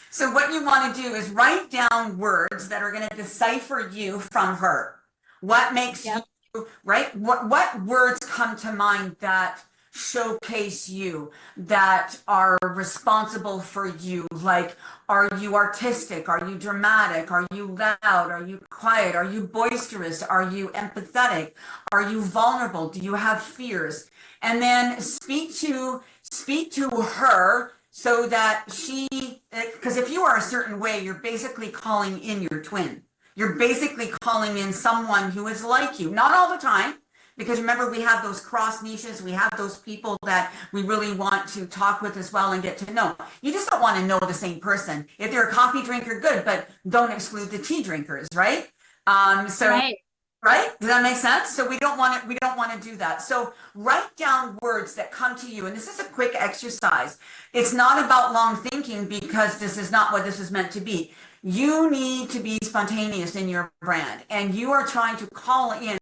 Speaker 6: So what you want to do is write down words that are going to decipher you from her. What makes
Speaker 1: Yep.
Speaker 6: you, right? What words come to mind that showcase you, that are responsible for you? Like, are you artistic? Are you dramatic? Are you loud? Are you quiet? Are you boisterous? Are you empathetic? Are you vulnerable? Do you have fears? And then speak to her so that she, because if you are a certain way, you're basically calling in your twin. You're basically calling in someone who is like you, not all the time, because remember, we have those cross niches. We have those people that we really want to talk with as well and get to know. You just don't want to know the same person. If they're a coffee drinker, good, but don't exclude the tea drinkers, right?
Speaker 1: Right.
Speaker 6: Right? Does that make sense? So we don't want to do that. So write down words that come to you. And this is a quick exercise. It's not about long thinking, because this is not what this is meant to be. You need to be spontaneous in your brand, and you are trying to call in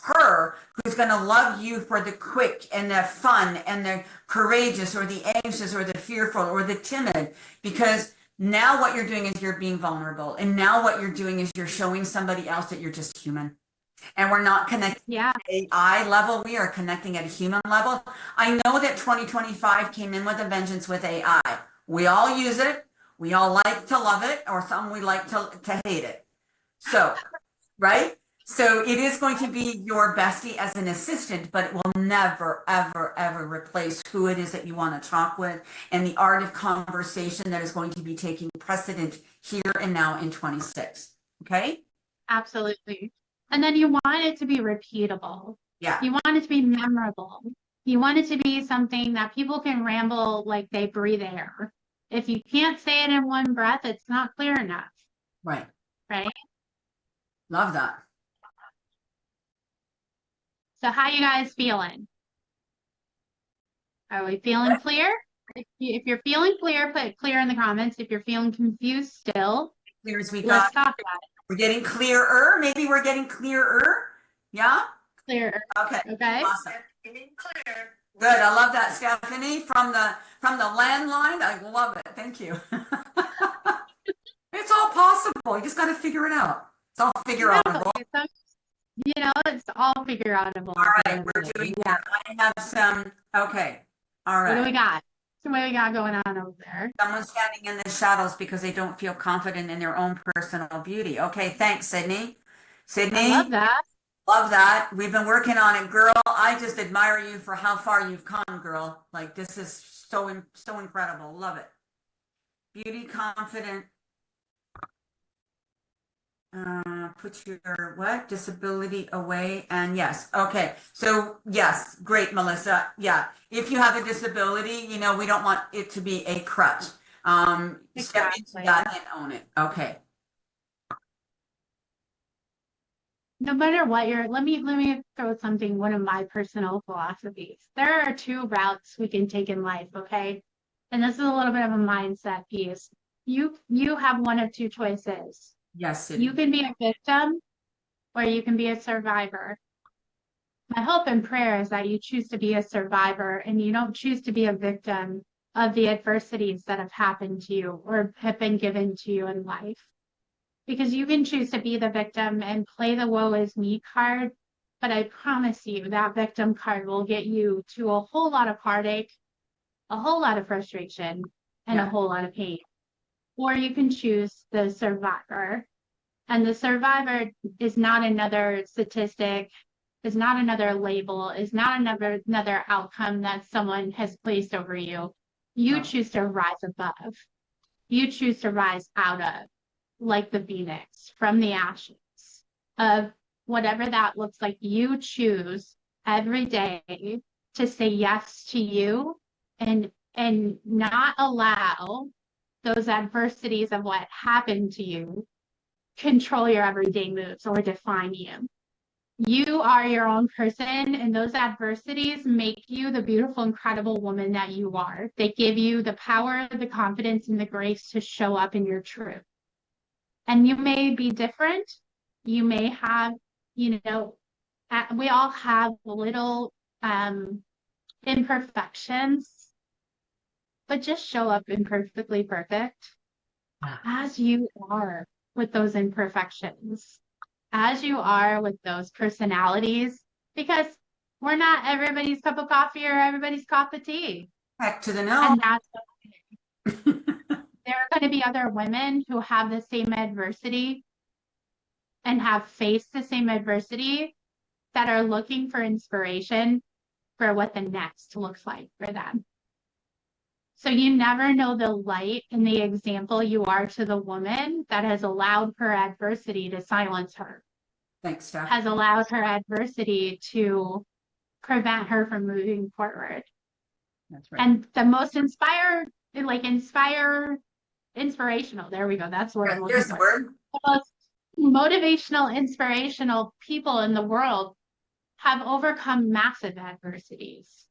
Speaker 6: her who's going to love you for the quick and the fun and the courageous or the anxious or the fearful or the timid, because now what you're doing is you're being vulnerable. And now what you're doing is you're showing somebody else that you're just human. And we're not connecting
Speaker 1: Yeah.
Speaker 6: at AI level. We are connecting at a human level. I know that 2025 came in with a vengeance with AI. We all use it. We all like to love it, or some we like to hate it. So, right? So it is going to be your bestie as an assistant, but it will never, ever, ever replace who it is that you want to talk with and the art of conversation that is going to be taking precedent here and now in 26. Okay?
Speaker 1: Absolutely. And then you want it to be repeatable.
Speaker 6: Yeah.
Speaker 1: You want it to be memorable. You want it to be something that people can ramble like they breathe air. If you can't say it in one breath, it's not clear enough,
Speaker 6: Right.
Speaker 1: right?
Speaker 6: Love that.
Speaker 1: So how you guys feeling? Are we feeling clear? If you're feeling clear, put clear in the comments. If you're feeling confused still,
Speaker 6: Clear as we
Speaker 1: let's
Speaker 6: got.
Speaker 1: talk about it.
Speaker 6: We're getting clearer. Maybe we're getting clearer. Yeah?
Speaker 1: Clearer,
Speaker 6: Okay.
Speaker 1: okay?
Speaker 6: Awesome.
Speaker 7: Getting clear.
Speaker 6: Good. I love that, Stephanie, from the landline. I love it. Thank you. It's all possible. You just got to figure it out. It's all figure outable.
Speaker 1: You know, it's all figure outable.
Speaker 6: All right, we're doing that. I have some. Okay. All
Speaker 1: What do we
Speaker 6: right.
Speaker 1: got? So what do we got going on over there?
Speaker 6: Someone's standing in the shadows because they don't feel confident in their own personal beauty. Okay, thanks, Sydney. Sydney.
Speaker 1: I love that.
Speaker 6: Love that. We've been working on it, girl. I just admire you for how far you've come, girl. Like, this is so incredible. Love it. Beauty, confident. Put your what? Disability away. And yes. Okay. So yes. Great, Melissa. Yeah. If you have a disability, you know, we don't want it to be a crutch. Step into
Speaker 1: Exactly.
Speaker 6: that and own it. Okay.
Speaker 1: No matter what let me throw something, one of my personal philosophies. There are two routes we can take in life, okay? And this is a little bit of a mindset piece. You have one of two choices.
Speaker 6: Yes, Sydney.
Speaker 1: You can be a victim or you can be a survivor. My hope and prayer is that you choose to be a survivor and you don't choose to be a victim of the adversities that have happened to you or have been given to you in life. Because you can choose to be the victim and play the woe is me card, but I promise you that victim card will get you to a whole lot of heartache, a whole lot of frustration, and a whole lot of pain. Or you can choose the survivor. And the survivor is not another statistic, is not another label, is not another outcome that someone has placed over you. You choose to rise above. You choose to rise out of, like the phoenix from the ashes of whatever that looks like. You choose every day to say yes to you and not allow those adversities of what happened to you control your everyday moves or define you. You are your own person, and those adversities make you the beautiful, incredible woman that you are. They give you the power, the confidence, and the grace to show up in your truth. And you may be different. You may have, you know, we all have little imperfections, but just show up imperfectly perfect as you are with those imperfections, as you are with those personalities, because we're not everybody's cup of coffee or everybody's cup of tea.
Speaker 6: Heck to the no.
Speaker 1: And that's there are going to be other women who have the same adversity and have faced the same adversity that are looking for inspiration for what the next looks like for them. So you never know the light and the example you are to the woman that has allowed her adversity to silence her,
Speaker 6: Thanks, Steph.
Speaker 1: has allowed her adversity to prevent her from moving forward.
Speaker 6: That's right.
Speaker 1: And the most inspirational, there we go, that's what I'm looking
Speaker 6: There's the
Speaker 1: for.
Speaker 6: word.
Speaker 1: The most motivational, inspirational people in the world have overcome massive adversities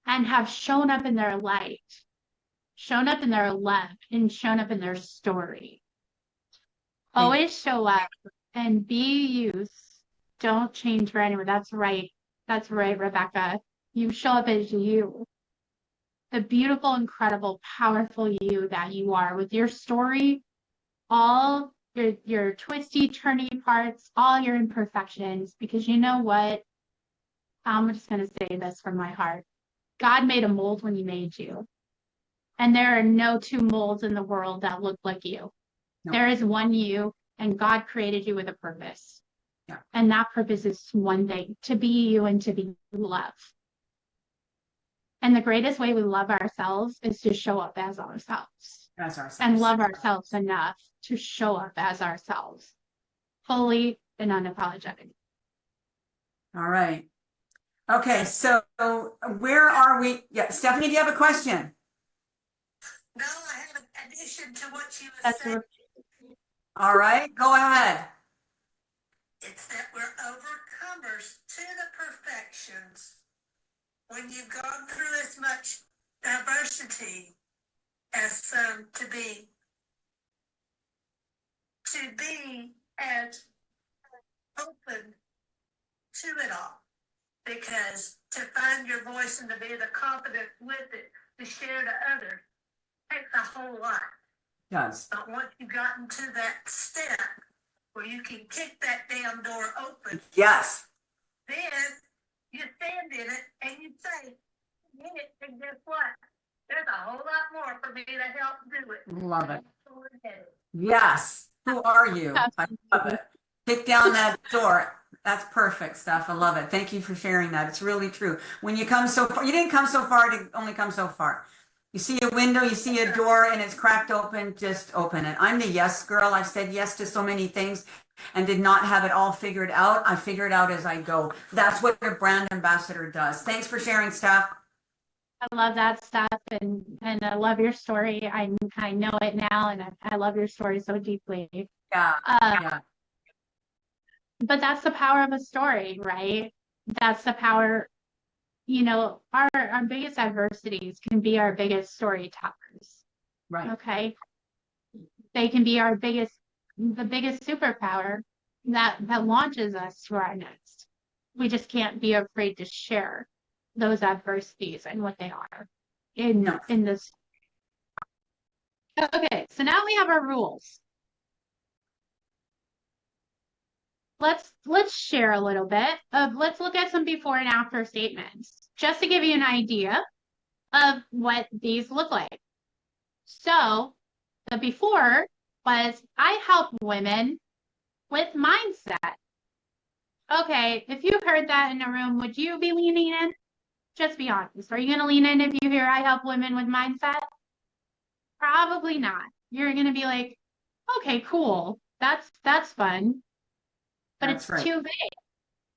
Speaker 1: and have shown up in their light, shown up in their love, and shown up in their story. Always show up and be you. Don't change for anyone. That's right. That's right, Rebecca. You show up as you. The beautiful, incredible, powerful you that you are with your story, all your twisty, turny parts, all your imperfections, because you know what? I'm just going to say this from my heart. God made a mold when he made you. And there are no two molds in the world that look like you.
Speaker 6: No.
Speaker 1: There is one you, and God created you with a purpose.
Speaker 6: Yeah.
Speaker 1: And that purpose is one thing, to be you and to be love. And the greatest way we love ourselves is to show up as ourselves.
Speaker 6: As ourselves.
Speaker 1: And love ourselves enough to show up as ourselves, fully and unapologetic.
Speaker 6: All right. Okay, so where are we? Yeah, Stephanie, do you have a question?
Speaker 7: No, I have an addition to what you were
Speaker 1: That's
Speaker 7: saying.
Speaker 6: All right, go ahead.
Speaker 7: It's that we're overcomers to the perfections. When you've gone through as much diversity as to be as open to it all. Because to find your voice and to be the confident with it, to share to others, takes a whole lot.
Speaker 6: Does.
Speaker 7: But once you've gotten to that step where you can kick that damn door open,
Speaker 6: Yes.
Speaker 7: then you stand in it and you say, "In it," and guess what? There's a whole lot more for me to help do it.
Speaker 6: Love it. Yes. Who are you? I love it. Kick down that door. That's perfect stuff. I love it. Thank you for sharing that. It's really true. When you come so far, you didn't come so far to only come so far. You see a window, you see a door, and it's cracked open, just open it. I'm the yes girl. I've said yes to so many things and did not have it all figured out. I figure it out as I go. That's what a brand ambassador does. Thanks for sharing, Steph.
Speaker 1: I love that stuff, and I love your story. I know it now, and I love your story so deeply.
Speaker 6: Yeah. Yeah.
Speaker 1: But that's the power of a story, right? That's the power, our biggest adversities can be our biggest storytellers.
Speaker 6: Right.
Speaker 1: Okay. They can be the biggest superpower that launches us to our next. We just can't be afraid to share those adversities and what they are in this. Okay, so now we have our rules. Let's share a little bit of, let's look at some before and after statements, just to give you an idea of what these look like. So the before was, I help women with mindset. Okay, if you heard that in a room, would you be leaning in? Just be honest. Are you going to lean in if you hear I help women with mindset? Probably not. You're going to be like, okay, cool. That's fun. But
Speaker 6: That's
Speaker 1: it's
Speaker 6: right.
Speaker 1: too vague.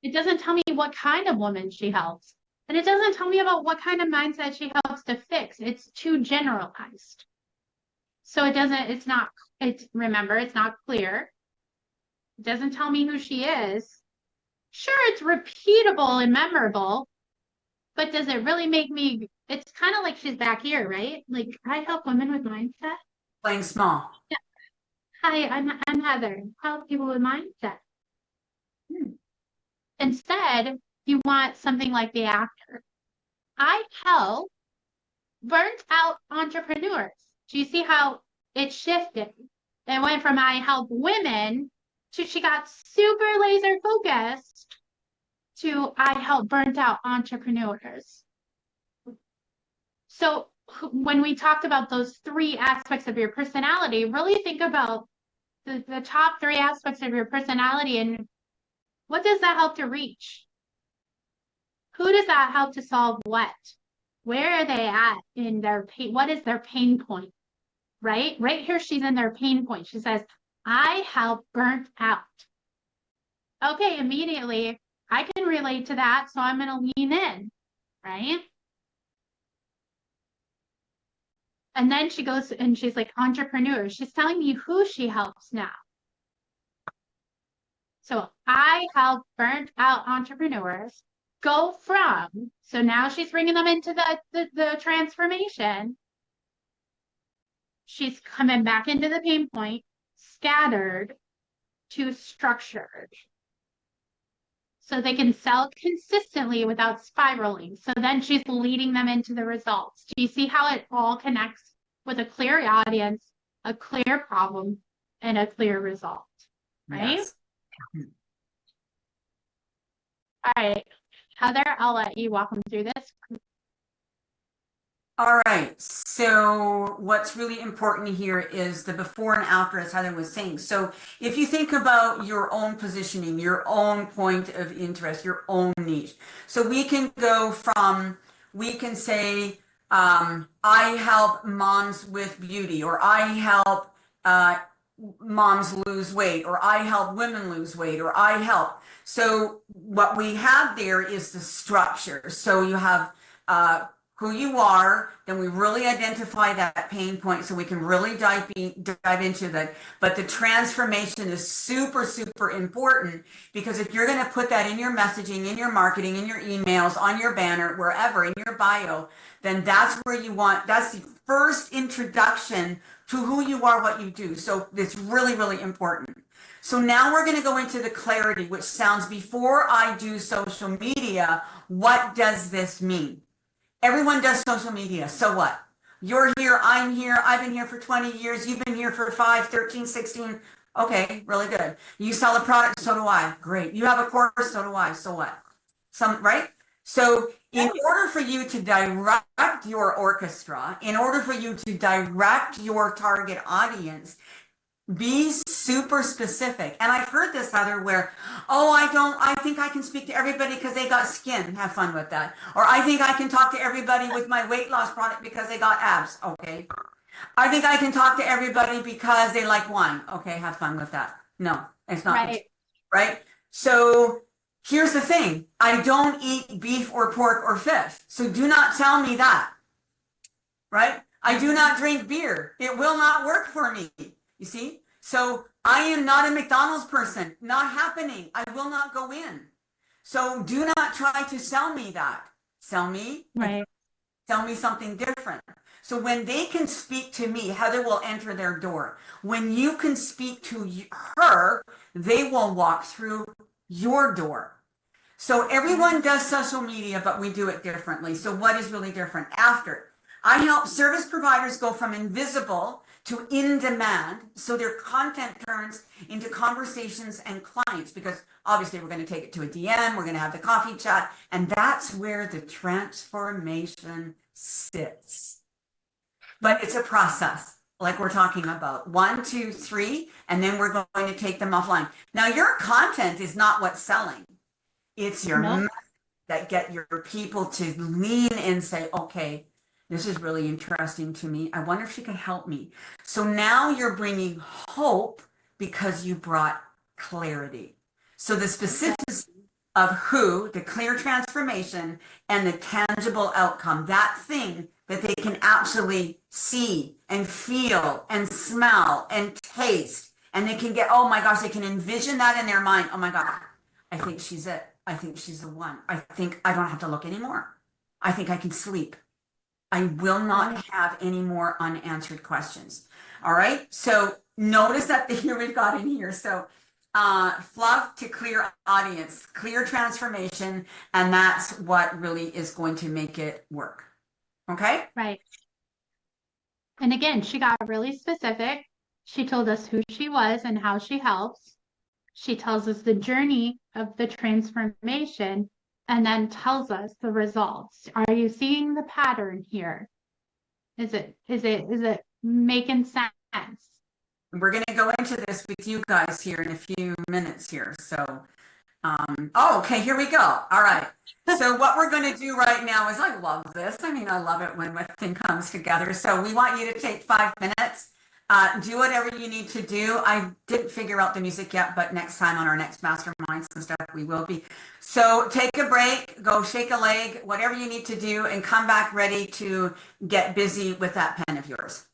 Speaker 1: It doesn't tell me what kind of woman she helps. And it doesn't tell me about what kind of mindset she helps to fix. It's too generalized. So remember, it's not clear. It doesn't tell me who she is. Sure, it's repeatable and memorable, but does it really make me, it's kind of like she's back here, right? Like I help women with mindset.
Speaker 6: Playing small.
Speaker 1: Hi, I'm Heather. Help people with mindset. Instead, you want something like the actor. I help burnt out entrepreneurs. Do you see how it shifted? It went from I help women to she got super laser focused to I help burnt out entrepreneurs. So when we talked about those three aspects of your personality, really think about the top three aspects of your personality and what does that help to reach? Who does that help to solve what? Where are they at in their pain? What is their pain point? Right? Right here, she's in their pain point. She says, I help burnt out. Okay, immediately, I can relate to that, so I'm going to lean in, right? And then she goes and she's like, entrepreneur. She's telling me who she helps now. So I help burnt out entrepreneurs go from, so now she's bringing them into the transformation. She's coming back into the pain point, scattered to structured. So they can sell consistently without spiraling. So then she's leading them into the results. Do you see how it all connects with a clear audience, a clear problem, and a clear result, right?
Speaker 6: Yes.
Speaker 1: All right, Heather, I'll let you walk them through this.
Speaker 6: All right, so what's really important here is the before and after, as Heather was saying. So if you think about your own positioning, your own point of interest, your own niche. So we can go from, we can say, I help moms with beauty, or I help moms lose weight, or I help women lose weight, or I help. So what we have there is the structure. So you have who you are, then we really identify that pain point so we can really dive into that. But the transformation is super, super important, because if you're going to put that in your messaging, in your marketing, in your emails, on your banner, wherever, in your bio, then that's where you want, that's the first introduction to who you are, what you do. So it's really, really important. So now we're going to go into the clarity, which sounds, before I do social media, what does this mean? Everyone does social media. So what? You're here, I'm here, I've been here for 20 years, you've been here for 5, 13, 16. Okay, really good. You sell a product, so do I. Great. You have a course, so do I. So what? Right? So in order for you to direct your orchestra, in order for you to direct your target audience, be super specific. And I've heard this, Heather, where, oh, I think I can speak to everybody because they got skin. Have fun with that. Or I think I can talk to everybody with my weight loss product because they got abs. Okay. I think I can talk to everybody because they like wine. Okay. Have fun with that. No, it's not.
Speaker 1: Right.
Speaker 6: Right. So here's the thing. I don't eat beef or pork or fish. So do not tell me that. Right. I do not drink beer. It will not work for me. You see? So I am not a McDonald's person. Not happening. I will not go in. So do not try to sell me that. Sell me.
Speaker 1: Right.
Speaker 6: Sell me something different. So when they can speak to me, Heather will enter their door. When you can speak to her, they will walk through your door. So everyone does social media, but we do it differently. So what is really different? After, I help service providers go from invisible to in demand, so their content turns into conversations and clients, because obviously we're going to take it to a DM, we're going to have the coffee chat, and that's where the transformation sits. But it's a process, like we're talking about 1, 2, 3, and then we're going to take them offline. Now, your content is not what's selling. It's your message that get your people to lean in and say, okay, this is really interesting to me. I wonder if she can help me. So now you're bringing hope because you brought clarity. So the specifics of who, the clear transformation, and the tangible outcome, that thing that they can actually see and feel and smell and taste. And they can get, oh my gosh, they can envision that in their mind. Oh my God, I think she's it. I think she's the one. I think I don't have to look anymore. I think I can sleep. I will not have any more unanswered questions. All right. So notice that here we've got in here. So fluff to clear audience, clear transformation, and that's what really is going to make it work. Okay.
Speaker 1: Right. And again, she got really specific. She told us who she was and how she helps. She tells us the journey of the transformation and then tells us the results. Are you seeing the pattern here? Is it making sense?
Speaker 6: We're going to go into this with you guys here in a few minutes here. So, oh, okay, here we go. All right. So what we're going to do right now is, I love this. I mean, I love it when a thing comes together. So we want you to take 5 minutes, do whatever you need to do. I didn't figure out the music yet, but next time on our next masterminds and stuff, we will be. So take a break, go shake a leg, whatever you need to do, and come back ready to get busy with that pen of yours.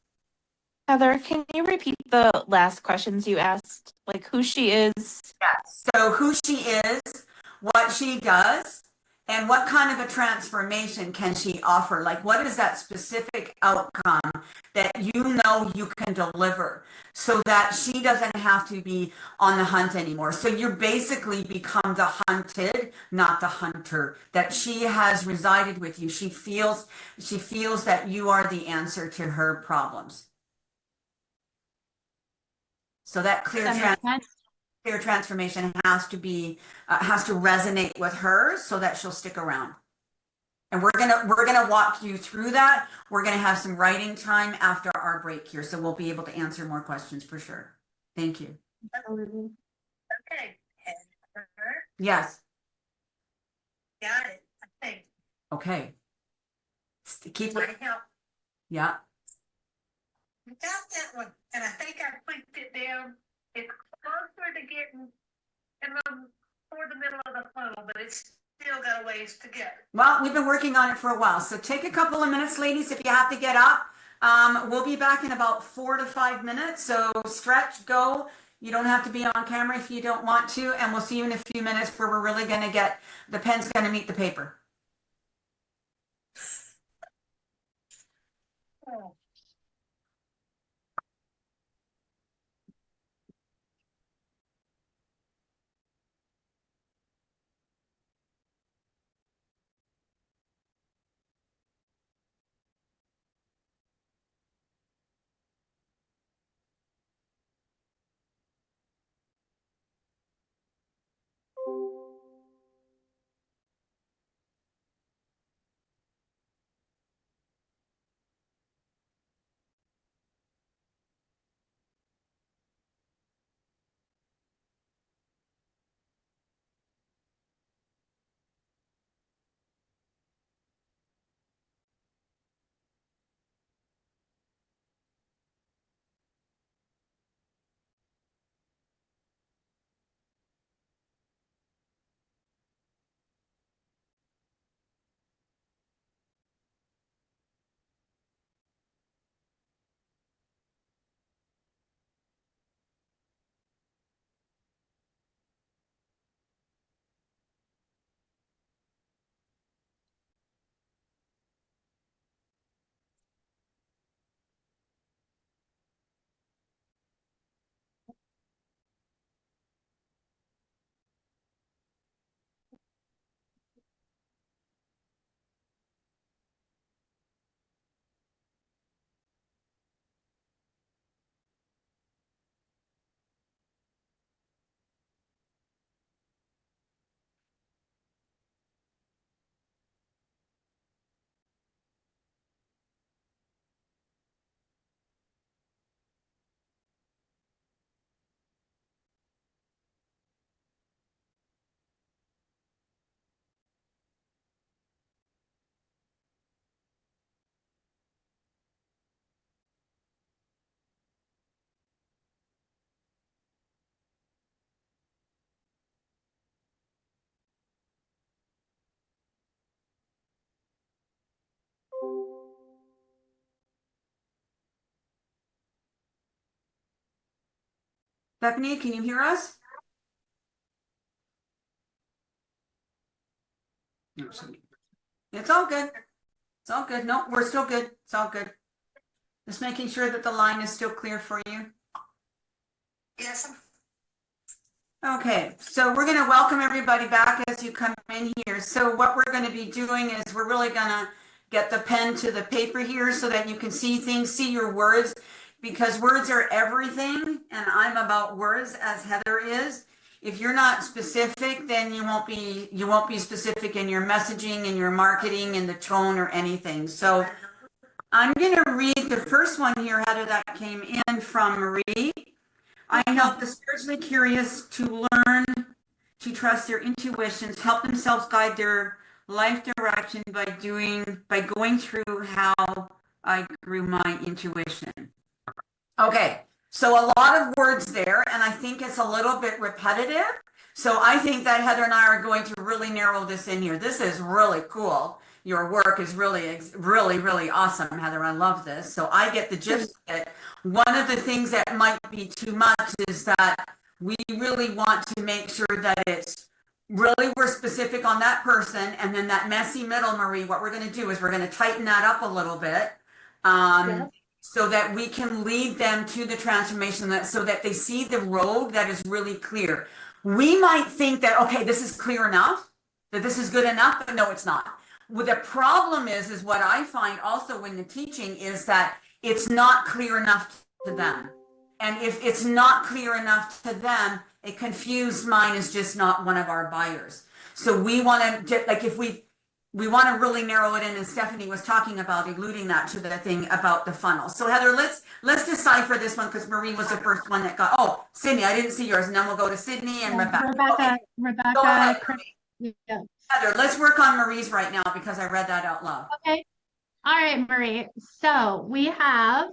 Speaker 2: Heather, can you repeat the last questions you asked? Like who she is?
Speaker 6: Yeah. So who she is, what she does, and what kind of a transformation can she offer? Like, what is that specific outcome that you know you can deliver so that she doesn't have to be on the hunt anymore? So you basically become the hunted, not the hunter, that she has resided with you. She feels that you are the answer to her problems. So that clear transformation has to resonate with her so that she'll stick around. And we're gonna walk you through that. We're gonna have some writing time after our break here, so we'll be able to answer more questions for sure. Thank you.
Speaker 7: Okay. Heather,
Speaker 6: Yes.
Speaker 7: got it, I think.
Speaker 6: Okay. Keep
Speaker 7: I
Speaker 6: it.
Speaker 7: help.
Speaker 6: Yeah.
Speaker 7: You got that one, and I think I clicked it down. It's closer to getting in toward the middle of the funnel, but it's still got a ways to go.
Speaker 6: Well, we've been working on it for a while, so take a couple of minutes, ladies, if you have to get up. We'll be back in about 4 to 5 minutes, so stretch, go. You don't have to be on camera if you don't want to, and we'll see you in a few minutes where we're really going to get, the pen's going to meet the paper.
Speaker 7: Oh.
Speaker 6: Stephanie, can you hear us? It's all good. It's all good. No, we're still good. It's all good. Just making sure that the line is still clear for you.
Speaker 7: Yes.
Speaker 6: Okay, so we're going to welcome everybody back as you come in here. So what we're going to be doing is we're really going to get the pen to the paper here so that you can see things, see your words, because words are everything, and I'm about words as Heather is. If you're not specific, then you won't be specific in your messaging and your marketing and the tone or anything. So I'm going to read the first one here, Heather, that came in from Marie. I help the spiritually curious to learn to trust their intuitions, help themselves guide their life direction by going through how I grew my intuition. Okay, so a lot of words there, and I think it's a little bit repetitive. So I think that Heather and I are going to really narrow this in here. This is really cool. Your work is really, really, really awesome, Heather. I love this. So I get the gist of it. One of the things that might be too much is that we really want to make sure that it's really we're specific on that person, and then that messy middle, Marie, what we're going to do is we're going to tighten that up a little bit. So that we can lead them to the transformation, so that they see the road that is really clear. We might think that, okay, this is clear enough, that this is good enough, but no, it's not. Well, the problem is what I find also in the teaching is that it's not clear enough to them. And if it's not clear enough to them, a confused mind is just not one of our buyers. So we want to, like, if we want to really narrow it in, and Stephanie was talking about alluding that to the thing about the funnel. So Heather, let's decipher this one, because Marie was the first one that got, oh, Sydney, I didn't see yours, and then we'll go to Sydney and Rebecca. Okay. Go ahead, Marie.
Speaker 1: Yeah.
Speaker 6: Heather, let's work on Marie's right now, because I read that out loud.
Speaker 1: Okay. All right, Marie. So we have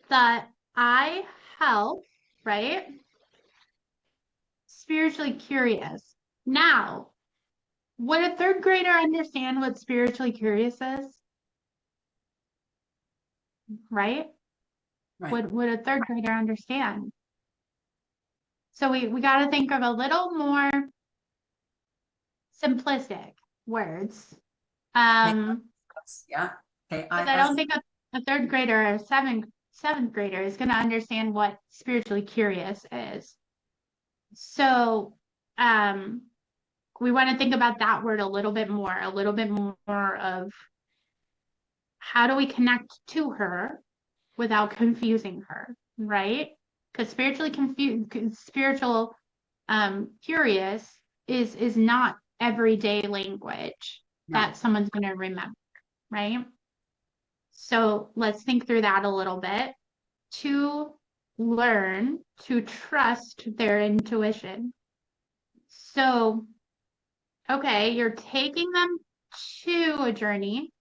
Speaker 1: that I help, right? Spiritually curious. Now, would a third grader understand what spiritually curious is? Right?
Speaker 6: Right.
Speaker 1: Would a third grader understand? So we got to think of a little more simplistic words.
Speaker 6: Yeah. Okay.
Speaker 1: Because I don't think a third grader or seventh grader is going to understand what spiritually curious is. So we want to think about that word a little bit more of how do we connect to her without confusing her, right? Because spiritual curious is not everyday language that someone's going to remember, right? So let's think through that a little bit. To learn to trust their intuition. So, okay, you're taking them to a journey,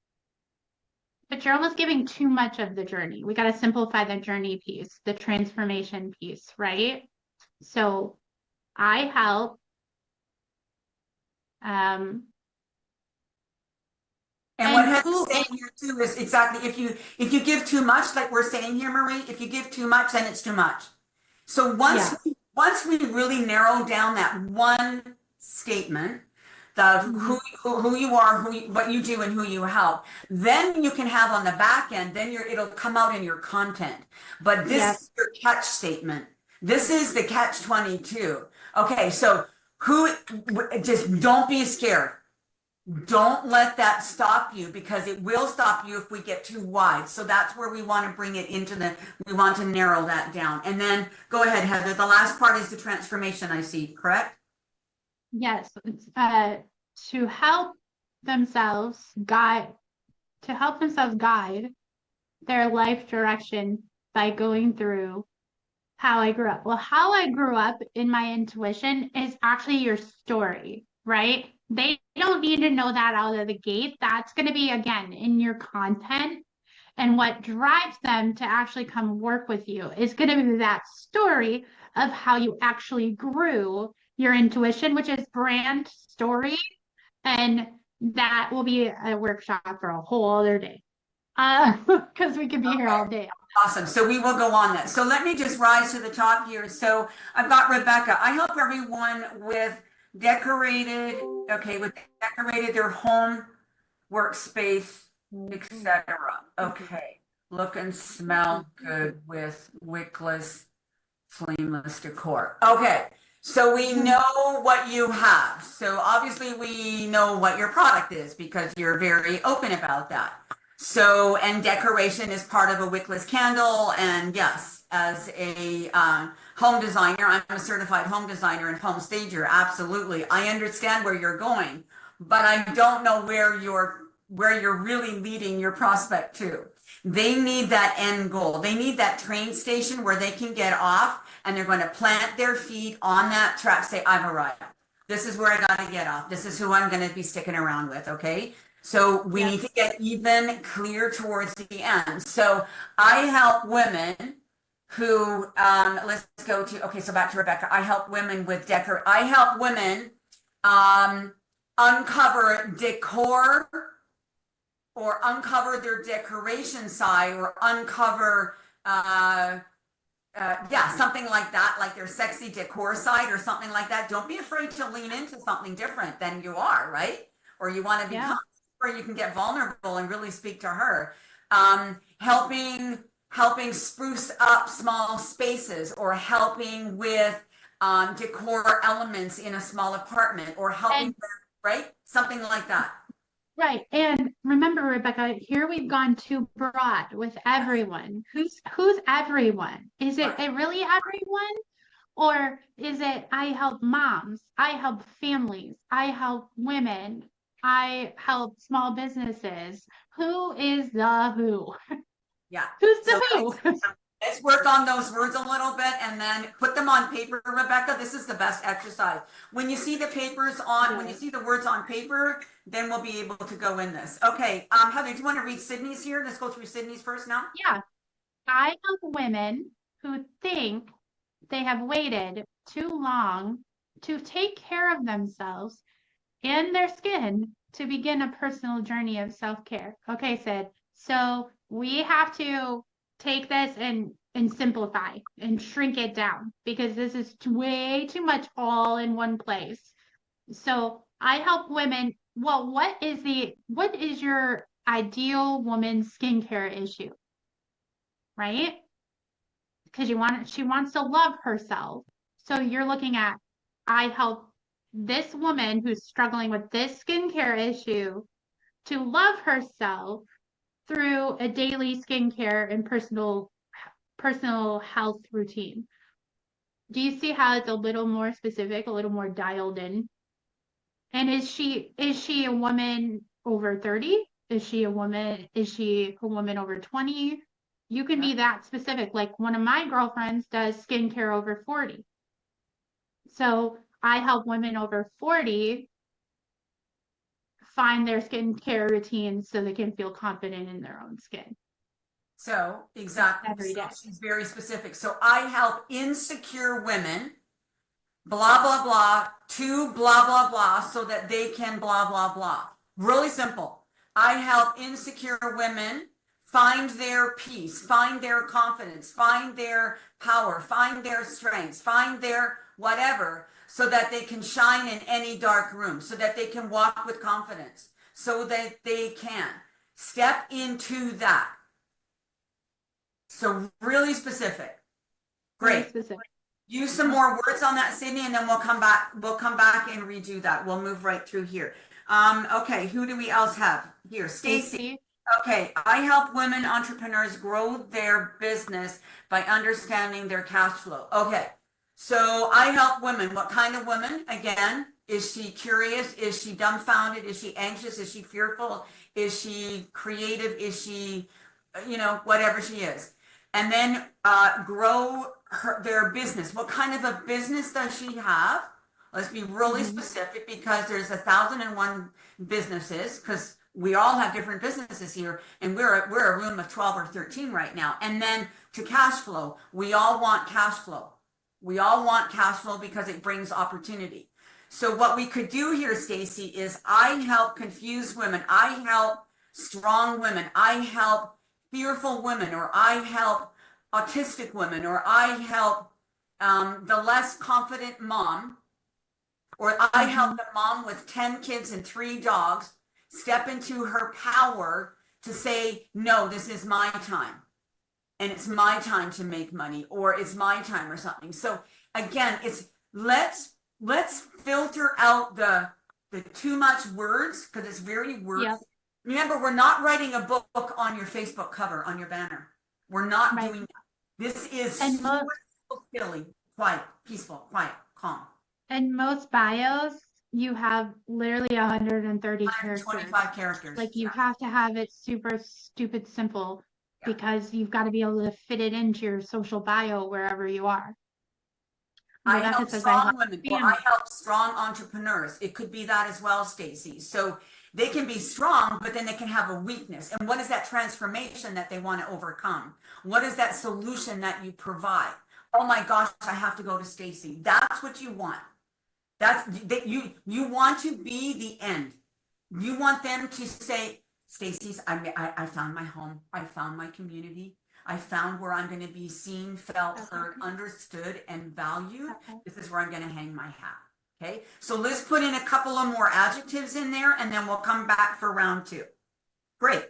Speaker 1: but you're almost giving too much of the journey. We got to simplify the journey piece, the transformation piece, right? So I help
Speaker 6: and what Heather's saying here too is exactly, if you give too much, like we're saying here, Marie, if you give too much, then it's too much. So once we really narrow down that one statement, the who you are, what you do, and who you help, then you can have on the back end, then it'll come out in your content. But this is your catch statement. This is the catch 22. Okay, so just don't be scared. Don't let that stop you, because it will stop you if we get too wide. So that's where we want to bring it we want to narrow that down. And then go ahead, Heather. The last part is the transformation, I see, correct?
Speaker 1: Yes. To help themselves guide their life direction by going through how I grew up. Well, how I grew up in my intuition is actually your story, right? They don't need to know that out of the gate. That's going to be, again, in your content. And what drives them to actually come work with you is going to be that story of how you actually grew your intuition, which is brand story. And that will be a workshop for a whole other day. Because we could be here all day.
Speaker 6: Awesome. So we will go on that. So let me just rise to the top here. So I've got Rebecca. I help everyone with decorated, okay, with decorated their home, workspace, etc. Okay, look and smell good with wickless, flameless decor. Okay, so we know what you have. So obviously we know what your product is because you're very open about that. So, and decoration is part of a wickless candle. And yes, as a home designer, I'm a certified home designer and home stager. Absolutely. I understand where you're going, but I don't know where you're really leading your prospect to. They need that end goal. They need that train station where they can get off and they're going to plant their feet on that track, say, I've arrived. This is where I got to get off. This is who I'm going to be sticking around with. Okay. So we need to get even clear towards the end. So I help women who, let's go to, okay, so back to Rebecca. I help women with I help women uncover decor or uncover their decoration side or uncover, something like that, like their sexy decor side or something like that. Don't be afraid to lean into something different than you are, right? Or you want to become, or you can get vulnerable and really speak to her. Helping spruce up small spaces or helping with decor elements in a small apartment or helping, right? Something like that.
Speaker 1: Right. And remember, Rebecca, here we've gone too broad with everyone. Who's everyone? Is it really everyone? Or is it I help moms, I help families, I help women, I help small businesses? Who is the who?
Speaker 6: Yeah.
Speaker 1: Who's the who?
Speaker 6: Let's work on those words a little bit and then put them on paper, Rebecca. This is the best exercise. When you see the papers on, when you see the words on paper, then we'll be able to go in this. Okay, Heather, do you want to read Sydney's here? Let's go through Sydney's first now.
Speaker 1: Yeah. I help women who think they have waited too long to take care of themselves and their skin to begin a personal journey of self-care. Okay, Sid. So we have to take this and simplify and shrink it down because this is way too much all in one place. So I help women. Well, what is your ideal woman's skincare issue? Right? Because she wants to love herself. So you're looking at, I help this woman who's struggling with this skincare issue to love herself through a daily skincare and personal health routine. Do you see how it's a little more specific, a little more dialed in? And is she a woman over 30? Is she a woman over 20? You can be that specific. Like one of my girlfriends does skincare over 40. So I help women over 40 find their skincare routine so they can feel confident in their own skin.
Speaker 6: So exactly.
Speaker 1: Every day.
Speaker 6: So she's very specific. So I help insecure women, blah, blah, blah, to blah, blah, blah, so that they can blah, blah, blah. Really simple. I help insecure women find their peace, find their confidence, find their power, find their strengths, find their whatever, so that they can shine in any dark room, so that they can walk with confidence, so that they can step into that. So really specific. Great.
Speaker 1: Very specific.
Speaker 6: Use some more words on that, Sydney, and then we'll come back and redo that. We'll move right through here. Okay, who do we else have here? Stacy. Okay, I help women entrepreneurs grow their business by understanding their cash flow. Okay, so I help women. What kind of women? Again, is she curious? Is she dumbfounded? Is she anxious? Is she fearful? Is she creative? Is she, whatever she is? And then grow their business. What kind of a business does she have? Let's be really specific because there's 1,001 businesses because we all have different businesses here and we're a room of 12 or 13 right now. And then to cash flow, we all want cash flow. We all want cash flow because it brings opportunity. So what we could do here, Stacy, is I help confused women. I help strong women. I help fearful women, or I help autistic women, or I help the less confident mom Or I helped a mom with 10 kids and 3 dogs step into her power to say, no, this is my time. And it's my time to make money, or it's my time or something. So again, it's let's filter out the too much words, because it's very wordy.
Speaker 1: Yep.
Speaker 6: Remember, we're not writing a book on your Facebook cover, on your banner. We're not
Speaker 1: Right.
Speaker 6: doing that. This is
Speaker 1: And
Speaker 6: so silly, quiet, peaceful, quiet, calm.
Speaker 1: In most bios, you have literally 130 characters.
Speaker 6: 125 characters.
Speaker 1: Like you have to have it super stupid simple
Speaker 6: Yeah.
Speaker 1: because you've got to be able to fit it into your social bio wherever you are.
Speaker 6: I
Speaker 1: Rebecca
Speaker 6: help
Speaker 1: says,
Speaker 6: strong
Speaker 1: help
Speaker 6: women, or I
Speaker 1: families.
Speaker 6: help strong entrepreneurs. It could be that as well, Stacy. So they can be strong, but then they can have a weakness. And what is that transformation that they want to overcome? What is that solution that you provide? Oh my gosh, I have to go to Stacy. That's what you want. That's that you want to be the end. You want them to say, Stacy's, I found my home. I found my community. I found where I'm going to be seen, felt, heard, understood, and valued. This is where I'm going to hang my hat. Okay. So let's put in a couple of more adjectives in there, and then we'll come back for round 2. Great.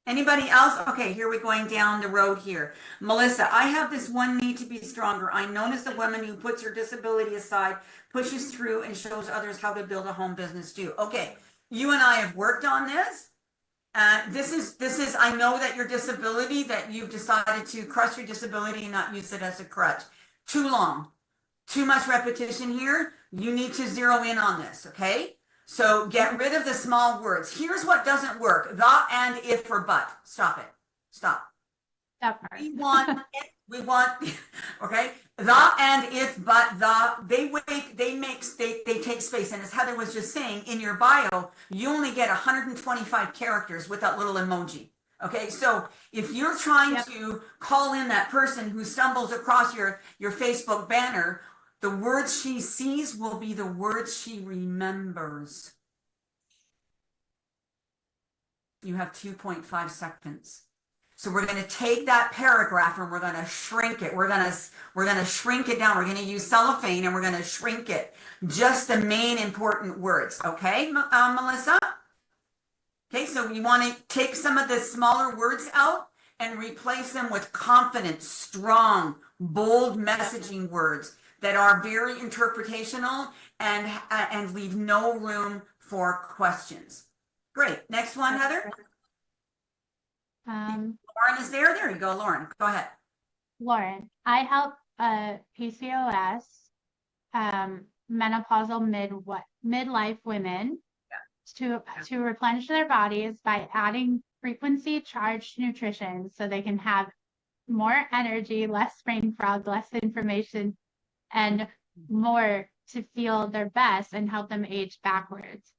Speaker 6: Anybody else? Okay, here we're going down the road here. Melissa, I have this one need to be stronger. I'm known as the woman who puts her disability aside, pushes through, and shows others how to build a home business too. Okay, you and I have worked on this. This is, I know that your disability, that you've decided to crush your disability and not use it as a crutch. Too long, too much repetition here. You need to zero in on this, okay? So get rid of the small words. Here's what doesn't work. The, and, if, or but. Stop it. Stop.
Speaker 1: That part.
Speaker 6: We want, okay? The, and, if, but, the, they take space. And as Heather was just saying, in your bio, you only get 125 characters with that little emoji. Okay, so if you're trying to call in that person who stumbles across your Facebook banner, the words she sees will be the words she remembers. You have 2.5 seconds. So we're going to take that paragraph and we're going to shrink it. We're going to shrink it down. We're going to use cellophane and we're going to shrink it. Just the main important words. Okay, Melissa? Okay, so you want to take some of the smaller words out and replace them with confident, strong, bold messaging words that are very interpretational and leave no room for questions. Great. Next one, Heather. Lauren is there. There you go, Lauren. Go ahead.
Speaker 1: Lauren, I help PCOS, menopausal midlife women to replenish their bodies by adding frequency charged nutrition so they can have more energy, less brain fog, less information, and more to feel their best and help them age backwards.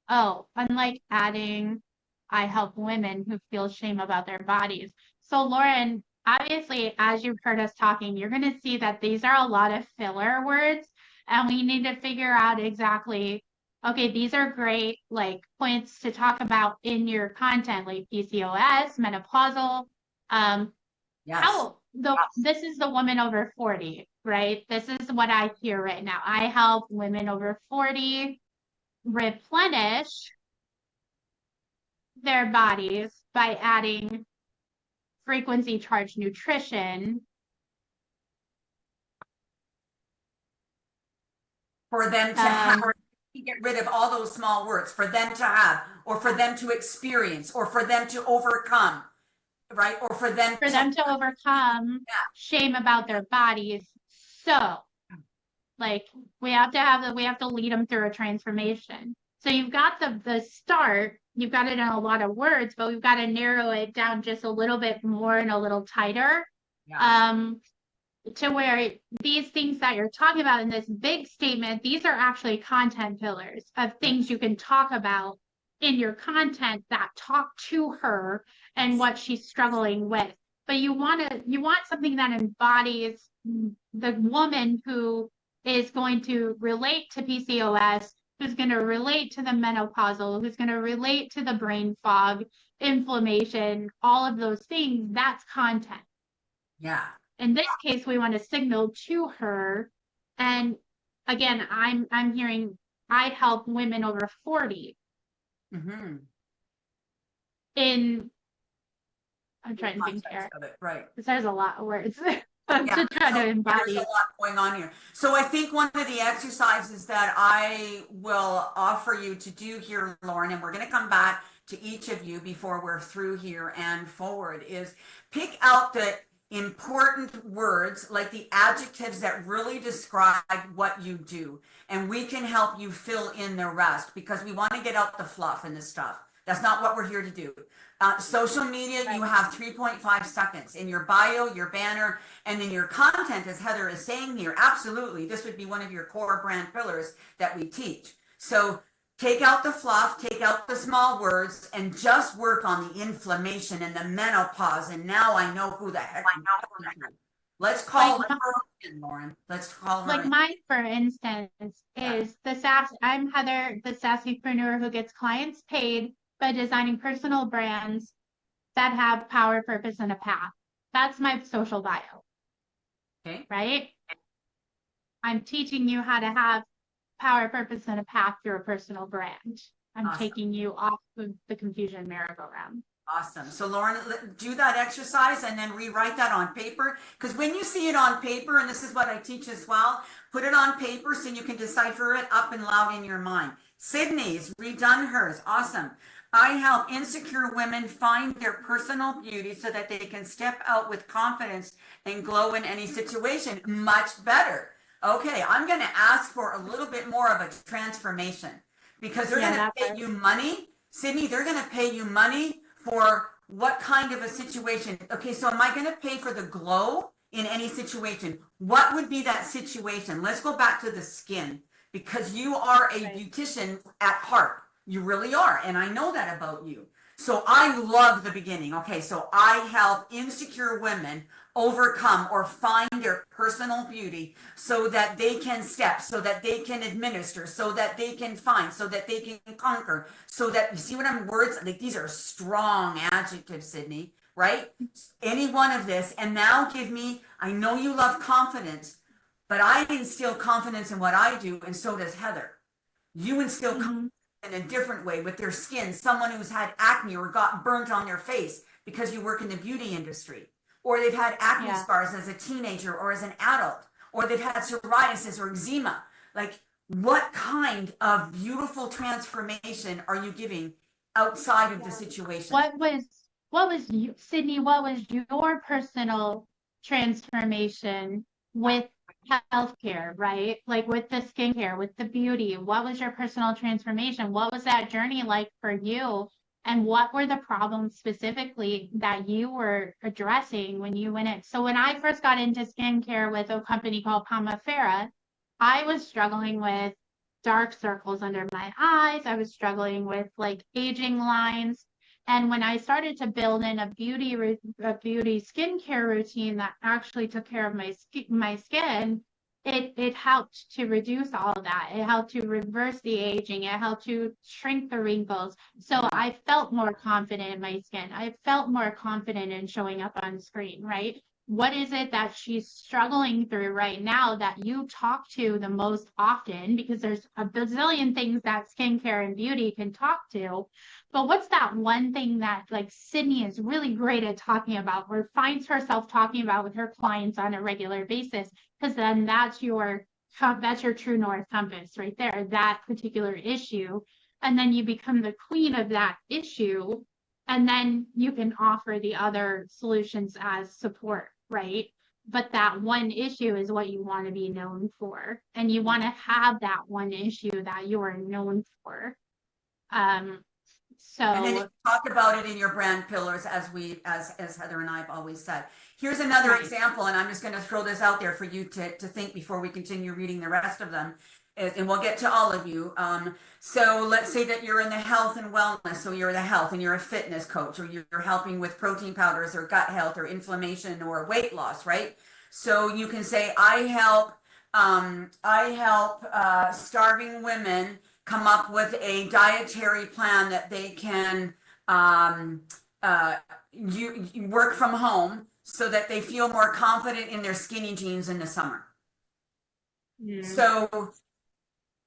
Speaker 1: Oh, unlike adding, I help women who feel shame about their bodies. So Lauren, obviously, as you've heard us talking, you're going to see that these are a lot of filler words, and we need to figure out exactly, okay, these are great like points to talk about in your content, like PCOS, menopausal. This is the woman over 40, right? This is what I hear right now. I help women over 40 replenish their bodies by adding frequency charged nutrition
Speaker 6: for them to have, get rid of all those small words, for them to have, or for them to experience, or for them to overcome, right? Or for them
Speaker 1: to overcome shame about their bodies. So like we have to lead them through a transformation. So you've got the start, you've got it in a lot of words, but we've got to narrow it down just a little bit more and a little tighter. To where these things that you're talking about in this big statement, these are actually content pillars of things you can talk about in your content that talk to her and what she's struggling with. But you want something that embodies the woman who is going to relate to PCOS, who's going to relate to the menopausal, who's going to relate to the brain fog, inflammation, all of those things. That's content.
Speaker 6: Yeah.
Speaker 1: In this case, we want to signal to her and again, I'm hearing I help women over 40
Speaker 6: Mhm.
Speaker 1: in, I'm trying to think
Speaker 6: Context
Speaker 1: here,
Speaker 6: of it, right.
Speaker 1: because there's a lot of words
Speaker 6: Yeah,
Speaker 1: to try to
Speaker 6: there's a
Speaker 1: embody.
Speaker 6: lot going on here. So I think one of the exercises that I will offer you to do here, Lauren, and we're going to come back to each of you before we're through here and forward, is pick out the important words, like the adjectives that really describe what you do. And we can help you fill in the rest, because we want to get out the fluff and the stuff. That's not what we're here to do. Social media, you have 3.5 seconds in your bio, your banner, and then your content, as Heather is saying here. Absolutely, this would be one of your core brand pillars that we teach. So take out the fluff, take out the small words, and just work on the inflammation and the menopause. And now I know who the heck I'm talking to. Let's call
Speaker 1: Like,
Speaker 6: her in, Lauren. Let's call her
Speaker 1: like
Speaker 6: in.
Speaker 1: mine, for instance,
Speaker 6: Yeah.
Speaker 1: is I'm Heather, the sassypreneur who gets clients paid by designing personal brands that have power, purpose, and a path. That's my social bio,
Speaker 6: Okay.
Speaker 1: right? I'm teaching you how to have power, purpose, and a path through a personal brand. I'm
Speaker 6: Awesome.
Speaker 1: taking you off of the confusion merry-go-round.
Speaker 6: Awesome. So Lauren, do that exercise and then rewrite that on paper. Because when you see it on paper, and this is what I teach as well, put it on paper so you can decipher it up and loud in your mind. Sydney's redone hers. Awesome. I help insecure women find their personal beauty so that they can step out with confidence and glow in any situation. Much better. Okay, I'm going to ask for a little bit more of a transformation, because they're
Speaker 1: Yeah,
Speaker 6: going to
Speaker 1: that
Speaker 6: pay
Speaker 1: part.
Speaker 6: you money. Sydney, they're going to pay you money for what kind of a situation? Okay, so am I going to pay for the glow in any situation? What would be that situation? Let's go back to the skin, because you are a beautician at heart. You really are. And I know that about you. So I love the beginning. Okay, so I help insecure women overcome or find their personal beauty so that they can step, so that they can administer, so that they can find, so that they can conquer, so that, you see what I'm words, like these are strong adjectives, Sydney, right? Any one of this. And now give me, I know you love confidence, but I instill confidence in what I do, and so does Heather. You instill confidence in a different way with their skin. Someone who's had acne or got burnt on their face because you work in the beauty industry, or they've had acne scars as a teenager or as an adult, or they've had psoriasis or eczema. Like, what kind of beautiful transformation are you giving outside of the situation?
Speaker 1: What was you, Sydney, what was your personal transformation with healthcare, right? Like with the skincare, with the beauty, what was your personal transformation? What was that journey like for you? And what were the problems specifically that you were addressing when you went in? So when I first got into skincare with a company called Pomifera, I was struggling with dark circles under my eyes. I was struggling with like aging lines. And when I started to build in a beauty skincare routine that actually took care of my skin, it helped to reduce all of that. It helped to reverse the aging. It helped to shrink the wrinkles. So I felt more confident in my skin. I felt more confident in showing up on screen, right? What is it that she's struggling through right now that you talk to the most often? Because there's a bazillion things that skincare and beauty can talk to. But what's that one thing that like Sydney is really great at talking about, or finds herself talking about with her clients on a regular basis? Because then that's your true north compass right there, that particular issue. And then you become the queen of that issue. And then you can offer the other solutions as support, right? But that one issue is what you want to be known for. And you want to have that one issue that you are known for.
Speaker 6: And then you
Speaker 1: So
Speaker 6: talk about it in your brand pillars, as Heather and I have always said. Here's another example, and I'm just going to throw this out there for you to think before we continue reading the rest of them, and we'll get to all of you. So let's say that you're in the health and wellness, so you're the health and you're a fitness coach, or you're helping with protein powders or gut health or inflammation or weight loss, right? So you can say, I help starving women come up with a dietary plan that they can you work from home so that they feel more confident in their skinny jeans in the summer. So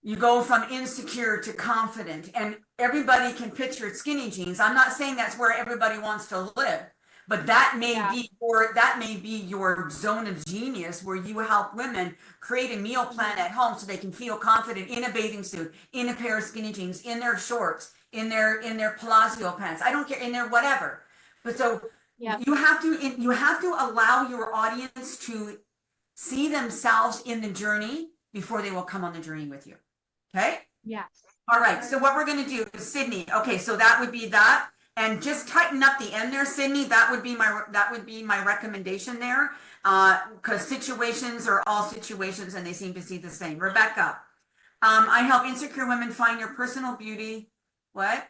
Speaker 6: you go from insecure to confident, and everybody can picture skinny jeans. I'm not saying that's where everybody wants to live, but that may be your zone of genius, where you help women create a meal plan at home so they can feel confident in a bathing suit, in a pair of skinny jeans, in their shorts, in their Palazzo pants. I don't care, in their whatever. But so you have to allow your audience to see themselves in the journey before they will come on the journey with you. Okay?
Speaker 1: Yes.
Speaker 6: All right. So what we're going to do is Sydney. Okay. So that would be that. And just tighten up the end there, Sydney. That would be my recommendation there. Because situations are all situations and they seem to see the same. Rebecca, I help insecure women find their personal beauty. What?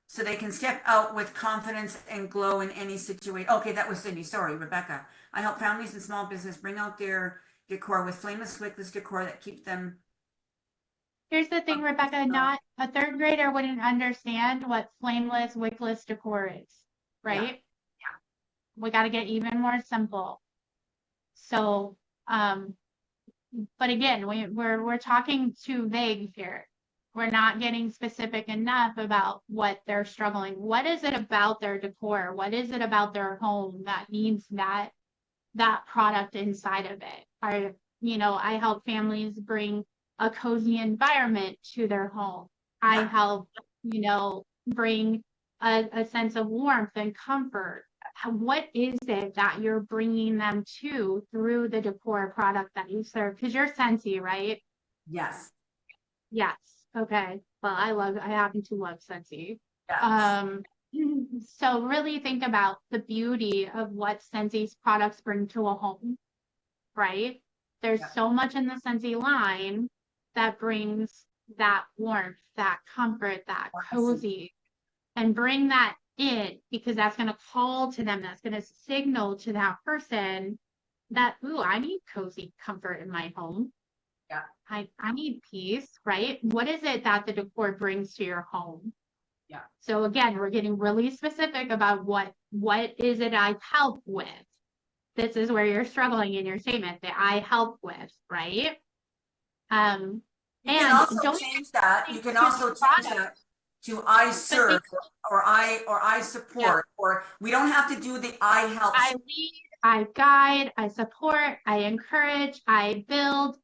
Speaker 6: So they can step out with confidence and glow in any situation. Okay, that was Sydney. Sorry, Rebecca. I help families and small business bring out their decor with flameless, wickless decor that keeps them.
Speaker 1: Here's the thing, Rebecca, not a third grader wouldn't understand what flameless, wickless decor is, right?
Speaker 6: Yeah.
Speaker 1: We got to get even more simple. So, but again, we're talking too vague here. We're not getting specific enough about what they're struggling. What is it about their decor? What is it about their home that needs that product inside of it? I help families bring a cozy environment to their home. I help, bring a sense of warmth and comfort. What is it that you're bringing them to through the decor product that you serve? Because you're Scentsy, right?
Speaker 6: Yes.
Speaker 1: Yes. Okay. Well, I happen to love Scentsy.
Speaker 6: Yes.
Speaker 1: So really think about the beauty of what Scentsy's products bring to a home, right? There's so much in the Scentsy line that brings that warmth, that comfort, that cozy, and bring that in, because that's going to call to them. That's going to signal to that person that, ooh, I need cozy comfort in my home.
Speaker 6: Yeah.
Speaker 1: I need peace, right? What is it that the decor brings to your home?
Speaker 6: Yeah.
Speaker 1: So again, we're getting really specific about what is it I help with. This is where you're struggling in your statement that I help with, right?
Speaker 6: You can also change that. You can also change that to I serve or I support, or we don't have to do the I help.
Speaker 1: I lead, I guide, I support, I encourage, I build,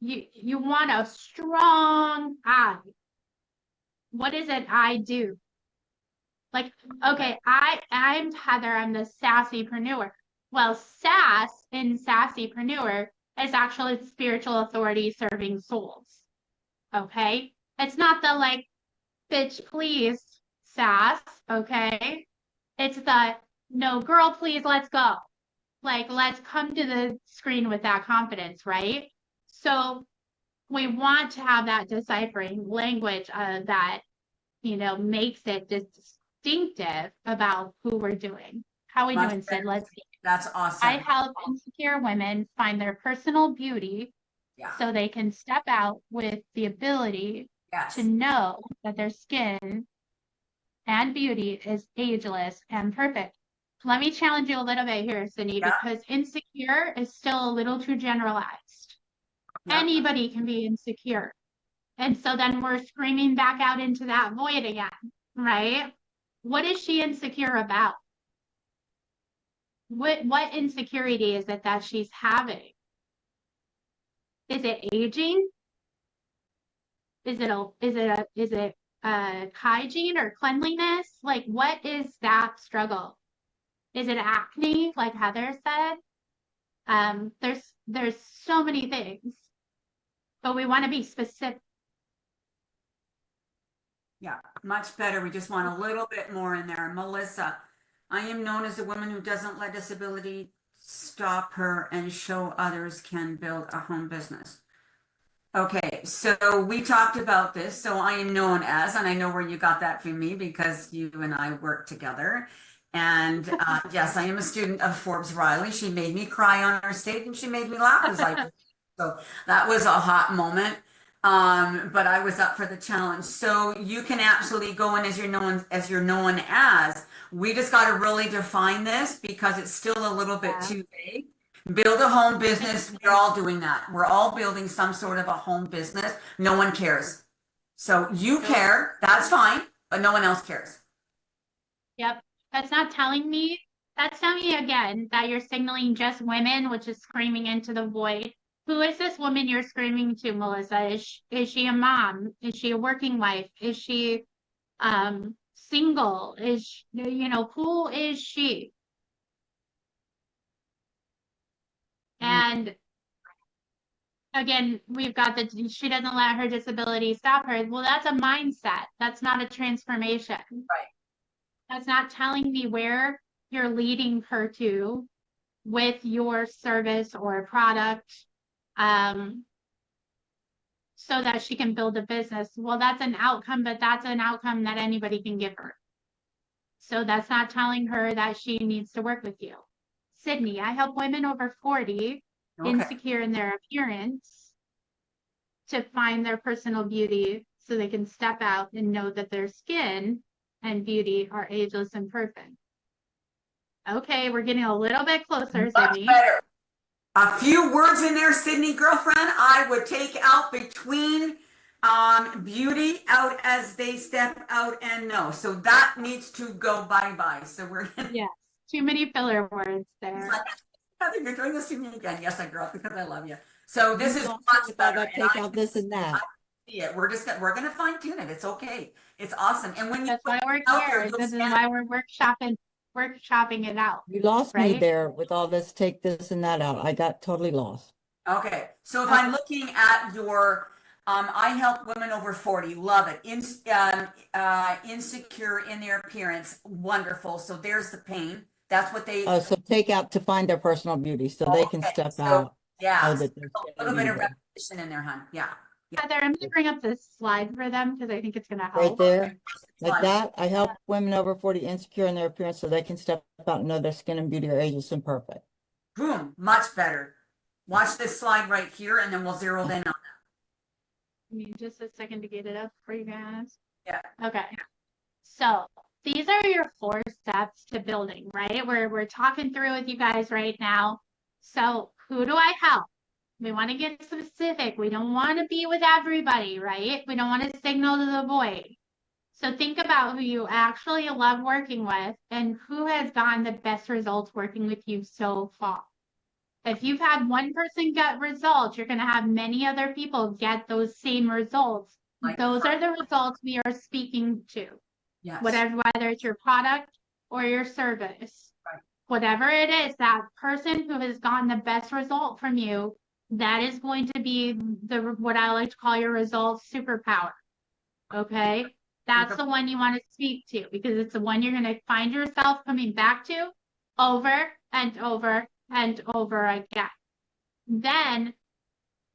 Speaker 1: you want a strong I. What is it I do? Like, okay, I'm Heather, I'm the sassypreneur. Well, sass in sassypreneur is actually spiritual authority serving souls. Okay? It's not the like, bitch, please, sass, okay? It's the, no, girl, please, let's go. Like, let's come to the screen with that confidence, right? So we want to have that deciphering language that, makes it distinctive about who we're doing. How we doing, Sid? Let's see.
Speaker 6: That's awesome.
Speaker 1: I help insecure women find their personal beauty so they can step out with the ability to know that their skin and beauty is ageless and perfect. Let me challenge you a little bit here, Sydney, because insecure is still a little too generalized. Anybody can be insecure. And so then we're screaming back out into that void again, right? What is she insecure about? What insecurity is it that she's having? Is it aging? Is it hygiene or cleanliness? Like, what is that struggle? Is it acne, like Heather said? There's so many things, but we want to be specific.
Speaker 6: Yeah, much better. We just want a little bit more in there. Melissa, I am known as a woman who doesn't let disability stop her and show others can build a home business. Okay, so we talked about this. So I am known as, and I know where you got that from me because you and I work together. And yes, I am a student of Forbes Riley. She made me cry on her stage and she made me laugh as I so that was a hot moment. But I was up for the challenge. So you can absolutely go in as you're known as. We just got to really define this because it's still a little bit too vague. Build a home business. We're all doing that. We're all building some sort of a home business. No one cares. So you care, that's fine, but no one else cares.
Speaker 1: Yep. That's not telling me, that's telling me again that you're signaling just women, which is screaming into the void. Who is this woman you're screaming to, Melissa? Is she a mom? Is she a working wife? Is she single? Who is she? And again, we've got she doesn't let her disability stop her. Well, that's a mindset. That's not a transformation.
Speaker 6: Right.
Speaker 1: That's not telling me where you're leading her to with your service or product, so that she can build a business. Well, that's an outcome, but that's an outcome that anybody can give her. So that's not telling her that she needs to work with you. Sydney, I help women over 40 insecure in their appearance to find their personal beauty so they can step out and know that their skin and beauty are ageless and perfect. Okay, we're getting a little bit closer, Sydney.
Speaker 6: Better. A few words in there, Sydney, girlfriend, I would take out between beauty out as they step out and no. So that needs to go bye-bye. So we're
Speaker 1: Yes, too many filler words there.
Speaker 6: Heather, you're doing this to me again. Yes, I girl, because I love you. So this is much better.
Speaker 8: Take out this and that.
Speaker 6: Yeah, we're gonna fine tune it. It's okay. It's awesome. And when you
Speaker 1: That's why we're here. This is why we're workshopping it out.
Speaker 8: You lost me
Speaker 1: right?
Speaker 8: there with all this, take this and that out. I got totally lost.
Speaker 6: Okay, so if I'm looking at your, I help women over 40, love it. Insecure in their appearance, wonderful. So there's the pain. That's what they.
Speaker 8: Oh, so take out to find their personal beauty so they can step out.
Speaker 6: Yeah,
Speaker 8: know that they're
Speaker 6: a little bit of
Speaker 8: beautiful.
Speaker 6: repetition in there, hon. Yeah.
Speaker 1: Heather, I'm gonna bring up this slide for them because I think it's gonna help.
Speaker 8: Right there, like that. I help women over 40 insecure in their appearance so they can step out and know their skin and beauty are ageless and perfect.
Speaker 6: Boom, much better. Watch this slide right here and then we'll zero in on that.
Speaker 1: Give me just a second to get it up for you guys.
Speaker 6: Yeah.
Speaker 1: Okay. So these are your 4 steps to building, right? We're talking through with you guys right now. So who do I help? We want to get specific. We don't want to be with everybody, right? We don't want to signal to the void. So think about who you actually love working with and who has gotten the best results working with you so far. If you've had one person get results, you're going to have many other people get those same results. Those are the results we are speaking to.
Speaker 6: Yes.
Speaker 1: Whether it's your product or your service.
Speaker 6: Right.
Speaker 1: Whatever it is, that person who has gotten the best result from you, that is going to be what I like to call your results superpower. Okay? That's the one you want to speak to because it's the one you're going to find yourself coming back to over and over and over again. Then,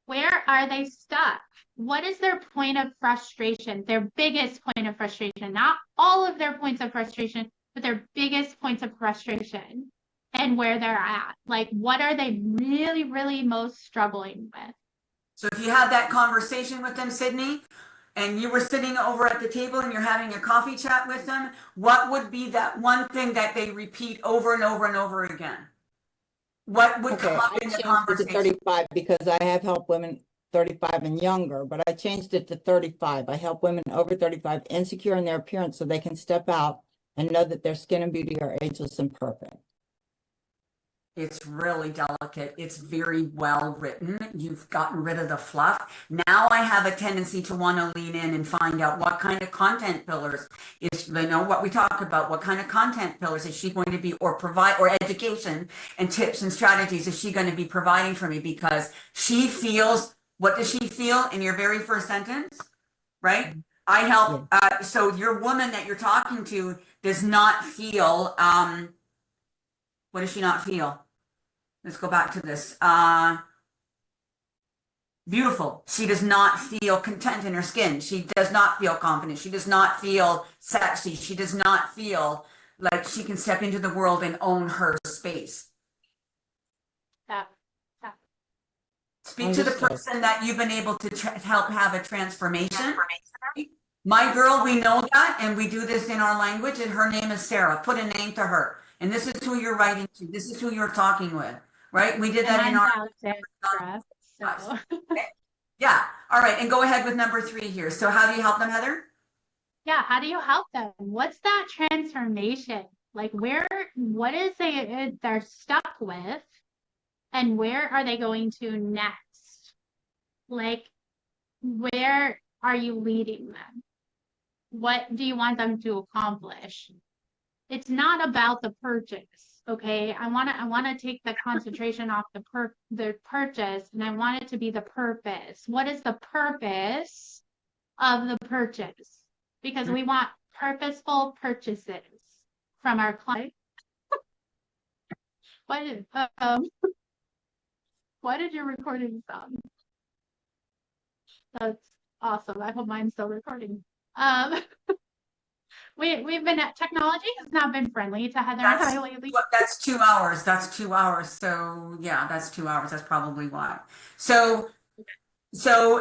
Speaker 1: where are they stuck? What is their point of frustration? Their biggest point of frustration, not all of their points of frustration, but their biggest points of frustration and where they're at. Like, what are they really, really most struggling with?
Speaker 6: So if you had that conversation with them, Sydney, and you were sitting over at the table and you're having a coffee chat with them, what would be that one thing that they repeat over and over and over again? What would come up
Speaker 8: I
Speaker 6: in the
Speaker 8: changed it to
Speaker 6: conversation?
Speaker 8: 35 because I have helped women 35 and younger, but I changed it to 35. I help women over 35 insecure in their appearance so they can step out and know that their skin and beauty are ageless and perfect.
Speaker 6: It's really delicate. It's very well written. You've gotten rid of the fluff. Now I have a tendency to want to lean in and find out what kind of content pillars is, what we talk about, what kind of content pillars is she going to be or provide, or education and tips and strategies is she going to be providing for me, because she feels, what does she feel in your very first sentence, right? I help, so your woman that you're talking to does not feel, what does she not feel? Let's go back to this. Beautiful. She does not feel content in her skin. She does not feel confident. She does not feel sexy. She does not feel like she can step into the world and own her space. Speak to the person that you've been able to help have a transformation. My girl, we know that, and we do this in our language, and her name is Sarah. Put a name to her. And this is who you're writing to. This is who you're talking with. right? We did
Speaker 1: And
Speaker 6: that in
Speaker 1: mine's
Speaker 6: our.
Speaker 1: Alexandra, so.
Speaker 6: Okay. Yeah. All right. And go ahead with number 3 here. So how do you help them, Heather?
Speaker 1: Yeah, how do you help them? What's that transformation? Like what is they're stuck with, and where are they going to next? Like, where are you leading them? What do you want them to accomplish? It's not about the purchase, okay? I wanna take the concentration off the purchase, and I want it to be the purpose. What is the purpose of the purchase? Because we want purposeful purchases from our client. Why did why did your recording stop? That's awesome. I hope mine's still recording. We've been at technology has not been friendly to Heather and I lately.
Speaker 6: That's 2 hours. That's 2 hours. So yeah, that's 2 hours. That's probably why. So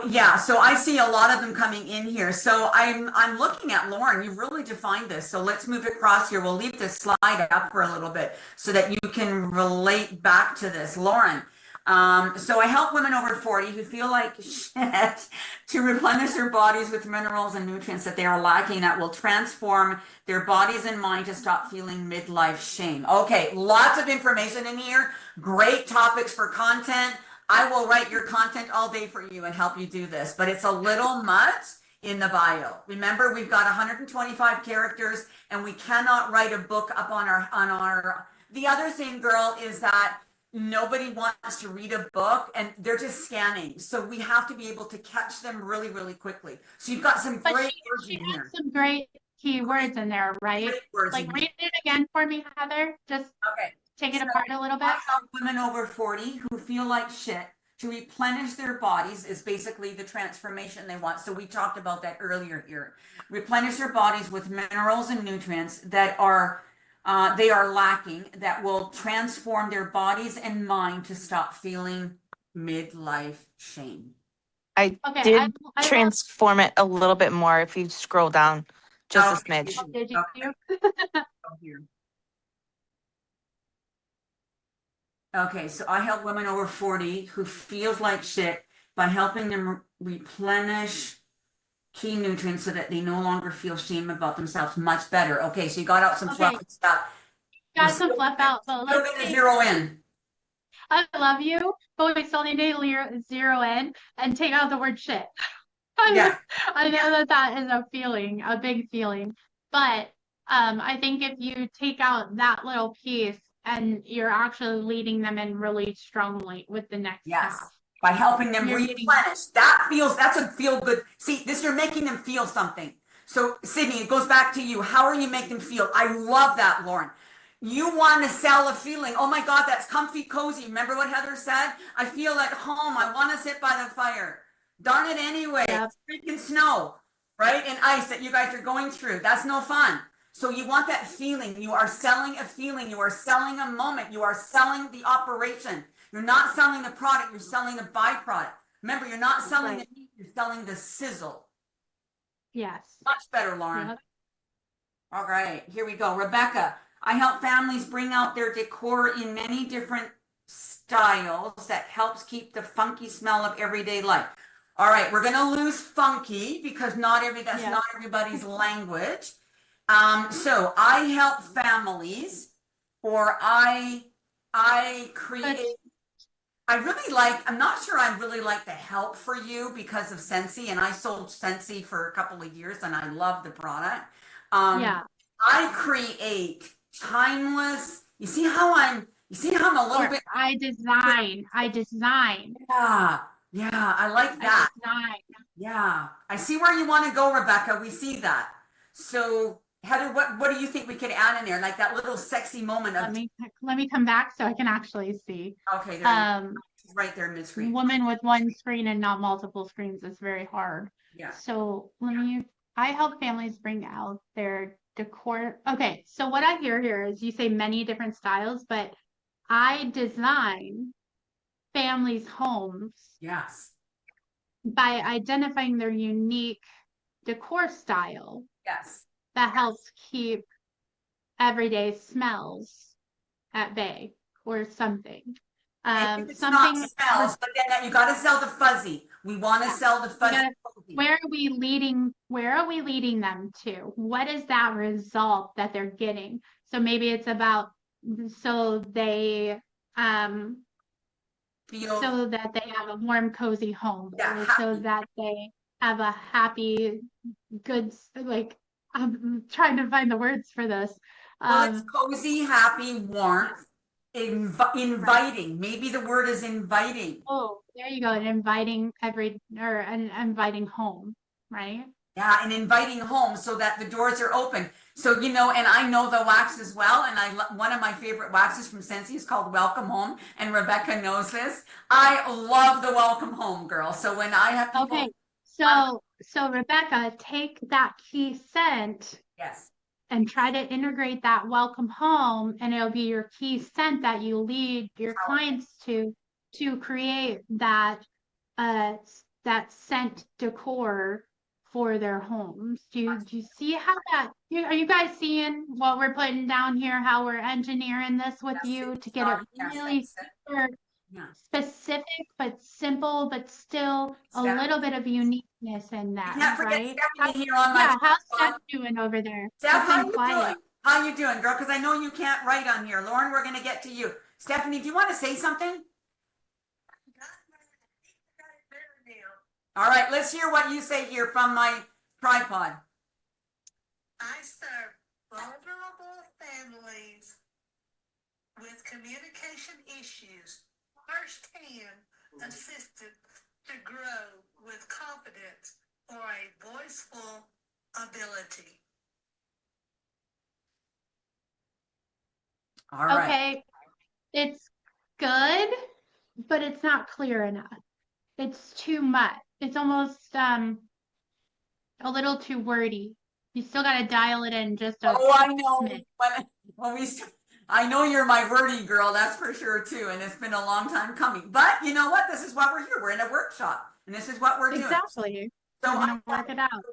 Speaker 6: yeah, so I see a lot of them coming in here. So I'm looking at Lauren. You've really defined this. So let's move across here. We'll leave this slide up for a little bit so that you can relate back to this, Lauren. So I help women over 40 who feel like shit to replenish their bodies with minerals and nutrients that they are lacking that will transform their bodies and mind to stop feeling midlife shame. Okay, lots of information in here. Great topics for content. I will write your content all day for you and help you do this, but it's a little much in the bio. Remember, we've got 125 characters and we cannot write a book up on our, the other thing, girl, is that nobody wants to read a book and they're just scanning. So we have to be able to catch them really, really quickly. So you've got some great words in
Speaker 1: She
Speaker 6: here.
Speaker 1: has some great keywords in there, right?
Speaker 6: Great words
Speaker 1: Like
Speaker 6: in
Speaker 1: read it again for me, Heather. Just
Speaker 6: Okay.
Speaker 1: take it apart a little bit.
Speaker 6: I help women over 40 who feel like shit to replenish their bodies is basically the transformation they want. So we talked about that earlier here. Replenish their bodies with minerals and nutrients that are they are lacking, that will transform their bodies and mind to stop feeling midlife shame.
Speaker 2: I
Speaker 1: Okay,
Speaker 2: did
Speaker 1: I
Speaker 2: transform it a little bit more if you scroll down just a smidge.
Speaker 1: did you?
Speaker 6: Here. Okay, so I help women over 40 who feels like shit by helping them replenish key nutrients so that they no longer feel shame about themselves. Much better. Okay, so you got out some fluff and stuff.
Speaker 1: Got some fluff out, but
Speaker 6: We're
Speaker 1: let's
Speaker 6: gonna
Speaker 1: see.
Speaker 6: zero in.
Speaker 1: I love you, but we still need to zero in and take out the word shit.
Speaker 6: Yeah.
Speaker 1: I know that is a feeling, a big feeling, but I think if you take out that little piece and you're actually leading them in really strongly with the next
Speaker 6: Yes.
Speaker 1: half.
Speaker 6: By helping them
Speaker 1: You're
Speaker 6: replenish. That's a feel good. See, you're making them feel something. So Sydney, it goes back to you. How are you making them feel? I love that, Lauren. You want to sell a feeling. Oh my God, that's comfy, cozy. Remember what Heather said? I feel at home. I want to sit by the fire. Darn it anyway.
Speaker 1: Yep.
Speaker 6: It's freaking snow, right? And ice that you guys are going through. That's no fun. So you want that feeling. You are selling a feeling. You are selling a moment. You are selling the operation. You're not selling the product. You're selling the byproduct. Remember, you're not selling the meat. You're selling the sizzle.
Speaker 1: Yes.
Speaker 6: Much better, Lauren.
Speaker 1: Yep.
Speaker 6: All right, here we go. Rebecca, I help families bring out their decor in many different styles that helps keep the funky smell of everyday life. All right, we're gonna lose funky because not everybody's language. So I help families, or I create. I'm not sure I really like the help for you because of Scentsy, and I sold Scentsy for a couple of years and I love the product.
Speaker 1: Yeah.
Speaker 6: I create timeless, you see how I'm a little bit.
Speaker 1: I design.
Speaker 6: Yeah, I like that. Yeah, I see where you want to go, Rebecca. We see that. So Heather, what do you think we could add in there? Like that little sexy moment of.
Speaker 1: Let me come back so I can actually see.
Speaker 6: Okay, there right there mid-screen.
Speaker 1: Woman with one screen and not multiple screens is very hard.
Speaker 6: Yeah.
Speaker 1: So I help families bring out their decor. Okay, so what I hear here is you say many different styles, but I design families' homes.
Speaker 6: Yes.
Speaker 1: By identifying their unique decor style.
Speaker 6: Yes.
Speaker 1: That helps keep everyday smells at bay or something.
Speaker 6: If it's not
Speaker 1: Something
Speaker 6: smells, but then you gotta sell the fuzzy. We want to
Speaker 1: Yeah.
Speaker 6: sell the fuzzy.
Speaker 1: where are we leading them to? What is that result that they're getting? So maybe it's about so they
Speaker 6: Feel
Speaker 1: so that they have a warm, cozy home,
Speaker 6: Yeah,
Speaker 1: or so
Speaker 6: happy.
Speaker 1: that they have a happy, good, like, I'm trying to find the words for this.
Speaker 6: Well, it's cozy, happy, warmth, inviting. Maybe the word is inviting.
Speaker 1: Oh, there you go, an inviting an inviting home, right?
Speaker 6: Yeah, and inviting home so that the doors are open. So, you know, and I know the wax as well. And one of my favorite waxes from Scentsy is called Welcome Home. And Rebecca knows this. I love the Welcome Home, girl. So when I have people.
Speaker 1: Okay, so Rebecca, take that key scent
Speaker 6: Yes.
Speaker 1: and try to integrate that welcome home, and it'll be your key scent that you lead your clients to create that that scent decor for their homes. Do you see how are you guys seeing what we're putting down here, how we're engineering this with you to get it really super specific but simple, but still a little bit of uniqueness in that,
Speaker 6: You can't forget
Speaker 1: right?
Speaker 6: Stephanie here on my
Speaker 1: Yeah, how's
Speaker 6: phone.
Speaker 1: Steph doing over there?
Speaker 6: Steph,
Speaker 1: She's
Speaker 6: how
Speaker 1: been
Speaker 6: you
Speaker 1: quiet.
Speaker 6: doing? How you doing, girl? Because I know you can't write on here. Lauren, we're going to get to you. Stephanie, do you want to say something? All right, let's hear what you say here from my tripod.
Speaker 7: I serve vulnerable families with communication issues, firsthand assisted to grow with confidence or a voiceful ability.
Speaker 6: All right.
Speaker 1: Okay, it's good, but it's not clear enough. It's too much. It's almost a little too wordy. You still got to dial it in just a
Speaker 6: Oh, I know.
Speaker 1: smidge.
Speaker 6: I know you're my wordy girl, that's for sure too. And it's been a long time coming. But you know what? This is why we're here. We're in a workshop, and this is what we're doing.
Speaker 1: Exactly.
Speaker 6: So
Speaker 1: We're gonna work it out.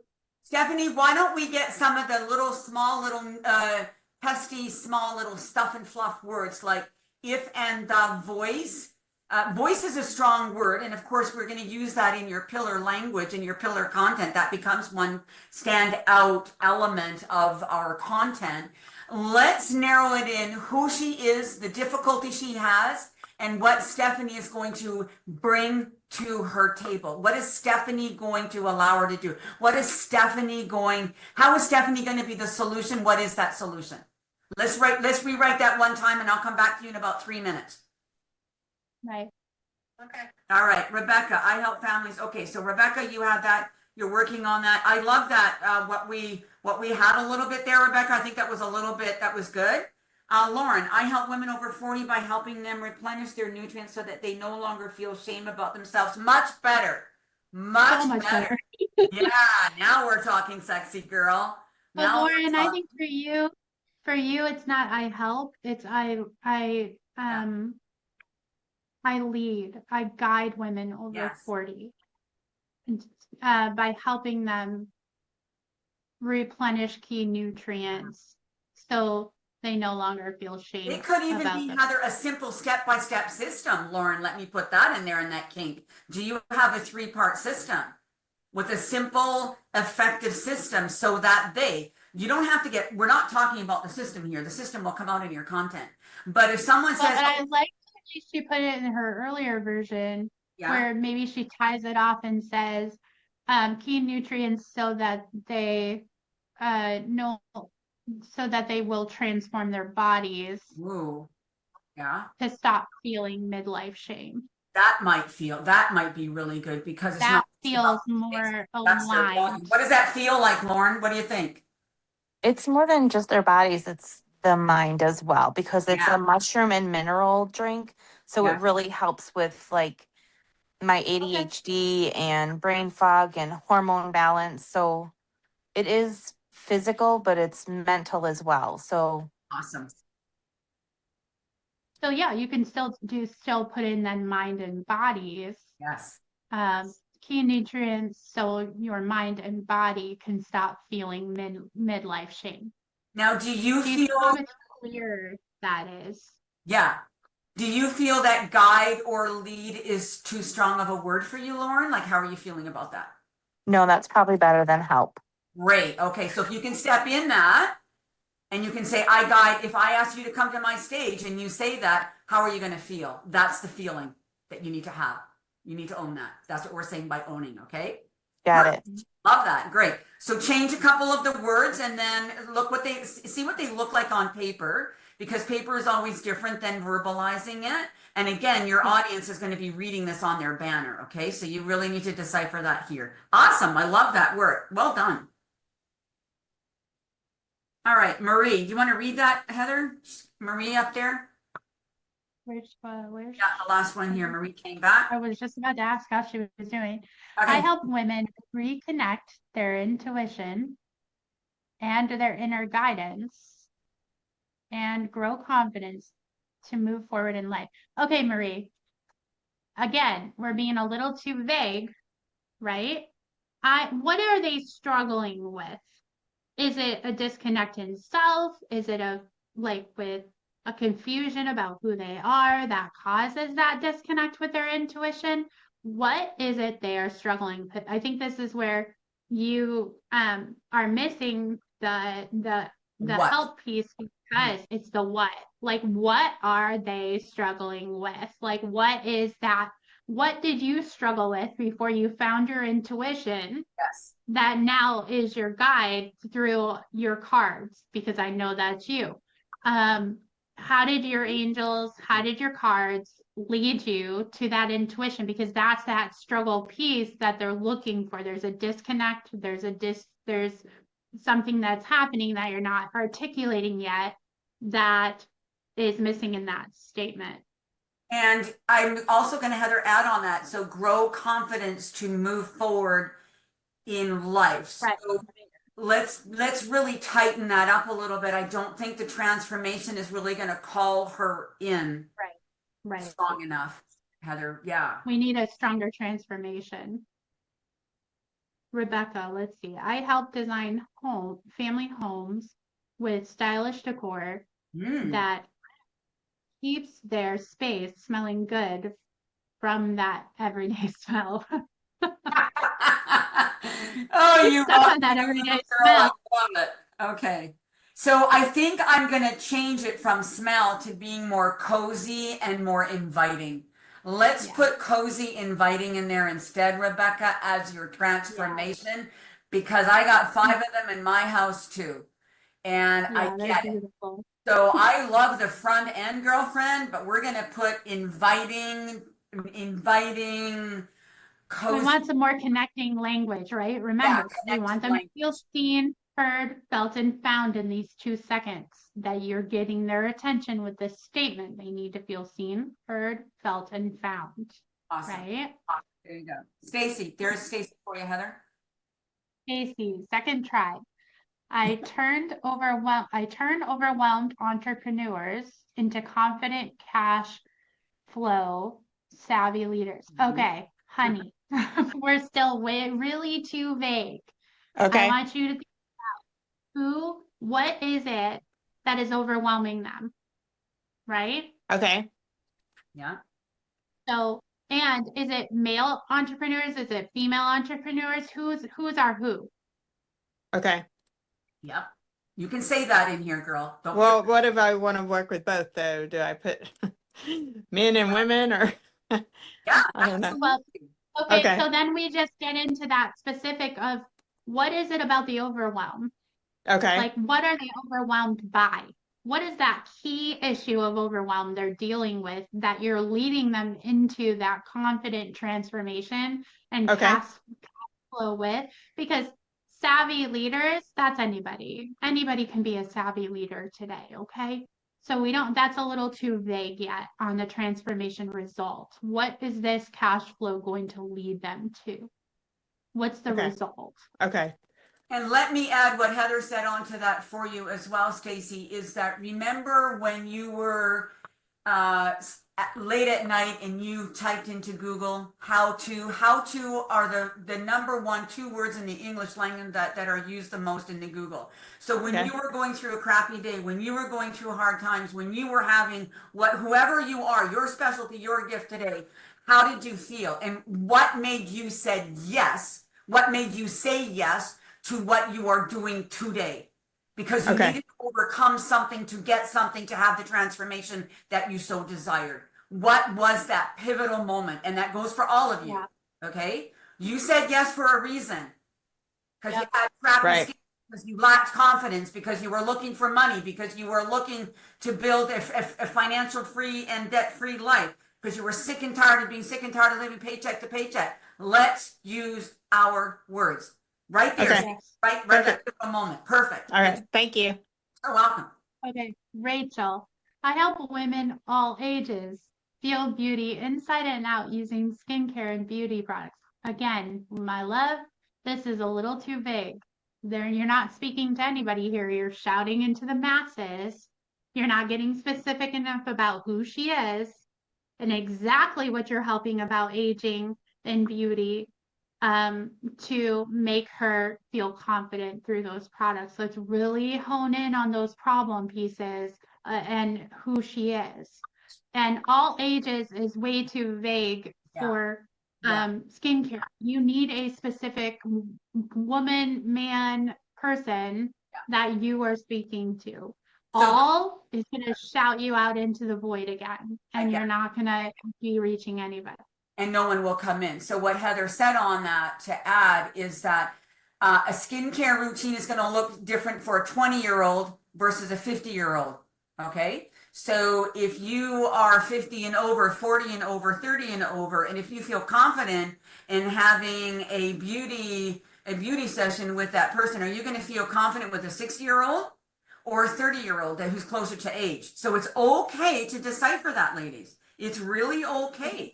Speaker 6: Stephanie, why don't we get some of the small little pesky, small little stuff and fluff words like if and the voice. Voice is a strong word, and of course we're going to use that in your pillar language and your pillar content. That becomes one standout element of our content. Let's narrow it in who she is, the difficulty she has, and what Stephanie is going to bring to her table. What is Stephanie going to allow her to do? How is Stephanie going to be the solution? What is that solution? Let's rewrite that one time, and I'll come back to you in about 3 minutes.
Speaker 1: Right.
Speaker 7: Okay.
Speaker 6: All right, Rebecca, I help families. Okay, so Rebecca, you have that. You're working on that. I love that. What we had a little bit there, Rebecca. I think that was that was good. Lauren, I help women over 40 by helping them replenish their nutrients so that they no longer feel shame about themselves. Much better.
Speaker 1: So much better.
Speaker 6: Yeah, now we're talking, sexy girl.
Speaker 1: But Lauren, I think for you, it's not I help. It's I lead. I guide women over 40 by helping them replenish key nutrients so they no longer feel shame.
Speaker 6: It could even be, Heather, a simple step-by-step system. Lauren, let me put that in there in that kink. Do you have a 3-part system with a simple, effective system so that you don't have to we're not talking about the system here. The system will come out in your content. But if someone says,
Speaker 1: I like she put it in her earlier version where maybe she ties it off and says key nutrients so that they so that they will transform their bodies to stop feeling midlife shame.
Speaker 6: That might be really good because
Speaker 1: that feels more aligned.
Speaker 6: What does that feel like, Lauren? What do you think?
Speaker 2: It's more than just their bodies, it's the mind as well, because it's a mushroom and mineral drink. So it really helps with like my ADHD and brain fog and hormone balance. So it is physical, but it's mental as well. So
Speaker 6: awesome.
Speaker 1: So yeah, you can still put in then mind and bodies.
Speaker 6: Yes.
Speaker 1: Key nutrients so your mind and body can stop feeling midlife shame.
Speaker 6: Now, do you feel
Speaker 1: how much clearer that is?
Speaker 6: Yeah. Do you feel that guide or lead is too strong of a word for you, Lauren? Like, how are you feeling about that?
Speaker 2: No, that's probably better than help.
Speaker 6: Great. Okay. So if you can step in that and you can say, I guide, if I ask you to come to my stage and you say that, how are you going to feel? That's the feeling that you need to have. You need to own that. That's what we're saying by owning. Okay.
Speaker 2: Got it.
Speaker 6: Love that. Great. So change a couple of the words and then look what they see what they look like on paper, because paper is always different than verbalizing it. And again, your audience is going to be reading this on their banner. Okay. So you really need to decipher that here. Awesome. I love that work. Well done. All right, Marie, do you want to read that, Heather? Marie up there?
Speaker 1: Where's
Speaker 6: Yeah, the last one here. Marie came back.
Speaker 1: I was just about to ask how she was doing.
Speaker 6: Okay.
Speaker 1: I help women reconnect their intuition and their inner guidance and grow confidence to move forward in life. Okay, Marie. Again, we're being a little too vague, right? What are they struggling with? Is it a disconnect in self? Is it with a confusion about who they are that causes that disconnect with their intuition? What is it they are struggling with? I think this is where you are missing the
Speaker 6: What?
Speaker 1: help piece, because it's the what. Like, what are they struggling with? Like, what is that? What did you struggle with before you found your intuition?
Speaker 6: Yes.
Speaker 1: That now is your guide through your cards, because I know that's you. How did your angels, how did your cards lead you to that intuition? Because that's that struggle piece that they're looking for. There's a disconnect, there's something that's happening that you're not articulating yet that is missing in that statement.
Speaker 6: And I'm also going to, Heather, add on that. So grow confidence to move forward in life.
Speaker 1: Right.
Speaker 6: So let's really tighten that up a little bit. I don't think the transformation is really going to call her in
Speaker 1: Right.
Speaker 6: strong enough, Heather. Yeah.
Speaker 1: We need a stronger transformation. Rebecca, let's see. I help design family homes with stylish decor that keeps their space smelling good from that everyday smell.
Speaker 6: Oh, you
Speaker 1: Stuck
Speaker 6: rock,
Speaker 1: on that
Speaker 6: you
Speaker 1: everyday
Speaker 6: little girl.
Speaker 1: smell.
Speaker 6: I love it. Okay. So I think I'm going to change it from smell to being more cozy and more inviting. Let's put cozy, inviting in there instead, Rebecca, as your transformation, because I got 5 of them in my house too. And I get it.
Speaker 1: Beautiful.
Speaker 6: So I love the front end, girlfriend, but we're going to put inviting, cozy.
Speaker 1: We want some more connecting language, right? Remember, we want them to feel seen, heard, felt, and found in these 2 seconds that you're getting their attention with this statement. They need to feel seen, heard, felt, and found.
Speaker 6: Awesome.
Speaker 1: Right?
Speaker 6: Awesome. There you go. Stacy, there's Stacy for you, Heather.
Speaker 1: Stacy, second try. I turn overwhelmed entrepreneurs into confident cash flow savvy leaders. Okay, honey, we're still really too vague.
Speaker 5: Okay.
Speaker 1: I want you to think about what is it that is overwhelming them, right?
Speaker 5: Okay.
Speaker 6: Yeah.
Speaker 1: So, and is it male entrepreneurs? Is it female entrepreneurs? Who's our who?
Speaker 5: Okay.
Speaker 6: Yep. You can say that in here, girl. Don't
Speaker 5: Well, what if I want to work with both though? Do I put men and women or?
Speaker 6: Yeah.
Speaker 5: I don't know.
Speaker 1: Well, okay,
Speaker 5: Okay.
Speaker 1: so then we just get into that specific of what is it about the overwhelm?
Speaker 5: Okay.
Speaker 1: Like, what are they overwhelmed by? What is that key issue of overwhelm they're dealing with that you're leading them into that confident transformation and
Speaker 5: Okay.
Speaker 1: cash flow with? Because savvy leaders, that's anybody. Anybody can be a savvy leader today, okay? So that's a little too vague yet on the transformation result. What is this cash flow going to lead them to? What's the
Speaker 5: Okay.
Speaker 1: result?
Speaker 5: Okay.
Speaker 6: And let me add what Heather said onto that for you as well, Stacy, is that remember when you were late at night and you typed into Google how to are the number one 2 words in the English language that are used the most in the Google. So when you were going through a crappy day, when you were going through hard times, when you were having whoever you are, your specialty, your gift today, how did you feel? And what made you say yes? What made you say yes to what you are doing today? Because you needed to overcome something to get something to have the transformation that you so desired. What was that pivotal moment? And that goes for all of you. Okay. You said yes for a reason. Because you had crappy skin, because you lacked confidence, because you were looking for money, because you were looking to build a financial free and debt free life, because you were sick and tired of being sick and tired of living paycheck to paycheck. Let's use our words. Right there.
Speaker 5: Okay.
Speaker 6: Right there for a moment. Perfect.
Speaker 5: All right. Thank you.
Speaker 6: You're welcome.
Speaker 1: Okay, Rachel. I help women all ages feel beauty inside and out using skincare and beauty products. Again, my love, this is a little too vague. You're not speaking to anybody here. You're shouting into the masses. You're not getting specific enough about who she is and exactly what you're helping about aging and beauty to make her feel confident through those products. Let's really hone in on those problem pieces and who she is. And all ages is way too vague for skincare. You need a specific woman, man, person that you are speaking to. All is going to shout you out into the void again, and you're not going to be reaching anybody.
Speaker 6: And no one will come in. So what Heather said on that to add is that a skincare routine is going to look different for a 20-year-old versus a 50-year-old. Okay. So if you are 50 and over, 40 and over, 30 and over, and if you feel confident in having a beauty session with that person, are you going to feel confident with a 60-year-old or a 30-year-old who's closer to age? So it's okay to decipher that, ladies. It's really okay.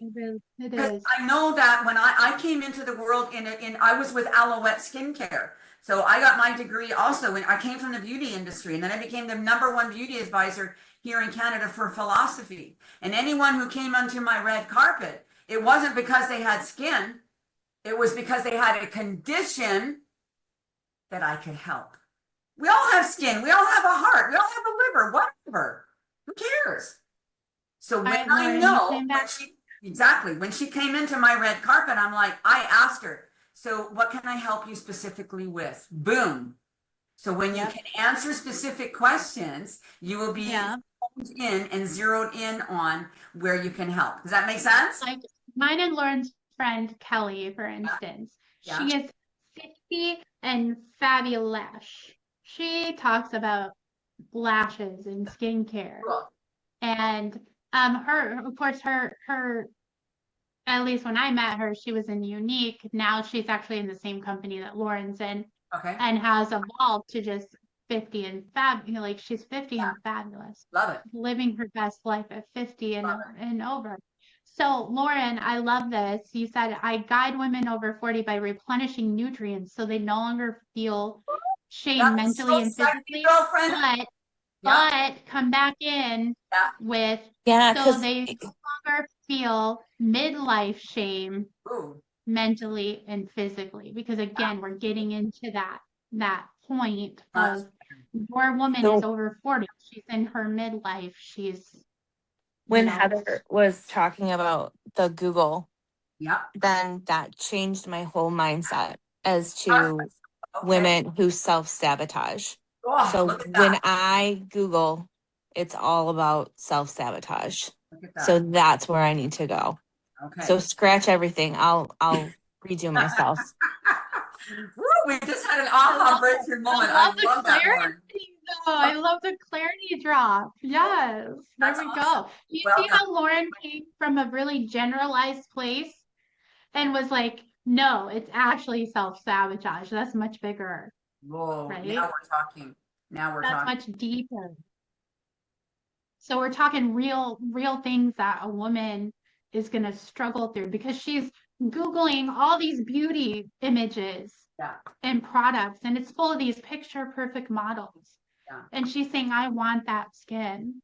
Speaker 1: It is.
Speaker 6: I know that when I came into the world I was with Alouette Skincare. So I got my degree also when I came from the beauty industry, and then I became the #1 beauty advisor here in Canada for philosophy. And anyone who came onto my red carpet, it wasn't because they had skin. It was because they had a condition that I could help. We all have skin. We all have a heart. We all have a liver, whatever. Who cares? So when when she came into my red carpet, I'm like, I asked her, so what can I help you specifically with? Boom. So when you can answer specific questions, you will be honed in and zeroed in on where you can help. Does that make sense?
Speaker 1: Like mine and Lauren's friend Kelly, for instance, she is 50 and fabulous. She talks about lashes and skincare.
Speaker 6: Cool.
Speaker 1: And her at least when I met her, she was in Unique. Now she's actually in the same company that Lauren's in.
Speaker 6: Okay.
Speaker 1: And has evolved to just 50 and like she's 50 and fabulous.
Speaker 6: Love it.
Speaker 1: Living her best life at 50 and over. So Lauren, I love this. You said I guide women over 40 by replenishing nutrients so they no longer feel shame mentally and physically. But come back in with so they no longer feel midlife shame mentally and physically, because again we're getting into that point of your woman is over 40, she's in her midlife, she's
Speaker 2: when Heather was talking about the Google, then that changed my whole mindset as to women who self-sabotage. So when I Google, it's all about self-sabotage. So that's where I need to go.
Speaker 6: Okay.
Speaker 2: So scratch everything. I'll redo myself.
Speaker 6: Woo, we just had an aha breakthrough moment. I love that one.
Speaker 1: I love the clarity drop. Yes. There we go. You see how Lauren came from a really generalized place and was like, no, it's actually self-sabotage. That's much bigger.
Speaker 6: Whoa,
Speaker 1: right?
Speaker 6: Now we're talking.
Speaker 1: That's much deeper. So we're talking real things that a woman is going to struggle through because she's Googling all these beauty images and products, and it's full of these picture perfect models. And she's saying, I want that skin.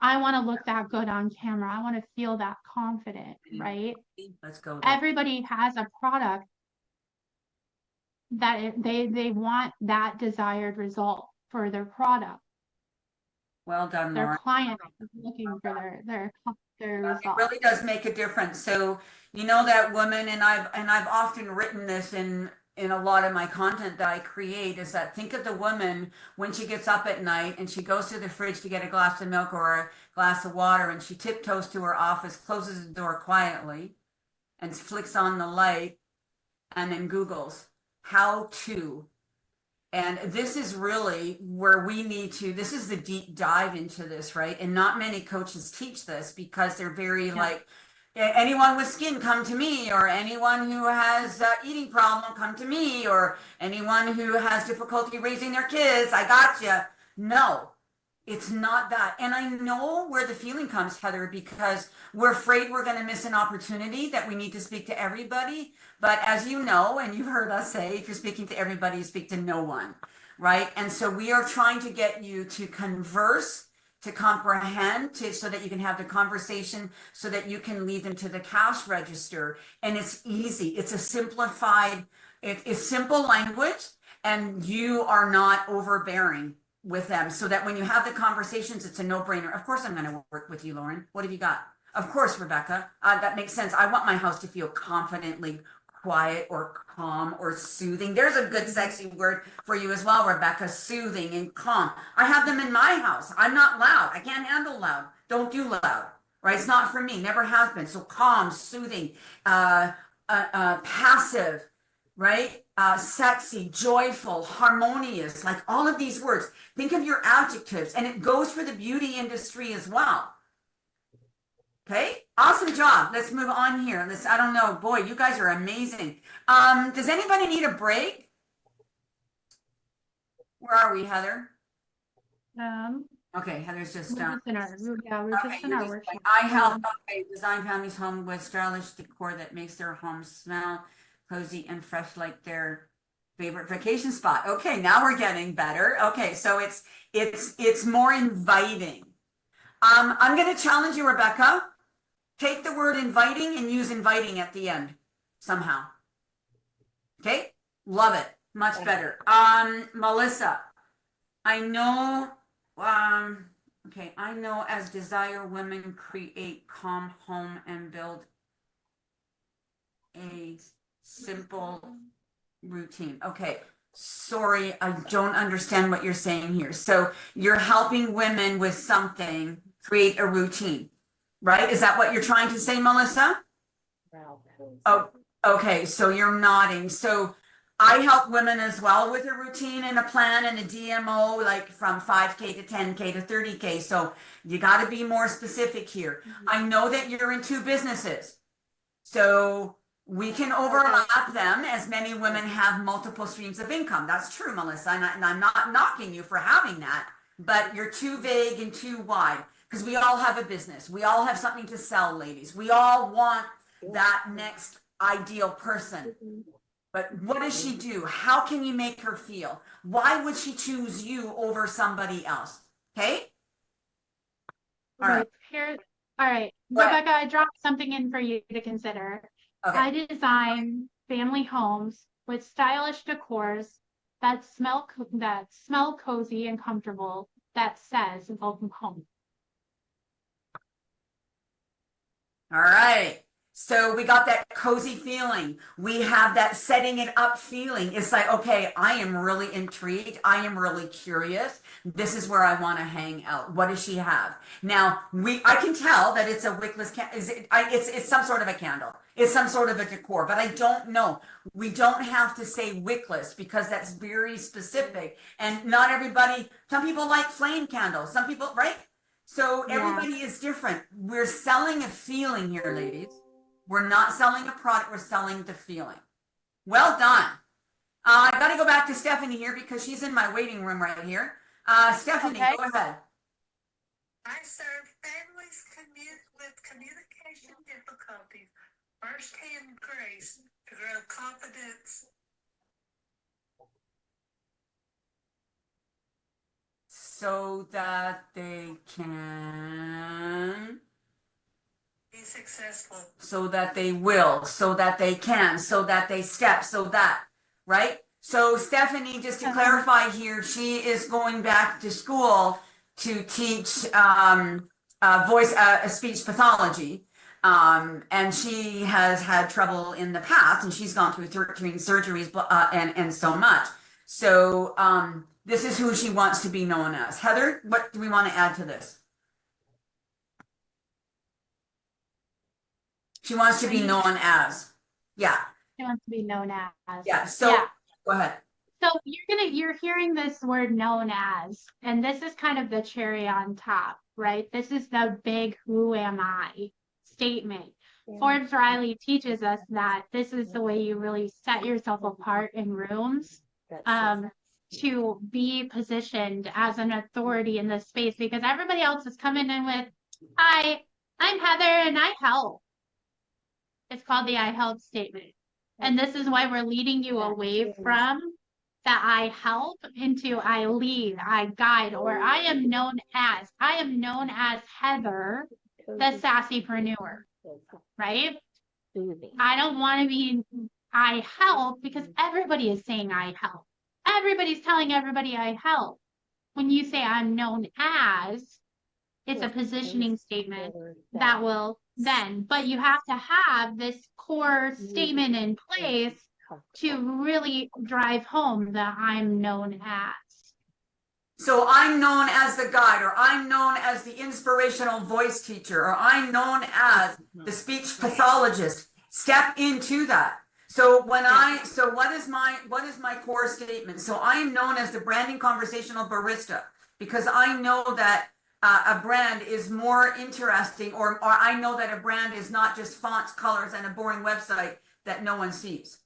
Speaker 1: I want to look that good on camera. I want to feel that confident, right?
Speaker 6: Let's go there.
Speaker 1: Everybody has a product that they want that desired result for their product.
Speaker 6: Well done,
Speaker 1: Their
Speaker 6: Lauren.
Speaker 1: client is looking for their
Speaker 6: It
Speaker 1: result.
Speaker 6: really does make a difference. So you know that woman, and I've often written this in a lot of my content that I create, is that think of the woman when she gets up at night and she goes to the fridge to get a glass of milk or a glass of water, and she tiptoes to her office, closes the door quietly, and flicks on the light, and then Googles how to. And this is really where we need to, this is the deep dive into this, right? And not many coaches teach this because they're very like, anyone with skin, come to me, or anyone who has eating problem, come to me, or anyone who has difficulty raising their kids, I got you. No, it's not that. And I know where the feeling comes, Heather, because we're afraid we're going to miss an opportunity, that we need to speak to everybody. But as you know, and you've heard us say, if you're speaking to everybody, you speak to no one, right? And so we are trying to get you to converse, to comprehend, so that you can have the conversation, so that you can lead them to the cash register. And it's easy. It's a simplified, it's simple language, and you are not overbearing with them, so that when you have the conversations, it's a no-brainer. Of course I'm going to work with you, Lauren. What have you got? Of course, Rebecca. That makes sense. I want my house to feel confidently quiet or calm or soothing. There's a good sexy word for you as well, Rebecca. Soothing and calm. I have them in my house. I'm not loud. I can't handle loud. Don't do loud, right? It's not for me. Never has been. So calm, soothing, passive, right? Sexy, joyful, harmonious, like all of these words. Think of your adjectives, and it goes for the beauty industry as well. Okay, awesome job. Let's move on here. I don't know, boy, you guys are amazing. Does anybody need a break? Where are we, Heather? Okay, Heather's just
Speaker 1: We're just in our workshop.
Speaker 6: I help design families' home with stylish decor that makes their home smell cozy and fresh, like their favorite vacation spot. Okay, now we're getting better. Okay, so it's more inviting. I'm going to challenge you, Rebecca. Take the word inviting and use inviting at the end somehow. Okay, love it. Much better. Melissa, I know. Okay, I know as desire women create calm home and build a simple routine. Okay, sorry, I don't understand what you're saying here. So you're helping women with something, create a routine, right? Is that what you're trying to say, Melissa? Oh, okay, so you're nodding. So I help women as well with a routine and a plan and a DMO, like from 5K to 10K to 30K. So you got to be more specific here. I know that you're in two businesses, so we can overlap them, as many women have multiple streams of income. That's true, Melissa, and I'm not knocking you for having that, but you're too vague and too wide, because we all have a business. We all have something to sell, ladies. We all want that next ideal person. But what does she do? How can you make her feel? Why would she choose you over somebody else? Okay? All right.
Speaker 1: All right. Rebecca, I dropped something in for you to consider. Okay. I design family homes with stylish decors that smell cozy and comfortable, that says welcome home.
Speaker 6: All right. So we got that cozy feeling. We have that setting it up feeling. It's like, okay, I am really intrigued. I am really curious. This is where I want to hang out. What does she have? Now, I can tell that it's a wickless it's some sort of a candle. It's some sort of a decor, but I don't know. We don't have to say wickless because that's very specific. And not everybody, some people like flame candles. Some people, right? So everybody is different. We're selling a feeling here, ladies. We're not selling a product, we're selling the feeling. Well done. I got to go back to Stephanie here because she's in my waiting room right here. Stephanie, go ahead.
Speaker 7: I serve families with communication difficulties, first-hand grace to grow confidence.
Speaker 6: so that they can,
Speaker 7: Be successful.
Speaker 6: so that they will, so that they can, so that they step, so that, right? So Stephanie, just to clarify here, she is going back to school to teach speech pathology. And she has had trouble in the past, and she's gone through 13 surgeries and so much. So this is who she wants to be known as. Heather, what do we want to add to this? She wants to be known as. Yeah.
Speaker 1: She wants to be known as.
Speaker 6: Yeah. So go ahead.
Speaker 1: So you're hearing this word known as, and this is kind of the cherry on top, right? This is the big who am I statement. Forbes Riley teaches us that this is the way you really set yourself apart in rooms, to be positioned as an authority in this space, because everybody else is coming in with, hi, I'm Heather and I help. It's called the I help statement. And this is why we're leading you away from that I help into I lead, I guide, or I am known as Heather, the sassypreneur, right? I don't want to be I help because everybody is saying I help. Everybody's telling everybody I help. When you say I'm known as, it's a positioning statement that will then, but you have to have this core statement in place to really drive home that I'm known as.
Speaker 6: So I'm known as the guide, or I'm known as the inspirational voice teacher, or I'm known as the speech pathologist. Step into that. So what is my core statement? So I am known as the branding conversational barista, because I know that a brand is more interesting, or I know that a brand is not just fonts, colors, and a boring website that no one sees.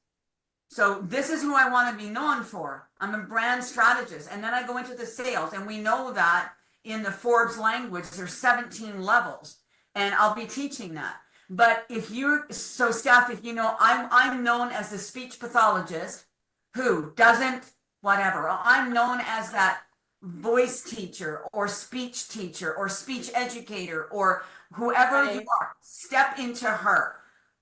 Speaker 6: So this is who I want to be known for. I'm a brand strategist. And then I go into the sales, and we know that in the Forbes language, there's 17 levels, and I'll be teaching that. But Steph, if you know, I'm known as the speech pathologist who doesn't whatever. I'm known as that voice teacher or speech teacher or speech educator or whoever you are. Step into her.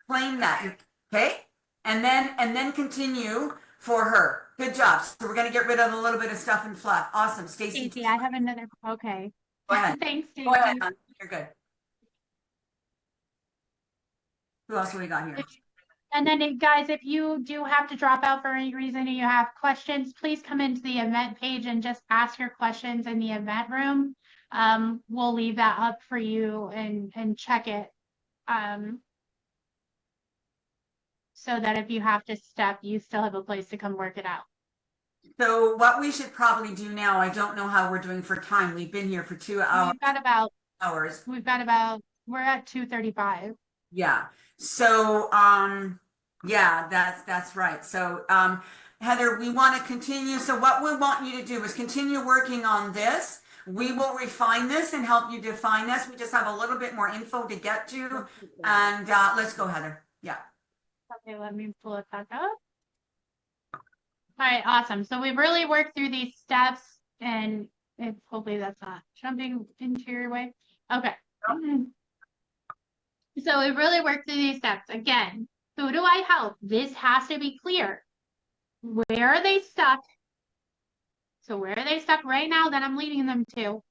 Speaker 6: Claim that. Okay? And then continue for her. Good job. So we're going to get rid of a little bit of stuff and fluff. Awesome. Stacey.
Speaker 1: Stacey, I have another. Okay.
Speaker 6: Go ahead.
Speaker 1: Thanks, Stacey.
Speaker 6: Go ahead, hon. You're good. Who else do we got here?
Speaker 1: And then, guys, if you do have to drop out for any reason and you have questions, please come into the event page and just ask your questions in the event room. We'll leave that up for you and check it. So that if you have to step, you still have a place to come work it out.
Speaker 6: So what we should probably do now, I don't know how we're doing for time. We've been here for 2 hours.
Speaker 1: We're at 2:35.
Speaker 6: Yeah. So, yeah, that's right. So, Heather, we want to continue. So what we want you to do is continue working on this. We will refine this and help you define this. We just have a little bit more info to get to. And let's go, Heather. Yeah.
Speaker 1: Okay, let me pull it back up. All right, awesome. So we've really worked through these steps, and hopefully that's not jumping into your way. Okay. So we've really worked through these steps. Again, who do I help? This has to be clear. Where are they stuck? So where are they stuck right now that I'm leading them to?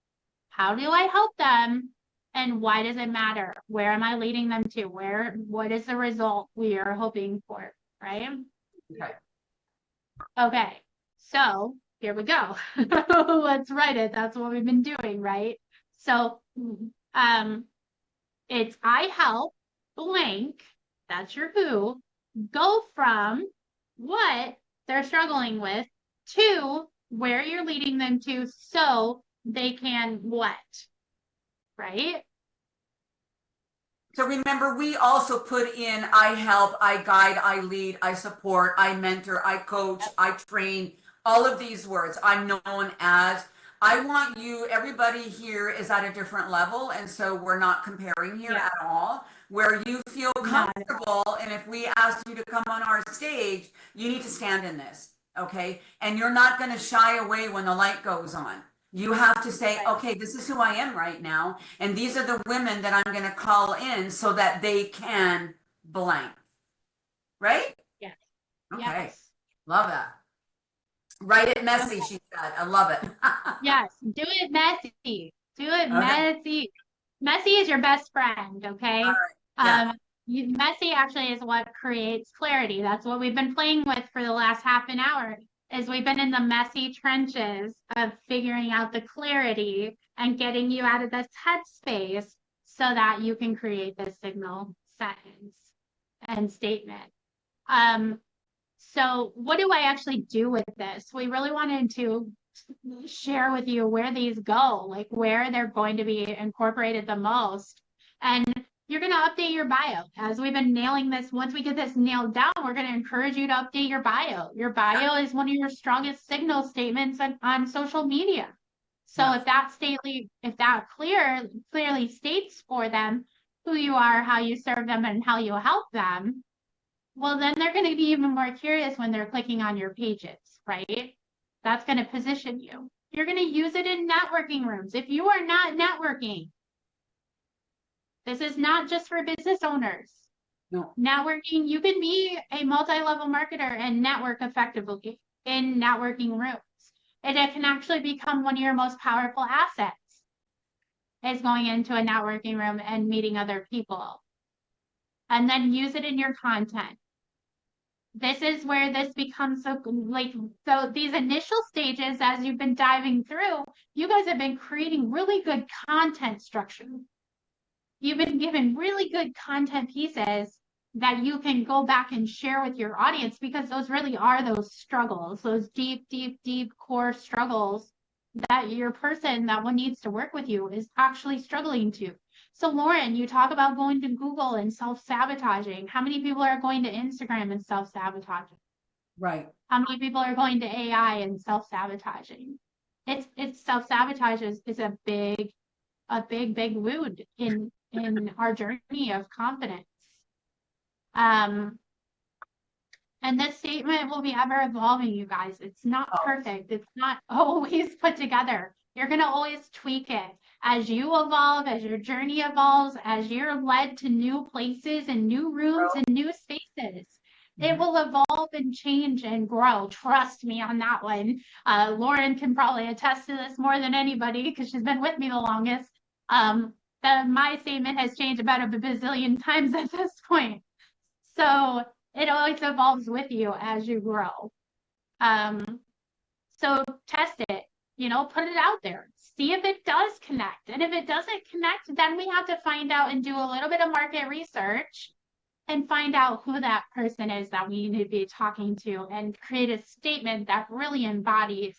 Speaker 1: How do I help them? And why does it matter? Where am I leading them to? What is the result we are hoping for, right?
Speaker 6: Okay.
Speaker 1: Okay, so here we go. Let's write it. That's what we've been doing, right? So it's I help blank, that's your who, go from what they're struggling with to where you're leading them to so they can what? Right?
Speaker 6: So remember, we also put in I help, I guide, I lead, I support, I mentor, I coach, I train, all of these words. I'm known as. I want you, everybody here is at a different level, and so we're not comparing here at all. Where you feel comfortable, and if we ask you to come on our stage, you need to stand in this, okay? And you're not going to shy away when the light goes on. You have to say, okay, this is who I am right now, and these are the women that I'm going to call in so that they can blank. Right?
Speaker 1: Yes.
Speaker 6: Okay.
Speaker 1: Yes.
Speaker 6: Love that. Write it messy, she said. I love it.
Speaker 1: Yes. Do it messy. Do it
Speaker 6: Okay.
Speaker 1: messy. Messy is your best friend, okay?
Speaker 6: All right. Yeah.
Speaker 1: Messy actually is what creates clarity. That's what we've been playing with for the last half an hour, is we've been in the messy trenches of figuring out the clarity and getting you out of this headspace so that you can create this signal sentence and statement. So what do I actually do with this? We really wanted to share with you where these go, like where they're going to be incorporated the most. And you're going to update your bio. As we've been nailing this, once we get this nailed down, we're going to encourage you to update your bio. Your bio is one of your strongest signal statements on social media. So if that clearly states for them who you are, how you serve them, and how you help them, well, then they're going to be even more curious when they're clicking on your pages, right? That's going to position you. You're going to use it in networking rooms. If you are not networking, this is not just for business owners.
Speaker 6: No.
Speaker 1: Networking, you can be a multi-level marketer and network effectively in networking rooms. And it can actually become one of your most powerful assets, is going into a networking room and meeting other people. And then use it in your content. This is where this becomes so these initial stages, as you've been diving through, you guys have been creating really good content structure. You've been given really good content pieces that you can go back and share with your audience, because those really are those struggles, those deep, deep, deep core struggles that your person that one needs to work with you is actually struggling to. So Lauren, you talk about going to Google and self-sabotaging. How many people are going to Instagram and self-sabotaging?
Speaker 6: Right.
Speaker 1: How many people are going to AI and self-sabotaging? It's self-sabotage is a big wound in our journey of confidence. And this statement will be ever evolving, you guys. It's not perfect. It's not always put together. You're going to always tweak it as you evolve, as your journey evolves, as you're led to new places and new rooms and new spaces. It will evolve and change and grow. Trust me on that one. Lauren can probably attest to this more than anybody because she's been with me the longest. My statement has changed about a bazillion times at this point. So it always evolves with you as you grow. So test it, put it out there. See if it does connect. And if it doesn't connect, then we have to find out and do a little bit of market research and find out who that person is that we need to be talking to and create a statement that really embodies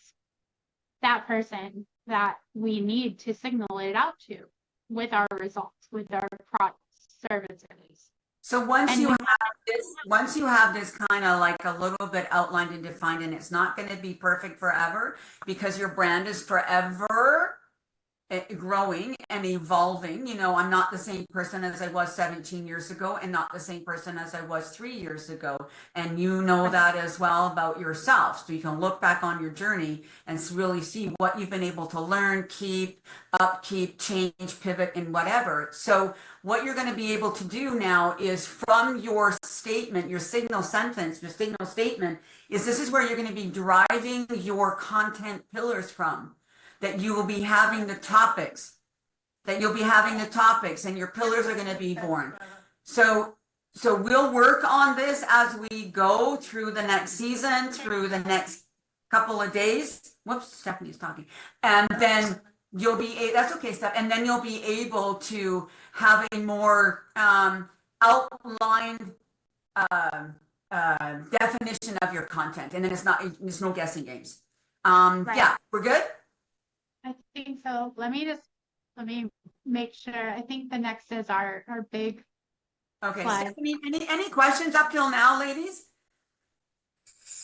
Speaker 1: that person that we need to signal it out to with our results, with our products, services.
Speaker 6: So once you have this kind of like a little bit outlined and defined, and it's not going to be perfect forever because your brand is forever growing and evolving. I'm not the same person as I was 17 years ago and not the same person as I was 3 years ago. And you know that as well about yourself. So you can look back on your journey and really see what you've been able to learn, keep, upkeep, change, pivot, and whatever. So what you're going to be able to do now is from your statement, your signal sentence, your signal statement, this is where you're going to be deriving your content pillars from. That you will be having the topics, and your pillars are going to be born. So we'll work on this as we go through the next season, through the next couple of days. Whoops, Stephanie's talking. And then you'll be, that's okay, Steph. And then you'll be able to have a more outlined definition of your content. And then it's no guessing games.
Speaker 1: Right.
Speaker 6: Yeah, we're good?
Speaker 1: I think so. Let me make sure. I think the next is our big.
Speaker 6: Okay,
Speaker 1: slide.
Speaker 6: Stephanie, any questions up till now, ladies?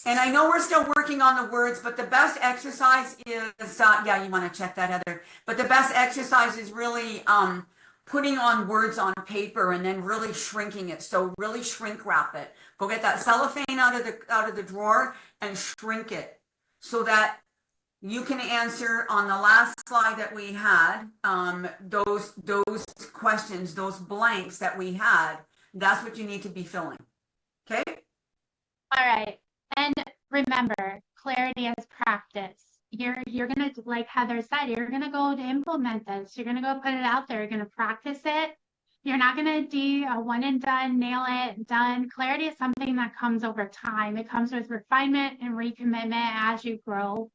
Speaker 6: And I know we're still working on the words, but the best exercise is, yeah, you want to check that, Heather. But the best exercise is really putting on words on paper and then really shrinking it. So really shrink wrap it. Go get that cellophane out of the drawer and shrink it so that You can answer on the last slide that we had, those questions, those blanks that we had. That's what you need to be filling. Okay.
Speaker 1: All right. And remember, clarity is practice. You're gonna, like Heather said, you're gonna go to implement this. You're gonna go put it out there. You're gonna practice it. You're not gonna do a one and done, nail it, done. Clarity is something that comes over time. It comes with refinement and recommitment as you grow.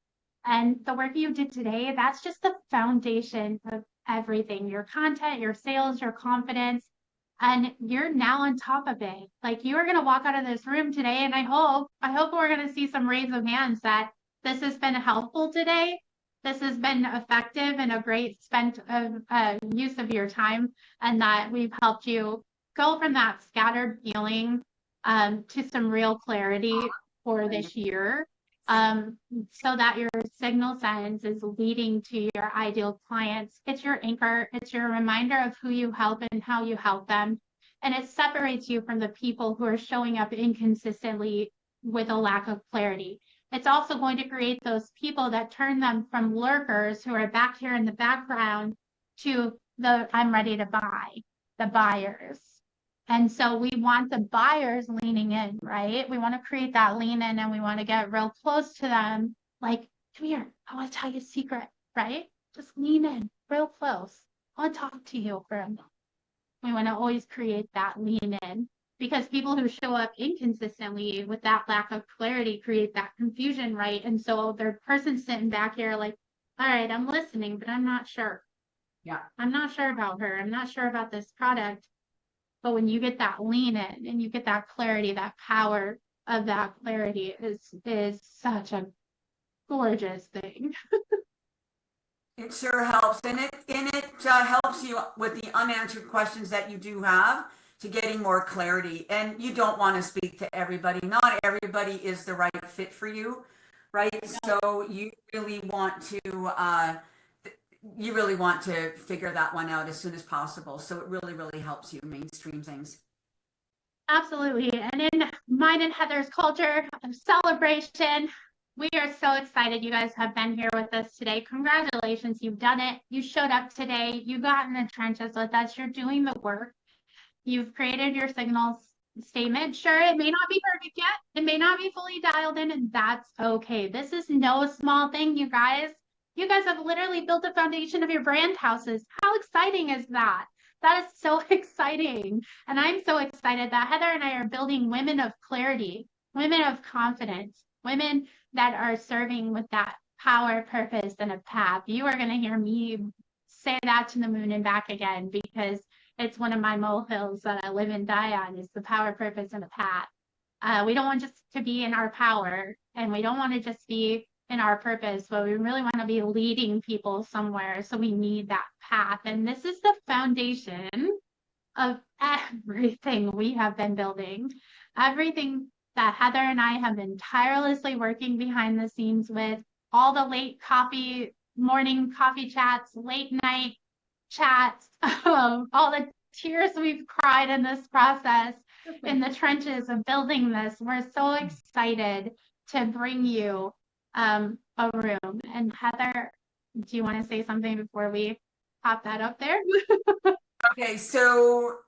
Speaker 1: And the work you did today, that's just the foundation of everything. Your content, your sales, your confidence, and you're now on top of it. Like, you are going to walk out of this room today, and I hope we're going to see some raise of hands that this has been helpful today. This has been effective and a great use of your time, and that we've helped you go from that scattered feeling to some real clarity for this year, so that your signal sentence is leading to your ideal clients. It's your anchor. It's your reminder of who you help and how you help them. And it separates you from the people who are showing up inconsistently with a lack of clarity. It's also going to create those people that turn them from lurkers who are back here in the background to the I'm ready to buy, the buyers. And so we want the buyers leaning in, right? We want to create that lean in, and we want to get real close to them. Like, come here, I want to tell you a secret, right? Just lean in real close. I want to talk to you for a minute. We want to always create that lean in, because people who show up inconsistently with that lack of clarity create that confusion, right? And so their person sitting back here like, all right, I'm listening, but I'm not sure.
Speaker 6: Yeah.
Speaker 1: I'm not sure about her. I'm not sure about this product. But when you get that lean in and you get that clarity, that power of that clarity is such a gorgeous thing.
Speaker 6: It sure helps, and it helps you with the unanswered questions that you do have to getting more clarity. And you don't want to speak to everybody. Not everybody is the right fit for you, right? So you really want to figure that one out as soon as possible. So it really, really helps you mainstream things.
Speaker 1: Absolutely. And in mine and Heather's culture of celebration, we are so excited you guys have been here with us today. Congratulations, you've done it. You showed up today. You got in the trenches with us. You're doing the work. You've created your signals statement. Sure, it may not be perfect yet. It may not be fully dialed in, and that's okay. This is no small thing, you guys. You guys have literally built the foundation of your brand houses. How exciting is that? That is so exciting. And I'm so excited that Heather and I are building women of clarity, women of confidence, women that are serving with that power, purpose, and a path. You are going to hear me say that to the moon and back again, because it's one of my molehills that I live and die on, is the power, purpose, and a path. We don't want just to be in our power, and we don't want to just be in our purpose, but we really want to be leading people somewhere. So we need that path. And this is the foundation of everything we have been building, everything that Heather and I have been tirelessly working behind the scenes with, all the late morning coffee chats, late night chats, all the tears we've cried in this process, in the trenches of building this. We're so excited to bring you a room. And Heather, do you want to say something before we pop that up there?
Speaker 6: Okay, so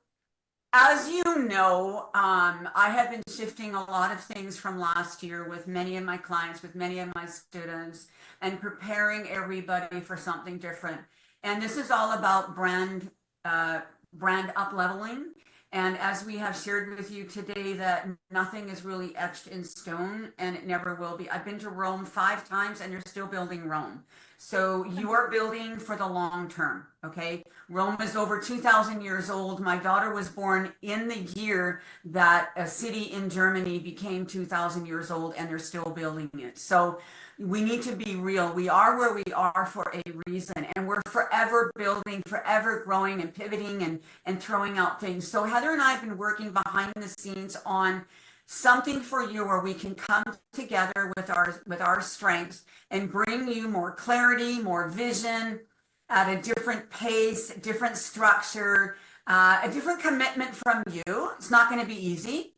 Speaker 6: as you know, I have been shifting a lot of things from last year with many of my clients, with many of my students, and preparing everybody for something different. And this is all about brand up leveling. And as we have shared with you today, that nothing is really etched in stone, and it never will be. I've been to Rome 5 times and they're still building Rome. So you are building for the long term, okay? Rome is over 2,000 years old. My daughter was born in the year that a city in Germany became 2,000 years old, and they're still building it. So we need to be real. We are where we are for a reason, and we're forever building, forever growing and pivoting and throwing out things. So Heather and I have been working behind the scenes on something for you where we can come together with our strengths and bring you more clarity, more vision at a different pace, different structure, a different commitment from you. It's not going to be easy,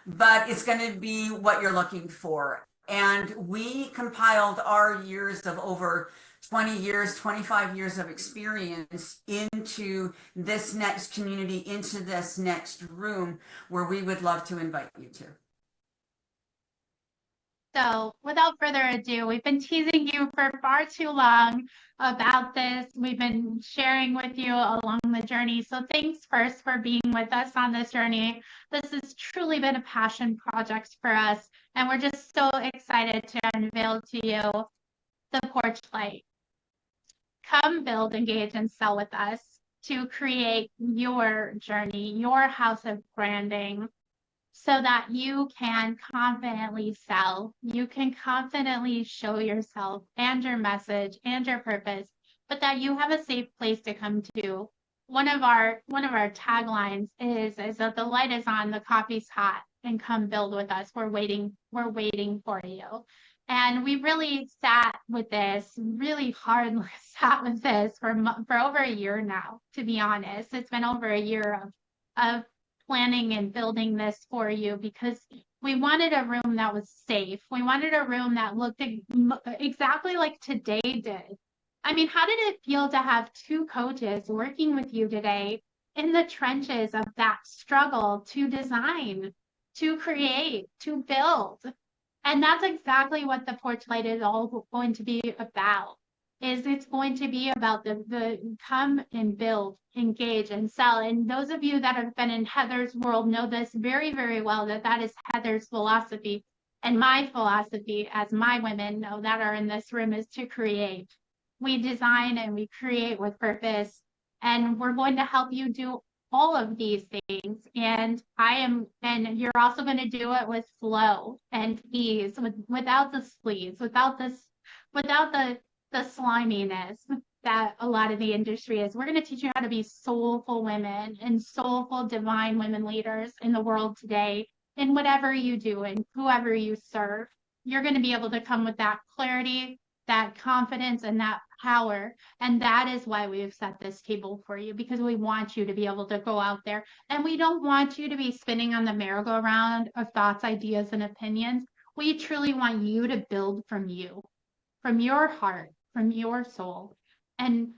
Speaker 6: but it's going to be what you're looking for. And we compiled our years of over 20 years, 25 years of experience into this next community, into this next room where we would love to invite you to.
Speaker 1: So without further ado, we've been teasing you for far too long about this. We've been sharing with you along the journey. So thanks first for being with us on this journey. This has truly been a passion project for us, and we're just so excited to unveil to you the porch light. Come build, engage, and sell with us to create your journey, your house of branding, so that you can confidently sell. You can confidently show yourself and your message and your purpose, but that you have a safe place to come to. One of our taglines is that the light is on, the coffee's hot, and come build with us. We're waiting for you. And we really sat with this, really hard sat with this for over a year now, to be honest. It's been over a year of planning and building this for you, because we wanted a room that was safe. We wanted a room that looked exactly like today did. I mean, how did it feel to have two coaches working with you today in the trenches of that struggle to design, to create, to build? And that's exactly what the porch light is all going to be about. Is it's going to be about the come and build, engage, and sell. And those of you that have been in Heather's world know this very, very well, that is Heather's philosophy. And my philosophy, as my women know that are in this room, is to create. We design and we create with purpose. And we're going to help you do all of these things. And you're also going to do it with flow and ease, without the sleeves, without the sliminess that a lot of the industry is. We're going to teach you how to be soulful women and soulful divine women leaders in the world today, in whatever you do and whoever you serve. You're going to be able to come with that clarity, that confidence, and that power. And that is why we've set this table for you, because we want you to be able to go out there, and we don't want you to be spinning on the merry-go-round of thoughts, ideas, and opinions. We truly want you to build from you, from your heart, from your soul. And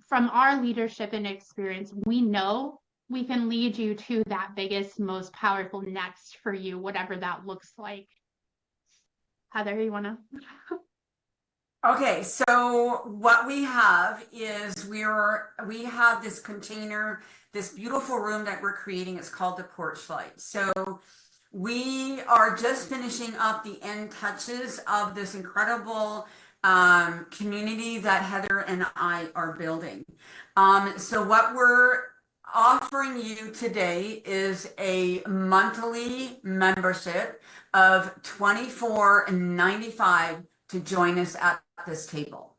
Speaker 1: from our leadership and experience, we know we can lead you to that biggest, most powerful next for you, whatever that looks like. Heather, you want to?
Speaker 6: Okay, so what we have is we have this container, this beautiful room that we're creating. It's called the porch light. So we are just finishing up the end touches of this incredible community that Heather and I are building. So what we're offering you today is a monthly membership of $24.95 to join us at this table.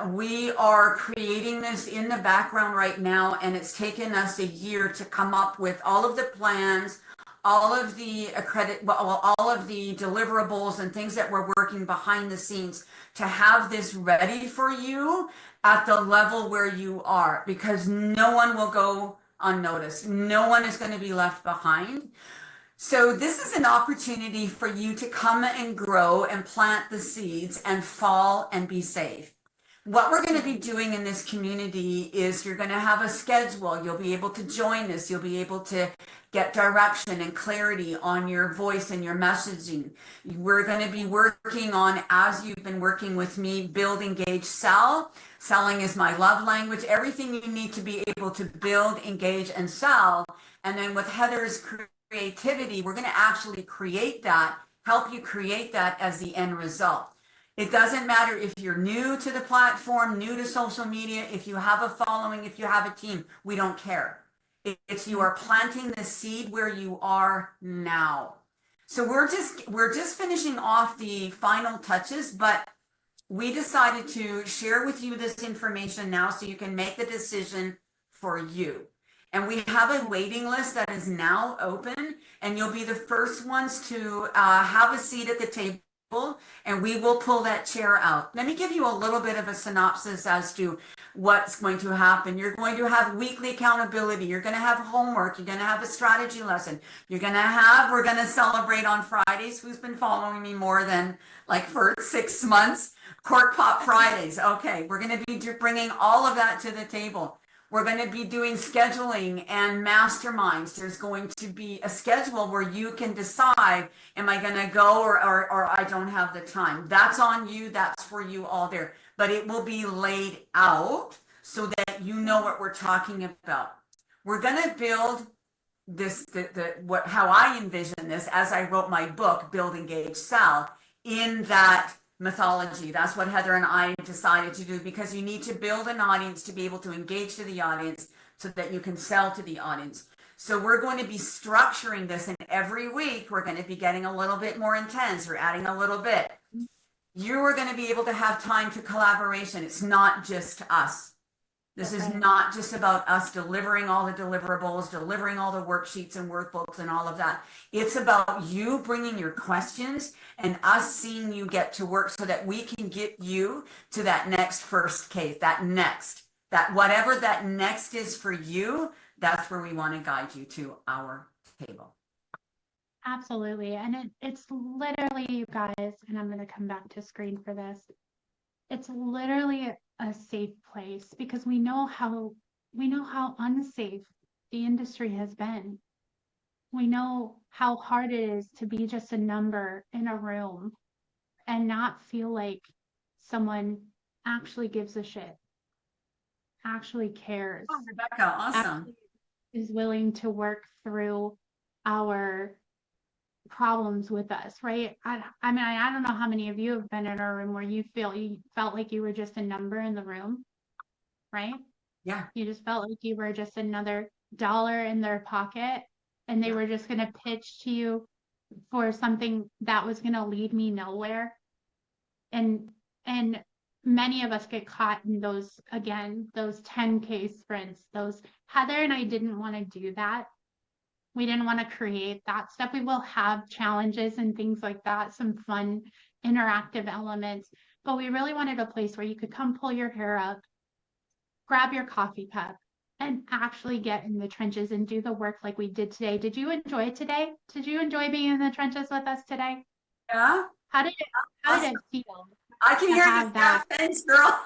Speaker 6: We are creating this in the background right now, and it's taken us a year to come up with all of the plans, all of the all of the deliverables and things that we're working behind the scenes to have this ready for you at the level where you are, because no one will go unnoticed. No one is going to be left behind. So this is an opportunity for you to come and grow and plant the seeds and fall and be safe. What we're going to be doing in this community is you're going to have a schedule. You'll be able to join us. You'll be able to get direction and clarity on your voice and your messaging. We're going to be working on, as you've been working with me, build, engage, sell. Selling is my love language. Everything you need to be able to build, engage, and sell. And then with Heather's creativity, we're going to actually create that, help you create that as the end result. It doesn't matter if you're new to the platform, new to social media, if you have a following, if you have a team, we don't care. It's you are planting the seed where you are now. So we're just finishing off the final touches, but we decided to share with you this information now so you can make the decision for you. And we have a waiting list that is now open, and you'll be the first ones to have a seat at the table table and we will pull that chair out. Let me give you a little bit of a synopsis as to what's going to happen. You're going to have weekly accountability. You're going to have homework. You're going to have a strategy lesson. We're going to celebrate on Fridays. Who's been following me more than like for 6 months? Cork Pop Fridays. Okay, we're going to be bringing all of that to the table. We're going to be doing scheduling and masterminds. There's going to be a schedule where you can decide, am I going to go or I don't have the time. That's on you. That's for you all there. But it will be laid out so that you know what we're talking about. We're going to build this, how I envision this as I wrote my book, Build, Engage, Sell, in that mythology. That's what Heather and I decided to do, because you need to build an audience to be able to engage to the audience so that you can sell to the audience. So we're going to be structuring this, and every week we're going to be getting a little bit more intense. We're adding a little bit. You are going to be able to have time to collaboration. It's not just us. This is not just about us delivering all the deliverables, delivering all the worksheets and workbooks and all of that. It's about you bringing your questions and us seeing you get to work so that we can get you to that next first case, that whatever that next is for you, that's where we want to guide you to our table.
Speaker 1: Absolutely. And it's literally, you guys, and I'm going to come back to screen for this. It's literally a safe place because we know how unsafe the industry has been. We know how hard it is to be just a number in a room and not feel like someone actually gives a shit, actually cares.
Speaker 6: Oh, Rebecca, awesome.
Speaker 1: Is willing to work through our problems with us, right? I mean, I don't know how many of you have been in a room where you felt like you were just a number in the room, right?
Speaker 6: Yeah.
Speaker 1: You just felt like you were just another dollar in their pocket, and they were just going to pitch to you for something that was going to lead me nowhere. And many of us get caught in those 10K sprints. Heather and I didn't want to do that. We didn't want to create that stuff. We will have challenges and things like that, some fun interactive elements, but we really wanted a place where you could come pull your hair up, grab your coffee cup, and actually get in the trenches and do the work like we did today. Did you enjoy today? Did you enjoy being in the trenches with us today?
Speaker 6: Yeah.
Speaker 1: How did it feel?
Speaker 6: I can hear you. Yeah, thanks, girl.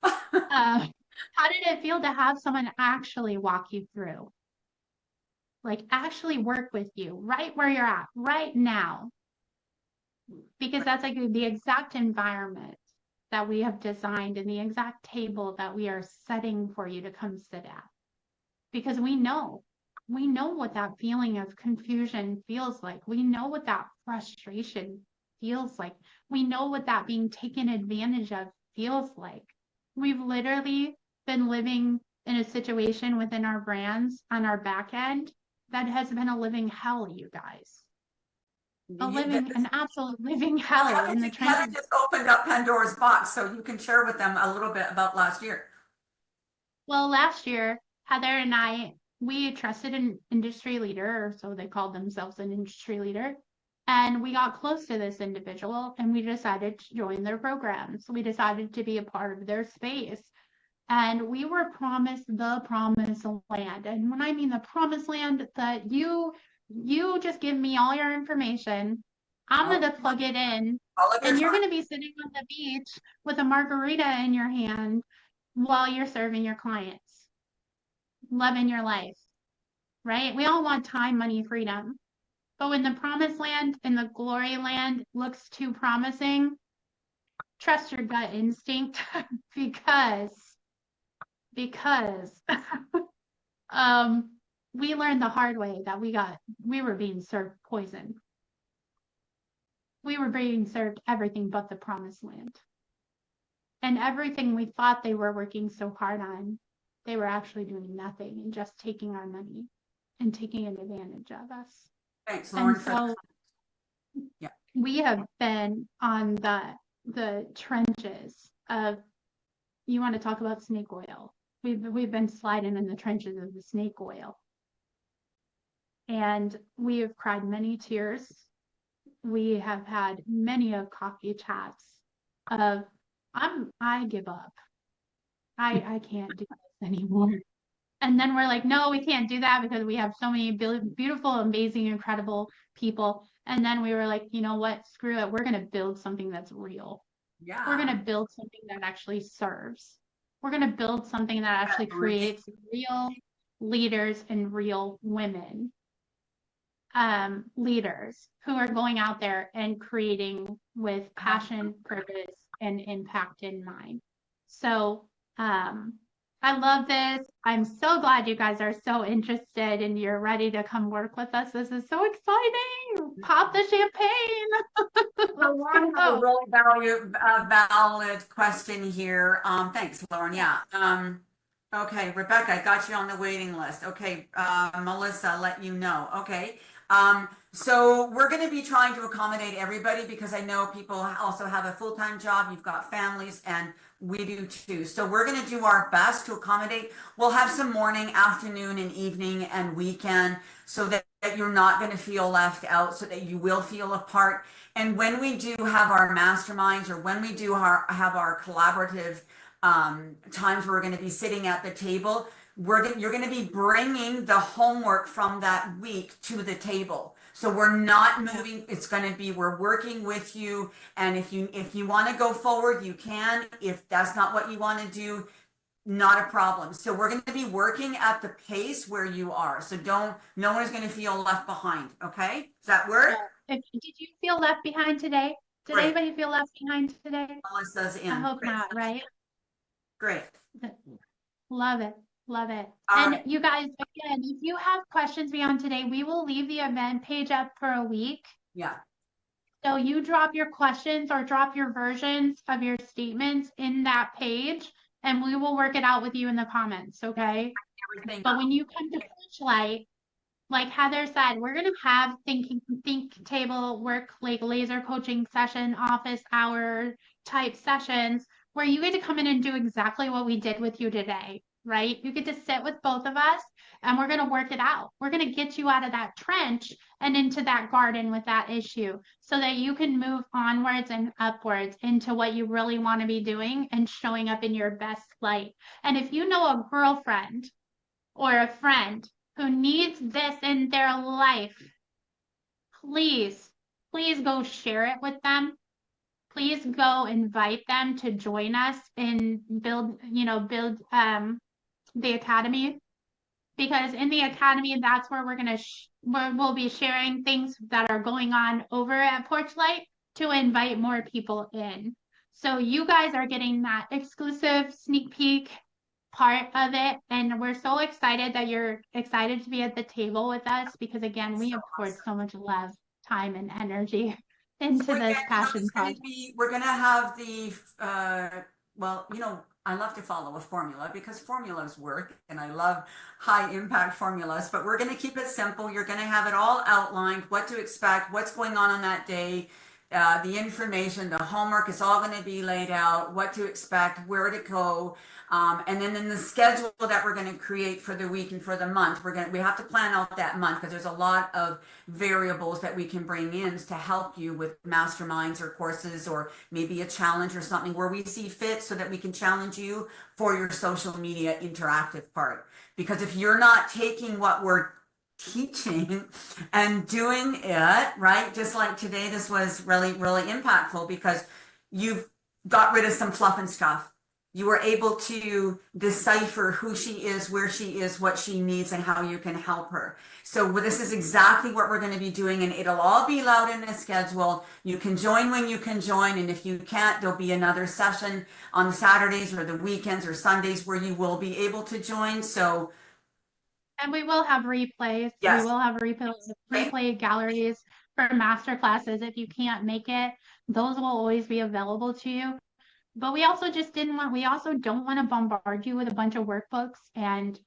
Speaker 1: How did it feel to have someone actually walk you through? Like actually work with you right where you're at right now, because that's like the exact environment that we have designed and the exact table that we are setting for you to come sit at, because we know what that feeling of confusion feels like. We know what that frustration feels like. We know what that being taken advantage of feels like. We've literally been living in a situation within our brands on our back end that has been a living hell, you guys. An absolute living hell in the trenches.
Speaker 6: Heather just opened up Pandora's box, so you can share with them a little bit about last year.
Speaker 1: Well, last year, Heather and I, we trusted an industry leader, or so they called themselves, an industry leader. And we got close to this individual and we decided to join their program. So we decided to be a part of their space. And we were promised the promised land. And when I mean the promised land, that you just give me all your information. I'm going to plug it in. And you're going to be sitting on the beach with a margarita in your hand while you're serving your clients, loving your life, right? We all want time, money, freedom. But when the promised land and the glory land looks too promising, trust your gut instinct because we learned the hard way that we were being served poison. We were being served everything but the promised land. And everything we thought they were working so hard on, they were actually doing nothing and just taking our money and taking advantage of us.
Speaker 6: Thanks, Lauren.
Speaker 1: And so we have been on the trenches of, you want to talk about snake oil. We've been sliding in the trenches of the snake oil. And we have cried many tears we have had many of coffee chats of I give up. I can't do this anymore. And then we're like, no, we can't do that because we have so many beautiful, amazing, incredible people. And then we were like, you know what? Screw it. We're going to build something that's real.
Speaker 6: Yeah.
Speaker 1: We're going to build something that actually serves. We're going to build something that actually creates real leaders and real women leaders who are going out there and creating with passion, purpose, and impact in mind. So I love this. I'm so glad you guys are so interested and you're ready to come work with us. This is so exciting. Pop the champagne.
Speaker 6: Lauren has a really valid question here. Thanks, Lauren. Yeah. Okay, Rebecca, I got you on the waiting list. Okay, Melissa, let you know. Okay. So we're going to be trying to accommodate everybody because I know people also have a full-time job. You've got families and we do too. So we're going to do our best to accommodate. We'll have some morning, afternoon, and evening and weekend so that you're not going to feel left out, so that you will feel a part. And when we do have our masterminds or when we do have our collaborative times where we're going to be sitting at the table, you're going to be bringing the homework from that week to the table. So we're not moving. It's going to be, we're working with you. And if you want to go forward, you can. If that's not what you want to do, not a problem. So we're going to be working at the pace where you are. So no one is going to feel left behind. Okay. Does that work?
Speaker 1: Did you feel left behind today? Did
Speaker 6: Great.
Speaker 1: anybody feel left behind today?
Speaker 6: Melissa's in.
Speaker 1: I hope
Speaker 6: Great.
Speaker 1: not, right?
Speaker 6: Great.
Speaker 1: Love it. Love it.
Speaker 6: All
Speaker 1: And
Speaker 6: right.
Speaker 1: you guys, again, if you have questions beyond today, we will leave the event page up for a week.
Speaker 6: Yeah.
Speaker 1: So you drop your questions or drop your versions of your statements in that page, and we will work it out with you in the comments, okay?
Speaker 6: Everything.
Speaker 1: But when you come to Searchlight, like Heather said, we're going to have think table work, like laser coaching session, office hour type sessions where you get to come in and do exactly what we did with you today, right? You get to sit with both of us and we're going to work it out. We're going to get you out of that trench and into that garden with that issue so that you can move onwards and upwards into what you really want to be doing and showing up in your best light. And if you know a girlfriend or a friend who needs this in their life, please go share it with them. Please go invite them to join us and build the academy, because in the academy, that's where we'll be sharing things that are going on over at Porchlight to invite more people in. So you guys are getting that exclusive sneak peek part of it, and we're so excited that you're excited to be at the table with us, because again, we have poured so much love, time, and energy into this passion project.
Speaker 6: We're gonna have the well, I love to follow a formula because formulas work and I love high impact formulas, but we're gonna keep it simple. You're gonna have it all outlined, what to expect, what's going on that day, the information, the homework is all going to be laid out, what to expect, where to go. And then in the schedule that we're going to create for the week and for the month, we have to plan out that month because there's a lot of variables that we can bring in to help you with masterminds or courses or maybe a challenge or something where we see fit so that we can challenge you for your social media interactive part. Because if you're not taking what we're teaching and doing it, right? Just like today, this was really, really impactful because you've got rid of some fluff and stuff. You were able to decipher who she is, where she is, what she needs, and how you can help her. So this is exactly what we're going to be doing, and it'll all be out in the schedule. You can join when you can join, and if you can't, there'll be another session on Saturdays or the weekends or Sundays where you will be able to join. So
Speaker 1: and we will have replays.
Speaker 6: Yes.
Speaker 1: We will have replay galleries for masterclasses. If you can't make it, those will always be available to you. But we also don't want to bombard you with a bunch of workbooks and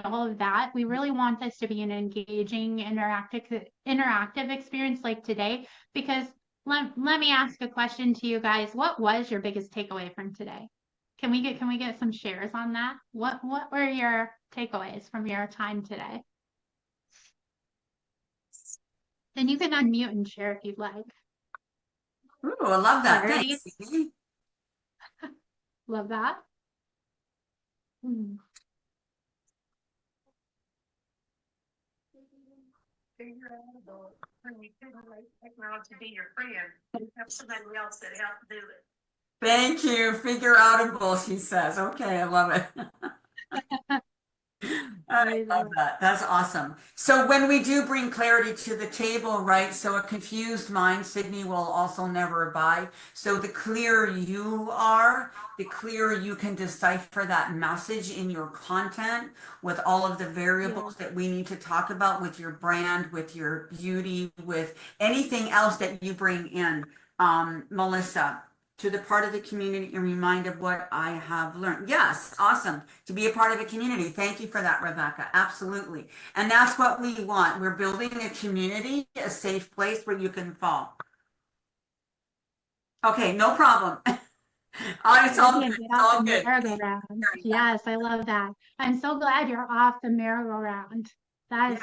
Speaker 1: all of that. We really want this to be an engaging, interactive experience like today, because let me ask a question to you guys. What was your biggest takeaway from today? Can we get some shares on that? What were your takeaways from your time today? And you can unmute and share if you'd like.
Speaker 6: Ooh, I love that.
Speaker 1: Clarity.
Speaker 6: Thanks, Cindy.
Speaker 1: Love that.
Speaker 7: Figure out when you can let technology be your friend, have somebody else that helps do it.
Speaker 6: Thank you. Figure outable, she says. Okay, I love it. I love that. That's awesome. So when we do bring clarity to the table, right? So a confused mind, Sydney, will also never buy. So the clearer you are, the clearer you can decipher that message in your content with all of the variables that we need to talk about with your brand, with your beauty, with anything else that you bring in. Melissa, to the part of the community and remind of what I have learned. Yes, awesome. To be a part of a community. Thank you for that, Rebecca. Absolutely. And that's what we want. We're building a community, a safe place where you can fall. Okay, no problem. It's all good. It's all good.
Speaker 1: Merry-go-round. Yes, I love that. I'm so glad you're off the merry-go-round. That is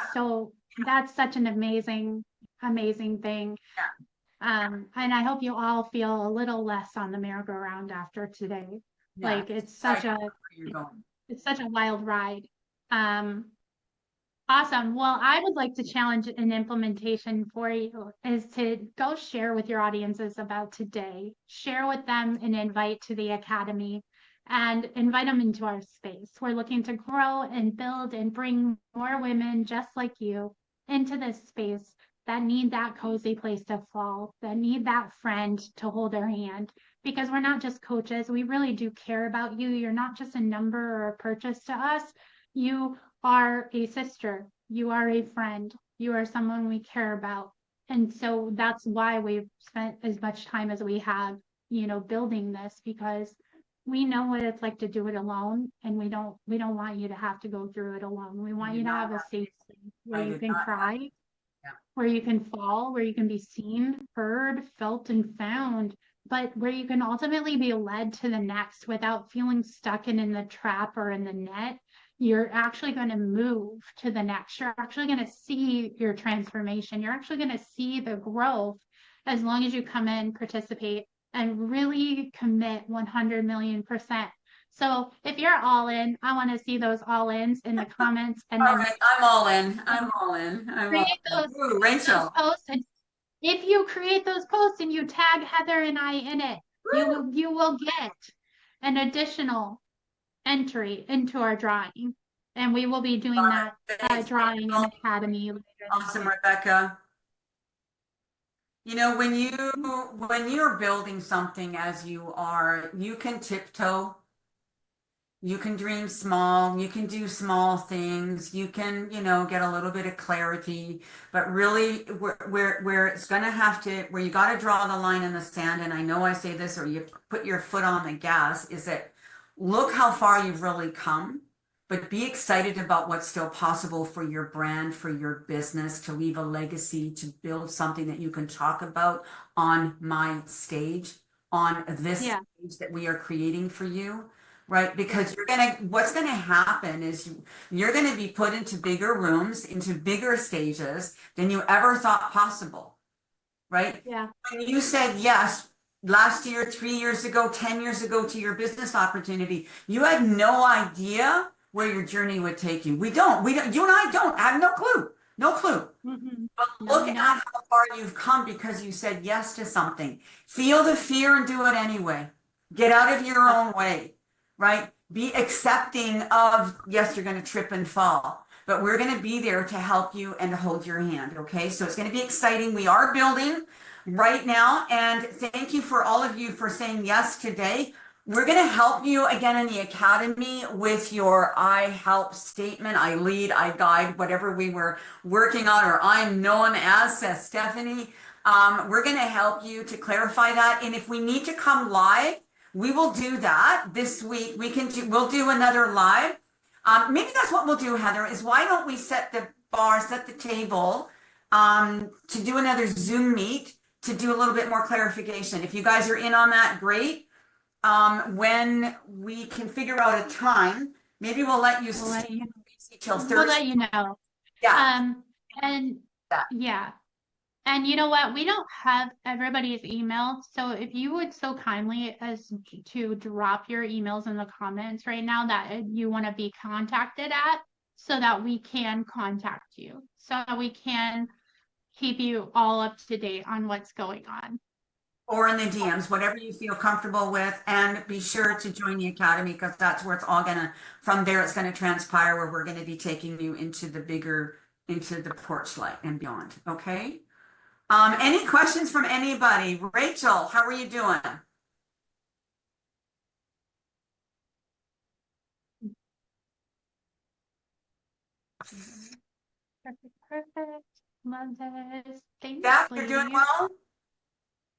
Speaker 1: that's such an amazing, amazing thing.
Speaker 6: Yeah.
Speaker 1: And I hope you all feel a little less on the merry-go-round after today.
Speaker 6: Yeah.
Speaker 1: Like it's such a wild ride. Awesome. Well, I would like to challenge an implementation for you is to go share with your audiences about today. Share with them an invite to the Academy and invite them into our space. We're looking to grow and build and bring more women just like you into this space that need that cozy place to fall, that need that friend to hold their hand. Because we're not just coaches, we really do care about you. You're not just a number or a purchase to us. You are a sister, you are a friend, you are someone we care about. And so that's why we've spent as much time as we have, building this, because we know what it's like to do it alone, and we don't want you to have to go through it alone. We want you to have a safe place where you can cry, where you can fall, where you can be seen, heard, felt, and found, but where you can ultimately be led to the next without feeling stuck in the trap or in the net. You're actually going to move to the next. You're actually going to see your transformation. You're actually going to see the growth as long as you come in, participate, and really commit 100 million%. So if you're all in, I want to see those all ins in the comments. And
Speaker 6: all
Speaker 1: then
Speaker 6: right, I'm all in. I'm all in.
Speaker 1: create those,
Speaker 6: Rachel.
Speaker 1: posts. And if you create those posts and you tag Heather and I in it, you will get an additional entry into our drawing, and we will be doing that drawing in Academy later.
Speaker 6: Awesome, Rebecca. When you're building something as you are, you can tiptoe, you can dream small, you can do small things, you can, get a little bit of clarity, but really where it's going to have to, where you got to draw the line in the sand, and I know I say this, or you put your foot on the gas, is that look how far you've really come, but be excited about what's still possible for your brand, for your business, to leave a legacy, to build something that you can talk about on my stage, on this stage that we are creating for you, right? Because what's going to happen is you're going to be put into bigger rooms, into bigger stages than you ever thought possible, right?
Speaker 1: Yeah.
Speaker 6: When you said yes, last year, 3 years ago, 10 years ago to your business opportunity, you had no idea where your journey would take you. You and I don't have no clue.
Speaker 1: Mm-hmm.
Speaker 6: But look at how far you've come because you said yes to something. Feel the fear and do it anyway. Get out of your own way, right? Be accepting of, yes, you're going to trip and fall, but we're going to be there to help you and to hold your hand. Okay. So it's going to be exciting. We are building right now. And thank you for all of you for saying yes today. We're going to help you again in the Academy with your I help statement, I lead, I guide, whatever we were working on, or I'm known as, says Stephanie. We're going to help you to clarify that. And if we need to come live, we will do that this week. We'll do another live. Maybe that's what we'll do, Heather, is why don't we set the table to do another Zoom meet to do a little bit more clarification. If you guys are in on that, great. When we can figure out a time, maybe we'll let you till Thursday.
Speaker 1: We'll let you know.
Speaker 6: Yeah.
Speaker 1: And you know what? We don't have everybody's email. So if you would so kindly as to drop your emails in the comments right now that you want to be contacted at, so that we can contact you, so that we can keep you all up to date on what's going on.
Speaker 6: Or in the DMs, whatever you feel comfortable with, and be sure to join the academy because that's where it's all gonna, from there it's gonna transpire where we're gonna be taking you into the bigger, into the porch light and beyond, okay? Any questions from anybody? Rachel, how are you doing?
Speaker 1: Perfect. Love this. Thanks,
Speaker 6: Steph, you're doing
Speaker 1: ladies.
Speaker 6: well?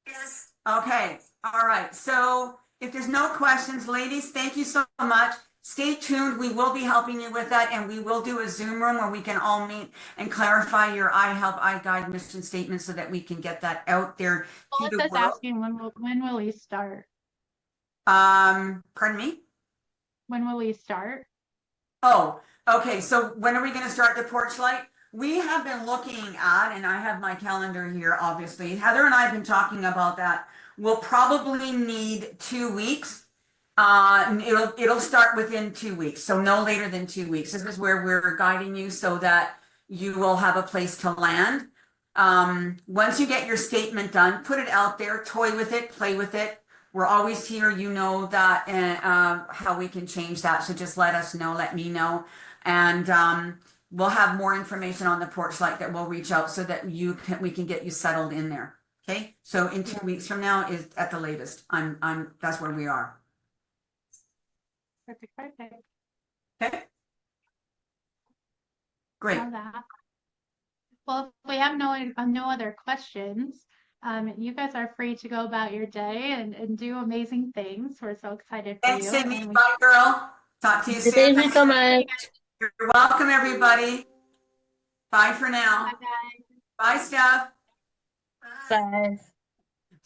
Speaker 7: Yes.
Speaker 6: Okay, all right. So if there's no questions, ladies, thank you so much. Stay tuned. We will be helping you with that, and we will do a Zoom room where we can all meet and clarify your I help, I guide mission statement so that we can get that out there to the
Speaker 1: Melissa's
Speaker 6: world.
Speaker 1: asking when will we start?
Speaker 6: Pardon me?
Speaker 1: When will we start?
Speaker 6: Oh, okay. So when are we going to start the porch light? We have been looking at, and I have my calendar here, obviously. Heather and I have been talking about that. We'll probably need 2 weeks. It'll start within 2 weeks, so no later than 2 weeks. This is where we're guiding you so that you will have a place to land. Once you get your statement done, put it out there, toy with it, play with it. We're always here, you know that, and how we can change that. So just let us know, let me know. And we'll have more information on the porch light that we'll reach out so that we can get you settled in there. Okay. So in 2 weeks from now is at the latest. That's where we are.
Speaker 1: Perfect. Perfect.
Speaker 6: Okay. Great.
Speaker 1: Love that. Well, if we have no other questions, you guys are free to go about your day and do amazing things. We're so excited for
Speaker 6: Thanks,
Speaker 1: you.
Speaker 6: Cindy.
Speaker 1: And
Speaker 6: Bye, girl. Talk to you soon.
Speaker 5: Thank you so much.
Speaker 6: You're welcome, everybody. Bye for now.
Speaker 1: bye, guys.
Speaker 6: Bye, Steph.
Speaker 7: Bye.
Speaker 5: Bye.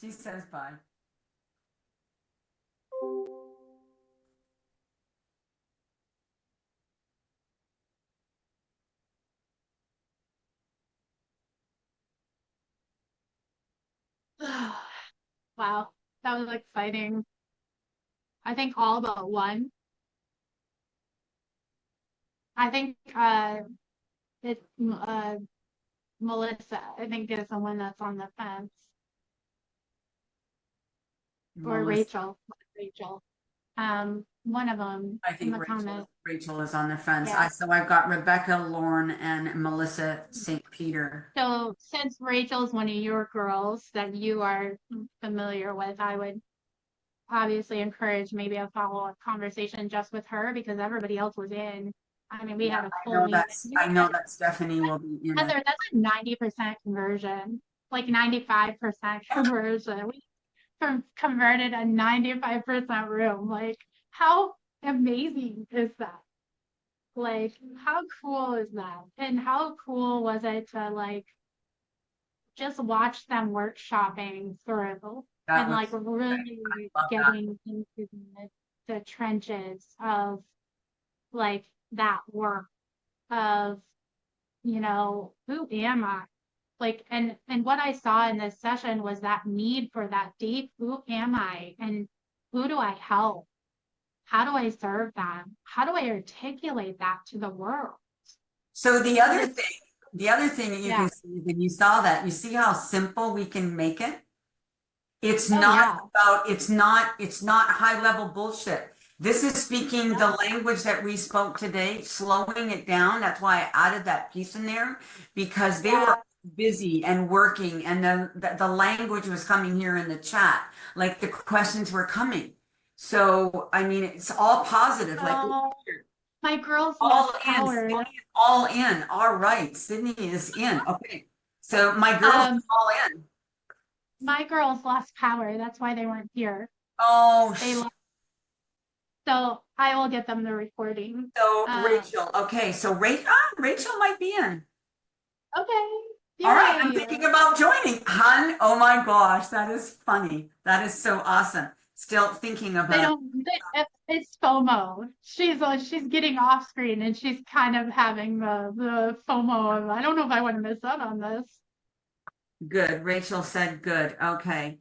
Speaker 6: She says bye.
Speaker 1: Wow, that was exciting. I think all but one. I think it's Melissa. I think is the one that's on the fence. Or
Speaker 6: Melissa.
Speaker 1: Rachel. Rachel. One of them
Speaker 6: I
Speaker 1: in
Speaker 6: think
Speaker 1: the comment.
Speaker 6: Rachel is on the fence.
Speaker 1: Yeah.
Speaker 6: So I've got Rebecca, Lauren, and Melissa St. Peter.
Speaker 1: So since Rachel's one of your girls that you are familiar with, I would obviously encourage maybe a follow-up conversation just with her because everybody else was in. I mean, we had a full meeting.
Speaker 6: I know that Stephanie will be in it.
Speaker 1: Heather, that's a 90% conversion, like 95% conversion. We converted a 95% room. Like, how amazing is that? Like, how cool is that? And how cool was it to like just watch them workshopping through and like really getting into the trenches of like that work of, you know, who am I? Like, and what I saw in this session was that need for that deep, who am I? And who do I help? How do I serve them? How do I articulate that to the world?
Speaker 6: So the other thing that you
Speaker 1: Yeah.
Speaker 6: can see when you saw that, you see how simple we can make it? It's
Speaker 1: Oh,
Speaker 6: not
Speaker 1: yeah.
Speaker 6: about, it's not high level bullshit. This is speaking the language that we spoke today, slowing it down. That's why I added that piece in there because they were busy and working and the language was coming here in the chat. Like the questions were coming. So, I mean, it's all positive. Like
Speaker 1: My girls
Speaker 6: all
Speaker 1: lost
Speaker 6: in.
Speaker 1: power.
Speaker 6: Sydney is all in. All right. Sydney is in. Okay. So my girls are all in.
Speaker 1: My girls lost power. That's why they weren't here.
Speaker 6: Oh,
Speaker 1: so I will get them the recording.
Speaker 6: So Rachel, okay, so Rachel might be in.
Speaker 1: Okay.
Speaker 6: All right, I'm
Speaker 1: Yay.
Speaker 6: thinking about joining. Hun, oh my gosh, that is funny. That is so awesome. Still thinking about
Speaker 1: It's FOMO. She's getting off screen and she's kind of having the FOMO of I don't know if I want to miss out on this.
Speaker 6: Good. Rachel said good. Okay.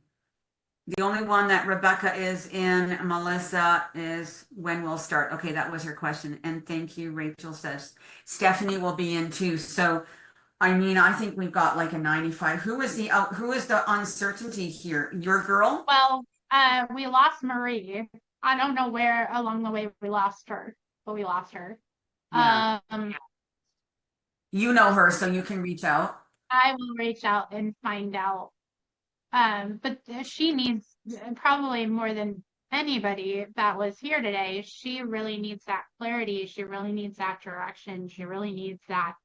Speaker 6: The only one that Rebecca is in, Melissa, is when we'll start. Okay, that was her question. And thank you, Rachel says. Stephanie will be in too. So, I mean, I think we've got like a 95. Who is the uncertainty here? Your girl?
Speaker 1: Well, we lost Marie. I don't know where along the way we lost her, but we lost her.
Speaker 6: Yeah.
Speaker 1: Um,
Speaker 6: You know her, so you can reach out.
Speaker 1: I will reach out and find out. But she needs probably more than anybody that was here today. She really needs that clarity. She really needs that direction. She really needs that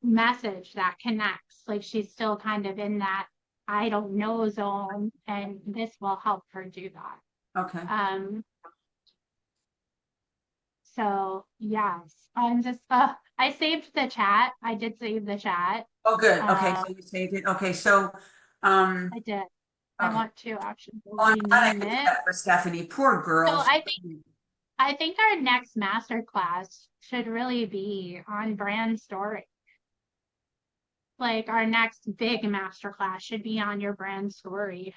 Speaker 1: message that connects. Like she's still kind of in that I don't know zone, and this will help her do that.
Speaker 6: Okay.
Speaker 1: So yes, I'm just I saved the chat. I did save the chat.
Speaker 6: Oh, good. Okay, so you saved it. Okay, so
Speaker 1: I did. I
Speaker 6: okay.
Speaker 1: want to actually
Speaker 6: Oh, I'm glad I
Speaker 1: rename
Speaker 6: could do
Speaker 1: it.
Speaker 6: that for Stephanie. Poor girl.
Speaker 1: So I think our next masterclass should really be on brand story. Like our next big masterclass should be on your brand story.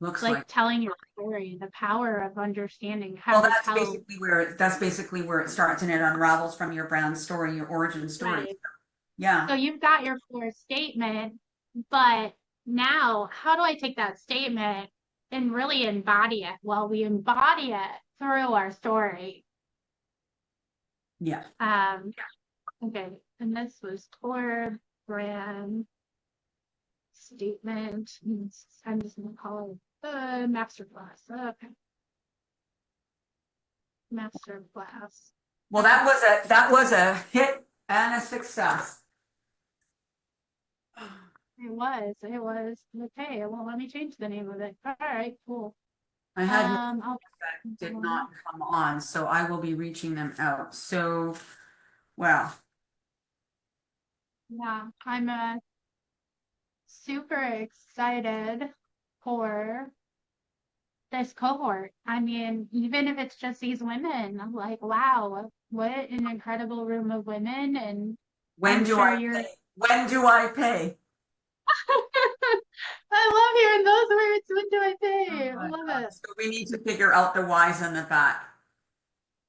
Speaker 6: Looks
Speaker 1: Like
Speaker 6: like.
Speaker 1: telling your story, the power of understanding how
Speaker 6: Well,
Speaker 1: to
Speaker 6: that's
Speaker 1: tell.
Speaker 6: basically where it starts, and it unravels from your brand story, your origin story.
Speaker 1: Right.
Speaker 6: Yeah.
Speaker 1: So you've got your core statement, but now how do I take that statement and really embody it? Well, we embody it through our story.
Speaker 6: Yeah.
Speaker 1: Okay, and this was core brand statement. I'm just gonna call it the masterclass. Okay. Masterclass.
Speaker 6: Well, that was a hit and a success.
Speaker 1: It was. Okay, it won't let me change the name of it. All right, cool.
Speaker 6: I had
Speaker 1: I'll
Speaker 6: that did not come on, so I will be reaching them out. So, well,
Speaker 1: yeah, I'm super excited for this cohort. I mean, even if it's just these women, I'm like, wow, what an incredible room of women. And
Speaker 6: when
Speaker 1: I'm
Speaker 6: do
Speaker 1: sure
Speaker 6: I
Speaker 1: you're
Speaker 6: pay? When do I pay?
Speaker 1: I love hearing those words. When do I pay?
Speaker 6: Oh
Speaker 1: I
Speaker 6: my
Speaker 1: love
Speaker 6: God.
Speaker 1: it.
Speaker 6: So we need to figure out the whys on the back.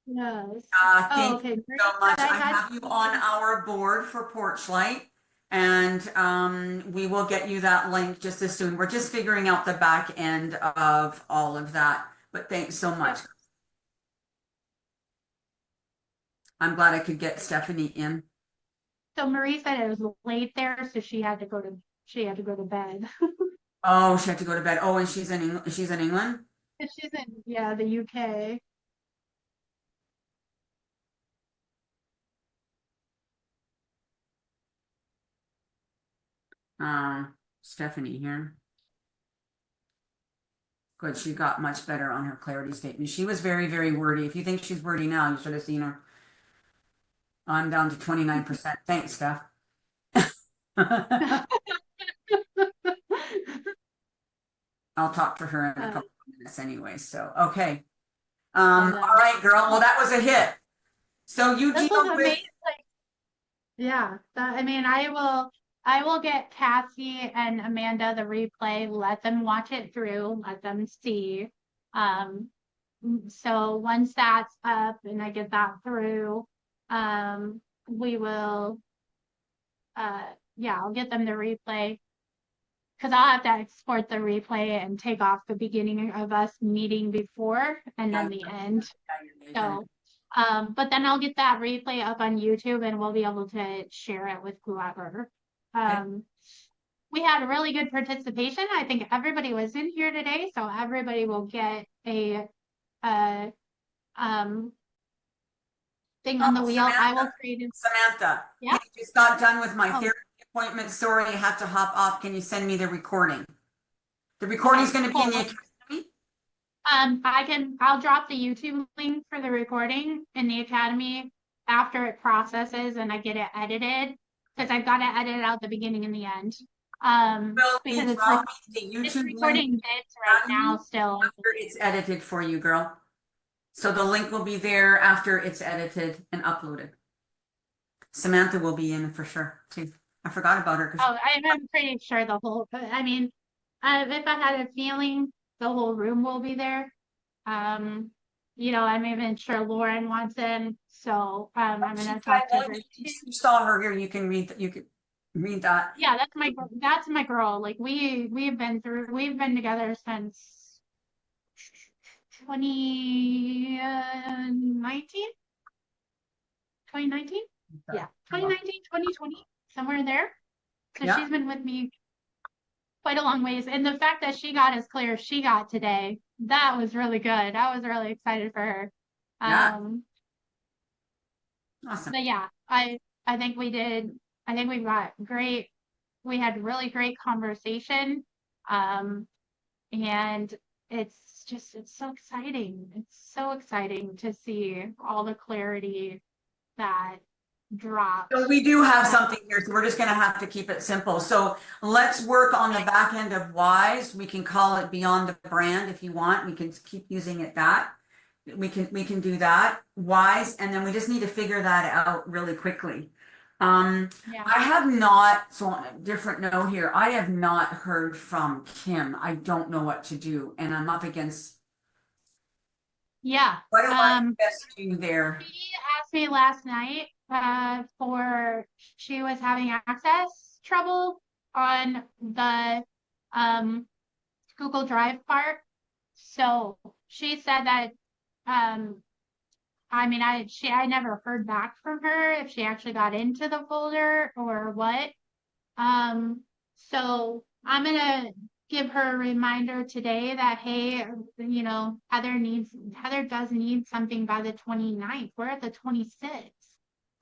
Speaker 1: Yes.
Speaker 6: Thank
Speaker 1: Okay.
Speaker 6: you so much.
Speaker 1: I
Speaker 6: I
Speaker 1: had
Speaker 6: have you on our board for Porchlight, and we will get you that link just as soon. We're just figuring out the back end of all of that, but thanks so much.
Speaker 1: Yep.
Speaker 6: I'm glad I could get Stephanie in.
Speaker 1: So Marie said it was late there, so she had to go to bed.
Speaker 6: Oh, she had to go to bed. Oh, and she's in England?
Speaker 1: She's in the UK.
Speaker 6: Stephanie here. Good. She got much better on her clarity statement. She was very, very wordy. If you think she's wordy now, you should have seen her. I'm down to 29%. Thanks, Steph. I'll talk to her in a couple of minutes anyway. So, okay. All right, girl. Well, that was a hit. So you
Speaker 1: This
Speaker 6: deal
Speaker 1: was
Speaker 6: with.
Speaker 1: amazing. Yeah, I mean, I will get Cassie and Amanda the replay, let them watch it through, let them see. So once that's up and I get that through, we will, I'll get them the replay because I'll have to export the replay and take off the beginning of us meeting before and then the end. So, but then I'll get that replay up on YouTube and we'll be able to share it with whoever. We had really good participation. I think everybody was in here today, so everybody will get a thing on the wheel.
Speaker 6: Samantha,
Speaker 1: I will create it.
Speaker 6: Samantha,
Speaker 1: Yeah.
Speaker 6: I just got done with my therapy appointment. Sorry, I have to hop off. Can you send me the recording? The recording is going to be in the academy.
Speaker 1: I'll drop the YouTube link for the recording in the academy after it processes and I get it edited because I've got to edit out the beginning and the end. Because it's like
Speaker 6: the YouTube
Speaker 1: recording
Speaker 6: link
Speaker 1: bits right now still.
Speaker 6: after it's edited for you, girl. So the link will be there after it's edited and uploaded. Samantha will be in for sure too. I forgot about her.
Speaker 1: Oh, I'm pretty sure the whole, I mean, if I had a feeling, the whole room will be there. You know, I'm even sure Lauren wants in, so I'm gonna talk to her too.
Speaker 6: You saw her here. You can read. You can read that.
Speaker 1: Yeah, that's my girl. Like we've been together since 2019. 2019? Yeah, 2019, 2020, somewhere in there. So
Speaker 6: Yeah.
Speaker 1: she's been with me quite a long ways. And the fact that she got as clear as she got today, that was really good. I was really excited for her.
Speaker 6: Yeah. Awesome.
Speaker 1: But yeah, I think we did, I think we got great, we had really great conversation. And it's so exciting. It's so exciting to see all the clarity that dropped.
Speaker 6: So we do have something here, so we're just gonna have to keep it simple. So let's work on the back end of whys. We can call it beyond the brand if you want. We can keep using it that. We can do that, whys, and then we just need to figure that out really quickly.
Speaker 1: Yeah.
Speaker 6: I have not, so on a different note here, I have not heard from Kim. I don't know what to do, and I'm up against,
Speaker 1: Yeah.
Speaker 6: what do I best do there?
Speaker 1: She asked me last night she was having access trouble on the Google Drive part. So she said that I mean I never heard back from her if she actually got into the folder or what. So I'm gonna give her a reminder today that, hey, you know, Heather does need something by the 29th. We're at the 26th.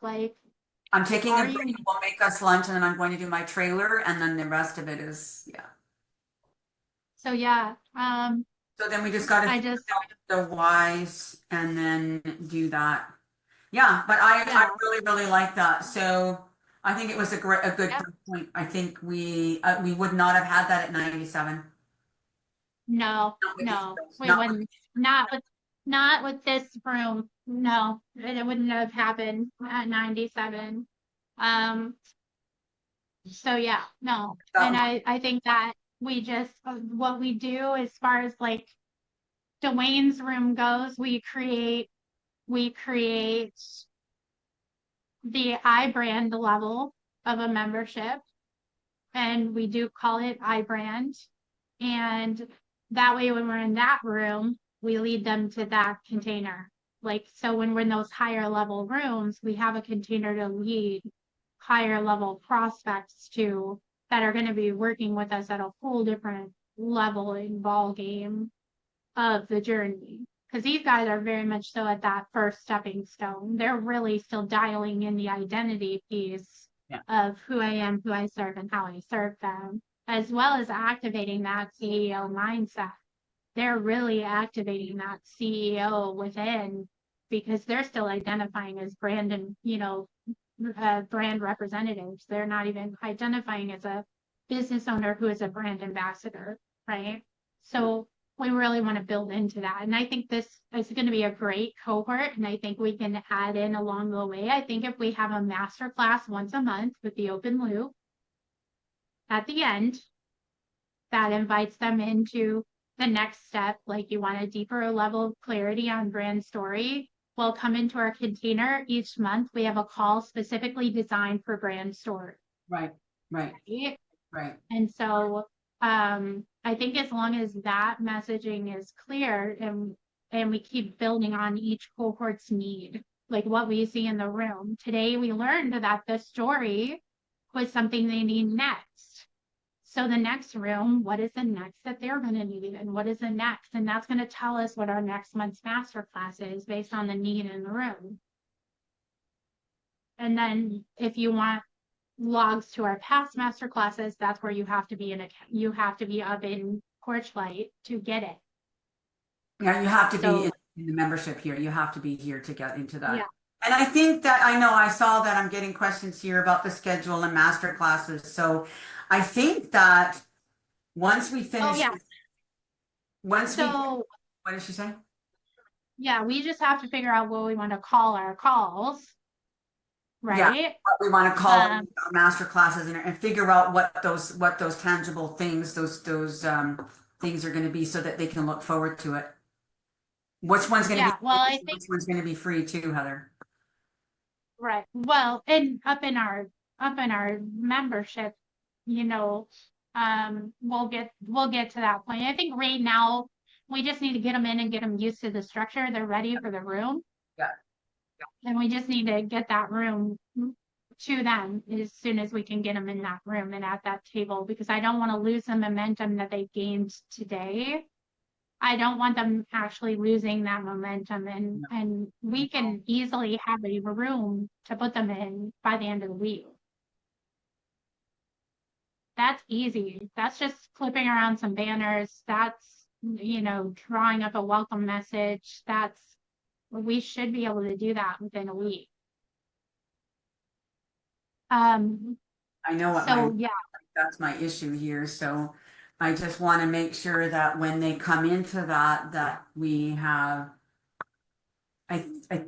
Speaker 1: Like,
Speaker 6: I'm taking a break. We'll make us lunch, and then I'm going to do my trailer, and then the rest of it is, yeah.
Speaker 1: So yeah.
Speaker 6: So then we just got to figure out the whys and then do that. Yeah, but I really like that. So I think it was a good point. I think we would not have had that at 97.
Speaker 1: No, we wouldn't. Not with this room. No, it wouldn't have happened at 97. So yeah, no. And I think that we just, what we do as far as like Dwayne's room goes, we create the iBrand level of a membership, and we do call it iBrand. And that way, when we're in that room, we lead them to that container. Like, so when we're in those higher level rooms, we have a container to lead higher level prospects to that are going to be working with us at a whole different level in ball game of the journey. Because these guys are very much so at that first stepping stone. They're really still dialing in the identity piece of who I am, who I serve, and how I serve them, as well as activating that CEO mindset. They're really activating that CEO within, because they're still identifying as brand and, you know, brand representatives. They're not even identifying as a business owner who is a brand ambassador, right? So we really want to build into that. And I think this is going to be a great cohort. And I think we can add in along the way. I think if we have a masterclass once a month with the open loop at the end, that invites them into the next step. Like, you want a deeper level of clarity on brand story, well, come into our container each month. We have a call specifically designed for brand story.
Speaker 6: Right.
Speaker 1: And so I think as long as that messaging is clear, and we keep building on each cohort's need, like what we see in the room. Today we learned that the story was something they need next. So the next room, what is the next that they're going to need, and what is the next? And that's going to tell us what our next month's masterclass is based on the need in the room. And then if you want logs to our past master classes, that's where you have to be up in Porchlight to get it.
Speaker 6: Yeah, you have to be in the membership here. You have to be here to get into that.
Speaker 1: Yeah.
Speaker 6: And I think that I saw that I'm getting questions here about the schedule and master classes. So I think that once we finish, what did she say?
Speaker 1: Yeah, we just have to figure out what we want to call our calls. right?
Speaker 6: What we want to call
Speaker 1: Um,
Speaker 6: our master classes and figure out what those tangible things, those things are going to be so that they can look forward to it. Which one's going to
Speaker 1: yeah,
Speaker 6: be
Speaker 1: well, I think
Speaker 6: which one's going to be free too, Heather?
Speaker 1: right. Well, and up in our membership, you know, we'll get to that point. I think right now we just need to get them in and get them used to the structure. They're ready for the room.
Speaker 6: Yeah.
Speaker 1: And we just need to get that room to them as soon as we can get them in that room and at that table, because I don't want to lose the momentum that they gained today. I don't want them actually losing that momentum, and we can easily have a room to put them in by the end of the week. That's easy. That's just flipping around some banners. That's, drawing up a welcome message. We should be able to do that within a week.
Speaker 6: I know what
Speaker 1: So yeah,
Speaker 6: that's my issue here. So I just want to make sure that when they come into that we have, I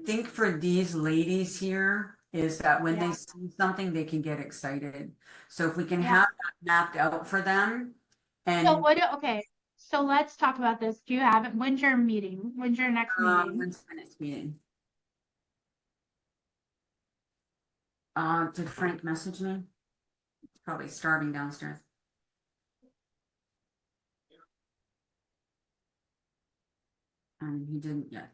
Speaker 6: think for these ladies here is that when they see something, they can get excited. So if we can have that mapped out for them and
Speaker 1: okay. So let's talk about this. Do you have it? When's your meeting? When's your next meeting?
Speaker 6: when's the next meeting? Did Frank message me? He's probably starving downstairs. He didn't yet.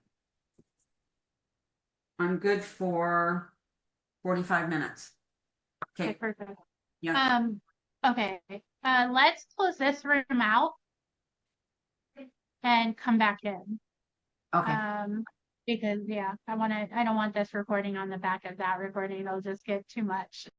Speaker 6: I'm good for 45 minutes.
Speaker 1: Okay, perfect.
Speaker 6: Yeah.
Speaker 1: Okay. Let's close this room out and come back in.
Speaker 6: Okay.
Speaker 1: Because I don't want this recording on the back of that recording. It'll just get too much.